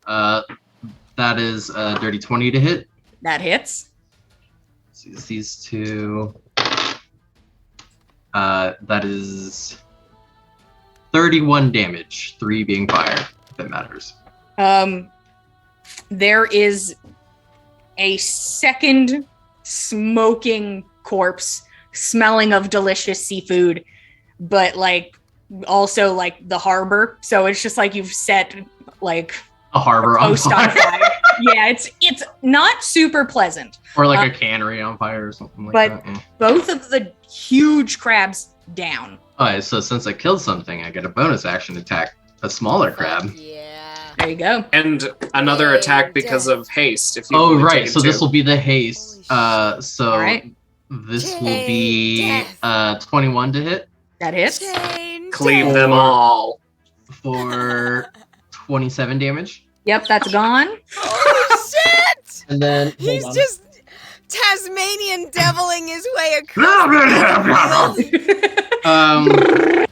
That is a dirty 20 to hit. That hits. These two. That is 31 damage, 3 being fire, if it matters. There is a second smoking corpse smelling of delicious seafood, but like also like the harbor. So it's just like you've set like A harbor on post on fire. fire. Yeah, it's not super pleasant. Or like a cannery on fire or something like but- that. Yeah. Both of the huge crabs down. Alright, so since I killed something, I get a bonus action attack a smaller crab. Yeah. There you go. And another Yay, attack because death. of haste. If you Oh, only right. take So this two. will be the haste. So All right. this will Chain be death. 21 to hit That hits. Chain Cleave death. them all. for 27 damage. Yep, that's gone. Oh shit! And then He's just Tasmanian deviling his way across the field.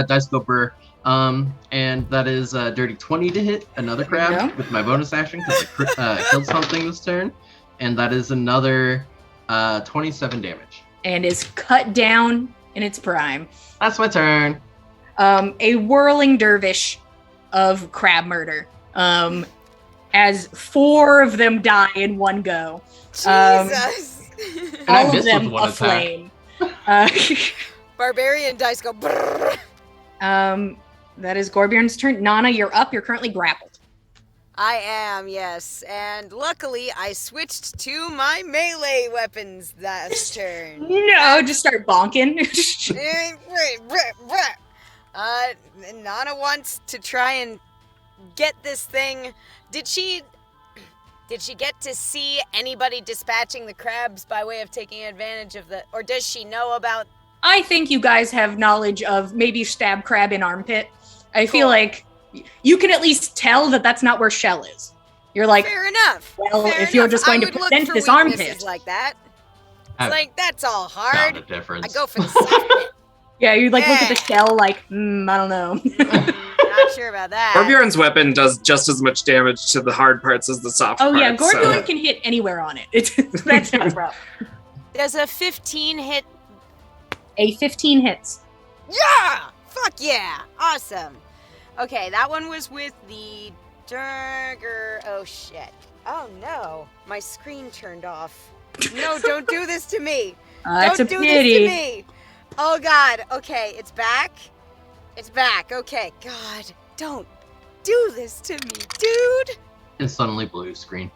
Dice go burr. And that is dirty 20 to hit another There you crab go. with my bonus action because I killed something this turn. And that is another 27 damage. And is cut down in its prime. That's my turn. A whirling dervish of crab murder. As 4 of them die in one go. Jesus. And I All of missed them with one attack. aflame. Barbarian dice go brrrr. That is Gorbjorn's turn. Nana, you're up. You're currently grappled. I am, yes. And luckily, I switched to my melee weapons last turn. No, just start bonking. Nana wants to try and get this thing. Did she get to see anybody dispatching the crabs by way of taking advantage of or does she know about? I think you guys have knowledge of maybe stab crab in armpit. I feel Cool. like you can at least tell that that's not where Shell is. You're like, Fair enough. well, Fair if you're enough. just going I to would look present for this weaknesses armpit. like that. I've It's like that's all Found hard. a difference. I go for the soft bit. Yeah, you'd like look at the Yeah. shell like, I don't know. Not sure about that. Gorbjorn's weapon does just as much damage to the hard parts as the soft Oh parts. yeah, Gorbjorn so- can hit anywhere on it. That's not a problem. Does a 15 hit? A 15 hits. Yeah! Fuck yeah! Awesome. Okay, that one was with the dagger. Oh shit. Oh no. My screen turned off. No, don't do this to me. It's a Don't do this to pity. me. Oh god. Okay, it's back. It's back. Okay. God, don't do this to me, dude. And suddenly blue screen.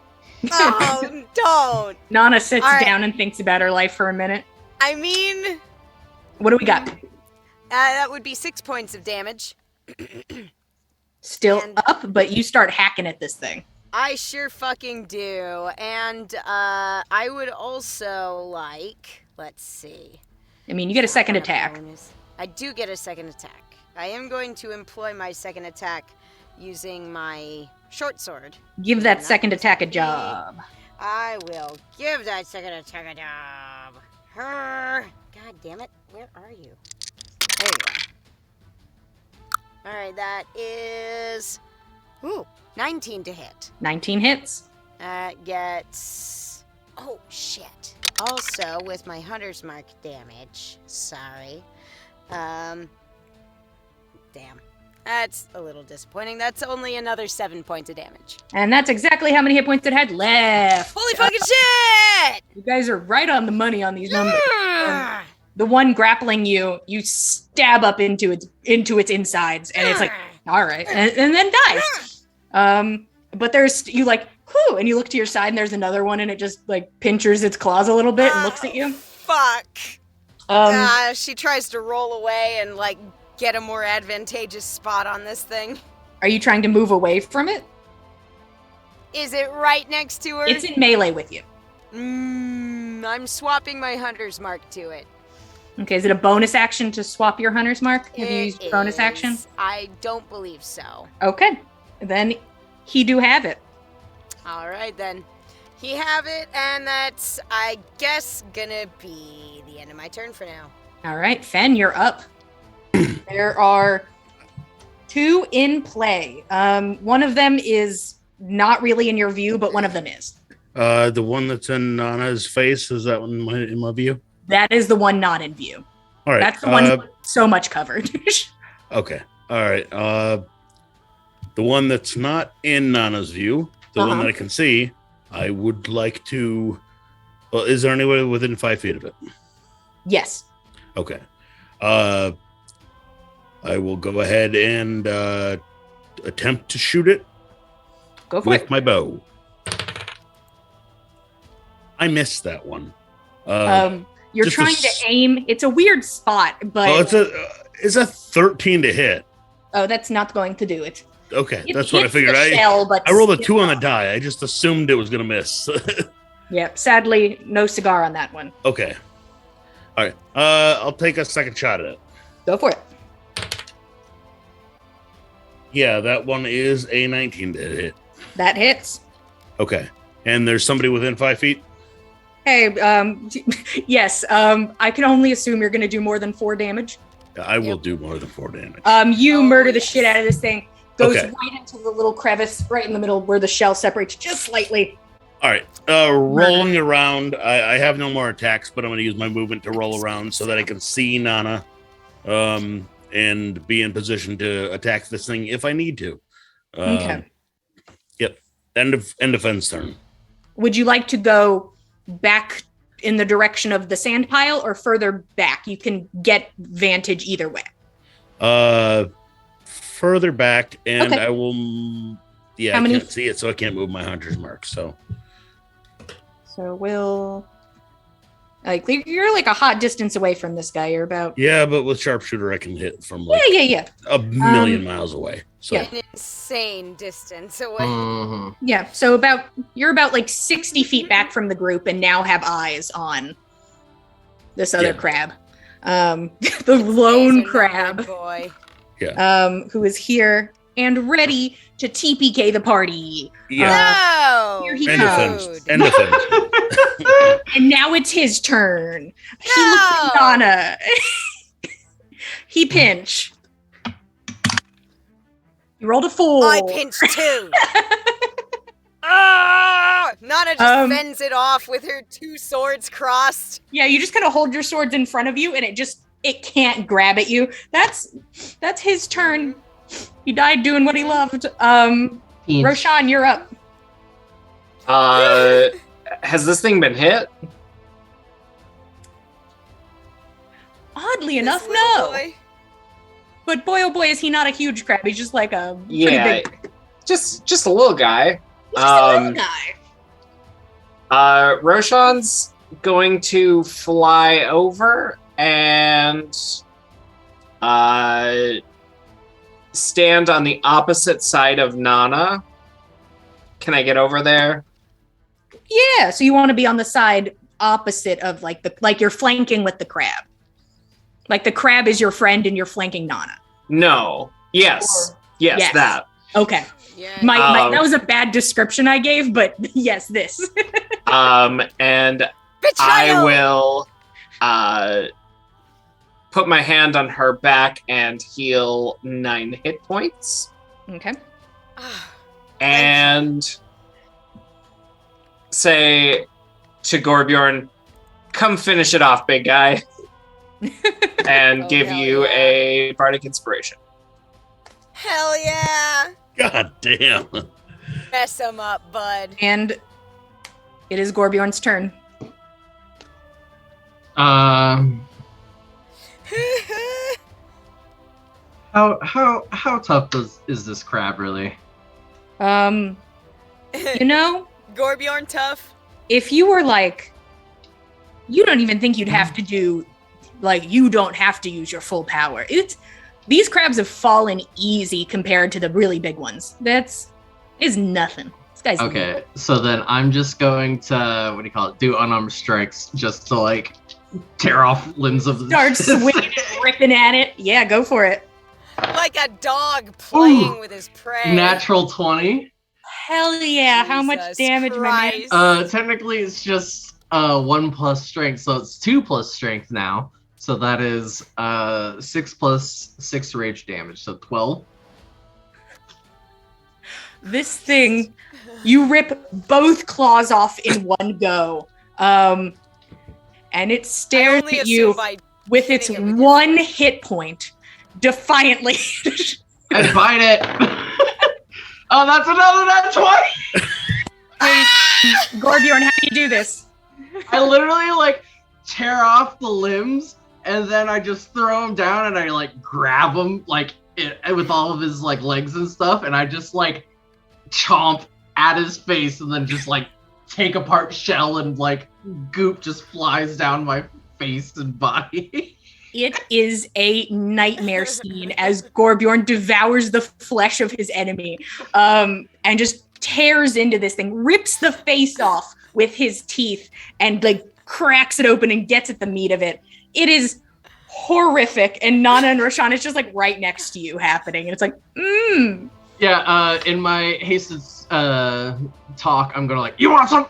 Oh, don't. Nana sits All right. down and thinks about her life for a minute. I mean, What do we got? that would be 6 points of damage. Still And- up, but you start hacking at this thing. I sure fucking do. And I would also like, let's see. I mean, you get a second What attack. bonus? I do get a second attack. I am going to employ my second attack using my short sword. Give that Not second attack a me. job. I will give that second attack a job. Her. God damn it. Where are you? There you are. Alright, that is. Ooh, 19 to hit. 19 hits. That gets. Oh, shit. Also, with my Hunter's Mark damage. Sorry. Damn. That's a little disappointing. That's only another 7 points of damage. And that's exactly how many hit points it had left. Holy fucking shit! You guys are right on the money on these numbers. Ah! the one grappling you, you stab up into its insides, and it's like, all right, and then dies. But there's you like, whew, and you look to your side, and there's another one, and it just like pinchers its claws a little bit and looks at you. Fuck. Um, She tries to roll away and like get a more advantageous spot on this thing. Are you trying to move away from it? Is it right next to her? It's in melee with you. I'm swapping my hunter's mark to it. Okay, is it a bonus action to swap your hunter's mark? Have you It used bonus action? is. I don't believe so. Okay, then he do have it. All right, then. He have it, and that's, I guess, gonna be the end of my turn for now. All right, Fen, you're up. There are 2 in play. One of them is not really in your view, but one of them is. The one that's in Nana's face, is that one in my view? That is the one not in view. All right. That's the one so much covered. Okay. All right. The one that's not in Nana's view, the one that I can see, I would like to. Well, is there anywhere within 5 feet of it? Yes. Okay. I will go ahead and attempt to shoot it Go for with it. my bow. I missed that one. You're just trying to aim. It's a weird spot, but it's a 13 to hit. oh, that's not going to do it. Okay, It that's what I hits figured. the shell, but I rolled a still 2 on the not. die. I just assumed it was going to miss. Yeah, sadly, no cigar on that one. Okay. All right. I'll take a second shot at it. Go for it. Yeah, that one is a 19 to hit. That hits. Okay. And there's somebody within 5 feet? Hey, yes. I can only assume you're going to do more than 4 damage. I will do more than 4 damage. You Oh, murder the yes. shit out of this thing. Goes Okay. right into the little crevice right in the middle where the shell separates just slightly. All right. Rolling around. I have no more attacks, but I'm going to use my movement to roll around so that I can see Nana and be in position to attack this thing if I need to. Okay. Yep. End of Fenn's turn. Would you like to go back in the direction of the sand pile or further back? You can get vantage either way. Further back, and Okay. I will. Yeah, How I many- can't see it, so I can't move my hunter's mark. So So we'll you're like a hot distance away from this guy. You're about yeah, but with sharpshooter, I can hit from like yeah. a million miles away. So yeah. An insane distance away. Mhm. Yeah, so you're about like 60 feet back from the group and now have eyes on this other Yeah. crab. The lone He's a crab, good boy. who is here and ready to TPK the party. yeah, No! Here he end of comes. Fenn's. End of Fenn's. And now it's his turn. He No! looks at Donna. He pinch. You rolled a 4. I pinched too. Ah! Nana just fends it off with her 2 swords crossed. Yeah, you just kind of hold your swords in front of you, and it can't grab at you. That's his turn. He died doing what he loved. Roshan, you're up. Has this thing been hit? Oddly This enough, little no. boy. But boy, oh boy, is he not a huge crab. He's just like a pretty Yeah, big. just a little guy. He's just a little guy. Roshan's going to fly over and stand on the opposite side of Nana. Can I get over there? Yeah, so you want to be on the side opposite of like you're flanking with the crab. Like the crab is your friend and you're flanking Nana. No. Yes. Yes, Yes. that. Okay. Yeah. That was a bad description I gave, but yes, this. And I will put my hand on her back and heal 9 hit points. Okay. Ah, And say to Gorbjorn, come finish it off, big guy. And Oh, give hell you yeah. a bardic inspiration. hell yeah! God damn. Mess him up, bud. And it is Gorbjorn's turn. How tough is this crab really? You know, Gorbjorn tough. if you were like, you don't even think you'd have to do, like, you don't have to use your full power. These crabs have fallen easy compared to the really big ones. Is nothing. This guy's Okay, so then I'm just going to do unarmed strikes just to like tear off limbs of the start swinging, ripping at it. Yeah, go for it. Like a dog playing with his prey. Natural 20. Hell yeah! How much Jesus damage, Christ. my man? Technically it's just 1 plus strength, so it's 2 plus strength now. So that is 6 plus 6 rage damage, so 12. This thing, you rip both claws off in one go, and it stares only at you assume by with its hitting it with one hit point, defiantly. I bite it. Oh, that's another nat 20. Hey, Gorbjorn, how do you do this? I literally like tear off the limbs and then I just throw him down and I like grab him like with all of his like legs and stuff, and I just like chomp at his face and then just like take apart shell and like goop just flies down my face and body. It is a nightmare scene as Gorbjorn devours the flesh of his enemy, and just tears into this thing, rips the face off with his teeth, and like cracks it open and gets at the meat of it. It is horrific, and Nana and Roshan is just like right next to you happening, and it's like, Yeah, in my hasted talk, I'm gonna like, you want some?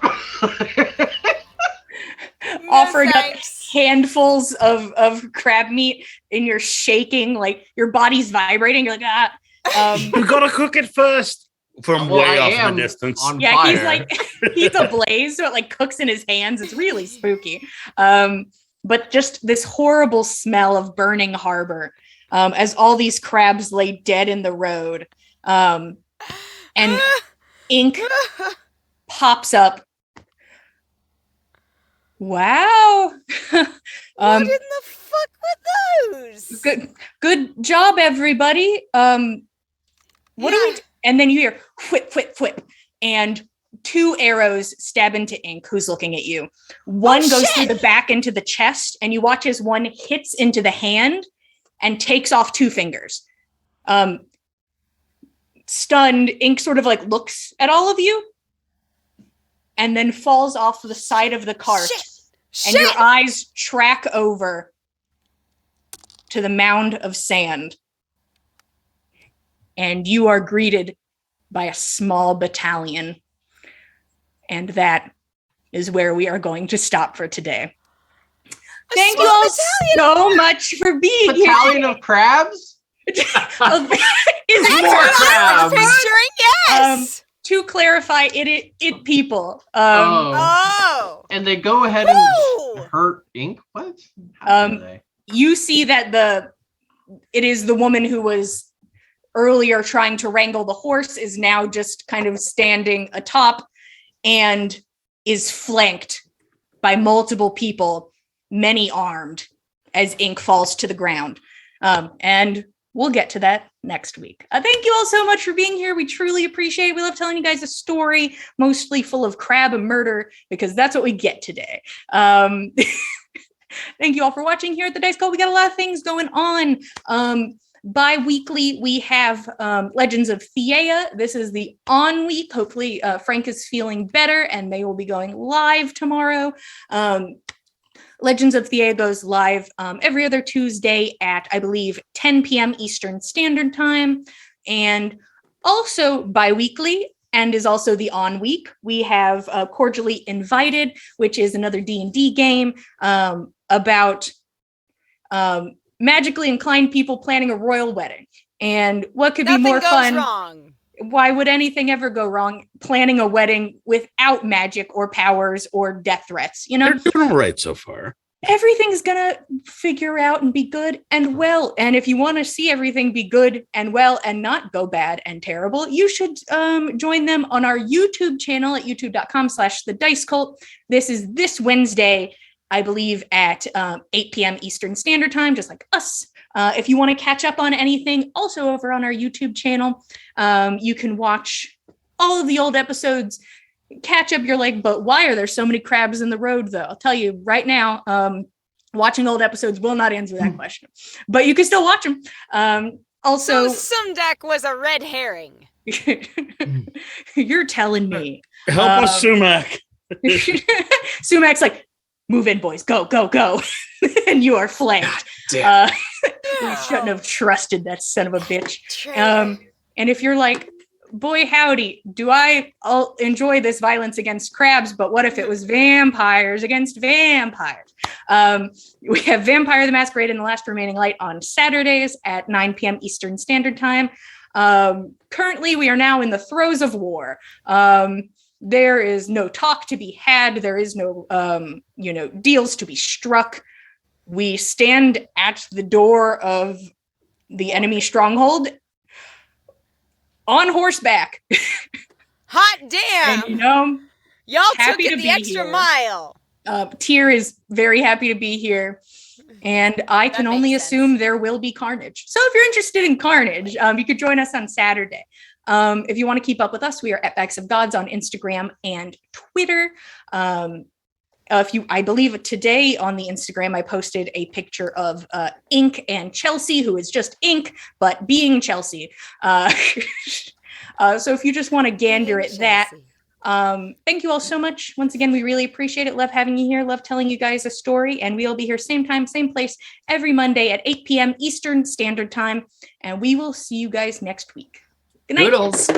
offering up thanks. handfuls of crab meat, and you're shaking, like your body's vibrating. You're like, ah. You gotta cook it first. From Well, way I off in am the distance. on Yeah, fire. he's like, he's ablaze, so it like cooks in his hands. It's really spooky. But just this horrible smell of burning harbor, as all these crabs lay dead in the road. And ink pops up. Wow. What in the fuck were those? Good job, everybody. What do we do? And then you hear whip, whip, whip, and 2 arrows stab into Ink, who's looking at you. One goes through the back into the chest, and you watch as one hits into the hand and takes off 2 fingers. Stunned, Ink sort of like looks at all of you and then falls off the side of the cart. And your eyes track over to the mound of sand. And you are greeted by a small battalion. And that is where we are going to stop for today. Thank you all so much for being here. Battalion of crabs? Is More What I was crabs. picturing, yes. To clarify, it people. Oh. And they go ahead Woo! and hurt Ink? What? How do they? You see that it is the woman who was earlier trying to wrangle the horse is now just kind of standing atop and is flanked by multiple people, many armed, as Ink falls to the ground. And we'll get to that next week. Thank you all so much for being here. We truly appreciate it. We love telling you guys a story, mostly full of crab and murder, because that's what we get today. Thank you all for watching here at the Dice Cult. We got a lot of things going on. Bi-weekly, we have Legends of Theia. This is the on week. Hopefully Frank is feeling better and they will be going live tomorrow. Legends of Theia goes live every other Tuesday at, I believe, 10 p.m. Eastern Standard Time. And also bi-weekly, and is also the on week, we have Cordially Invited, which is another D&D game about magically inclined people planning a royal wedding. And what could Nothing be more goes fun? wrong. Why would anything ever go wrong planning a wedding without magic or powers or death threats? You know, They're doing all right so far. everything's gonna figure out and be good and well. And if you want to see everything be good and well and not go bad and terrible, you should join them on our YouTube channel at youtube.com/the Dice Cult. This is this Wednesday, I believe, at 8 p.m. Eastern Standard Time, just like us. If you want to catch up on anything, also over on our YouTube channel, you can watch all of the old episodes, catch up. You're like, but why are there so many crabs in the road, though? I'll tell you right now, watching old episodes will not answer that question, but you can still watch them. Also, So Sumdak was a red herring. you're telling me. Help us, Sumac. Sumac's like, move in, boys, go, go, go. And you are flanked. Damn. We shouldn't have trusted that son of a bitch. Traitor. And if you're like, boy, howdy, I'll enjoy this violence against crabs, but what if it was vampires against vampires? We have Vampire the Masquerade and The Last Remaining Light on Saturdays at 9 p.m. Eastern Standard Time. Currently, we are now in the throes of war. There is no talk to be had. There is no, deals to be struck. We stand at the door of the enemy stronghold on horseback. Hot damn! And, Y'all took happy to it the be extra here. mile. Tyr is very happy to be here. And I That can makes only sense. assume there will be carnage. So if you're interested in carnage, you could join us on Saturday. If you want to keep up with us, we are at Bags of Gods on Instagram and Twitter. I believe today on the Instagram, I posted a picture of Ink and Chelsea, who is just Ink, but being Chelsea. So if you just want to gander at that, thank you all so much. Once again, we really appreciate it. Love having you here. Love telling you guys a story. And we'll be here same time, same place every Monday at 8 p.m. Eastern Standard Time. And we will see you guys next week. Good night. Doodles.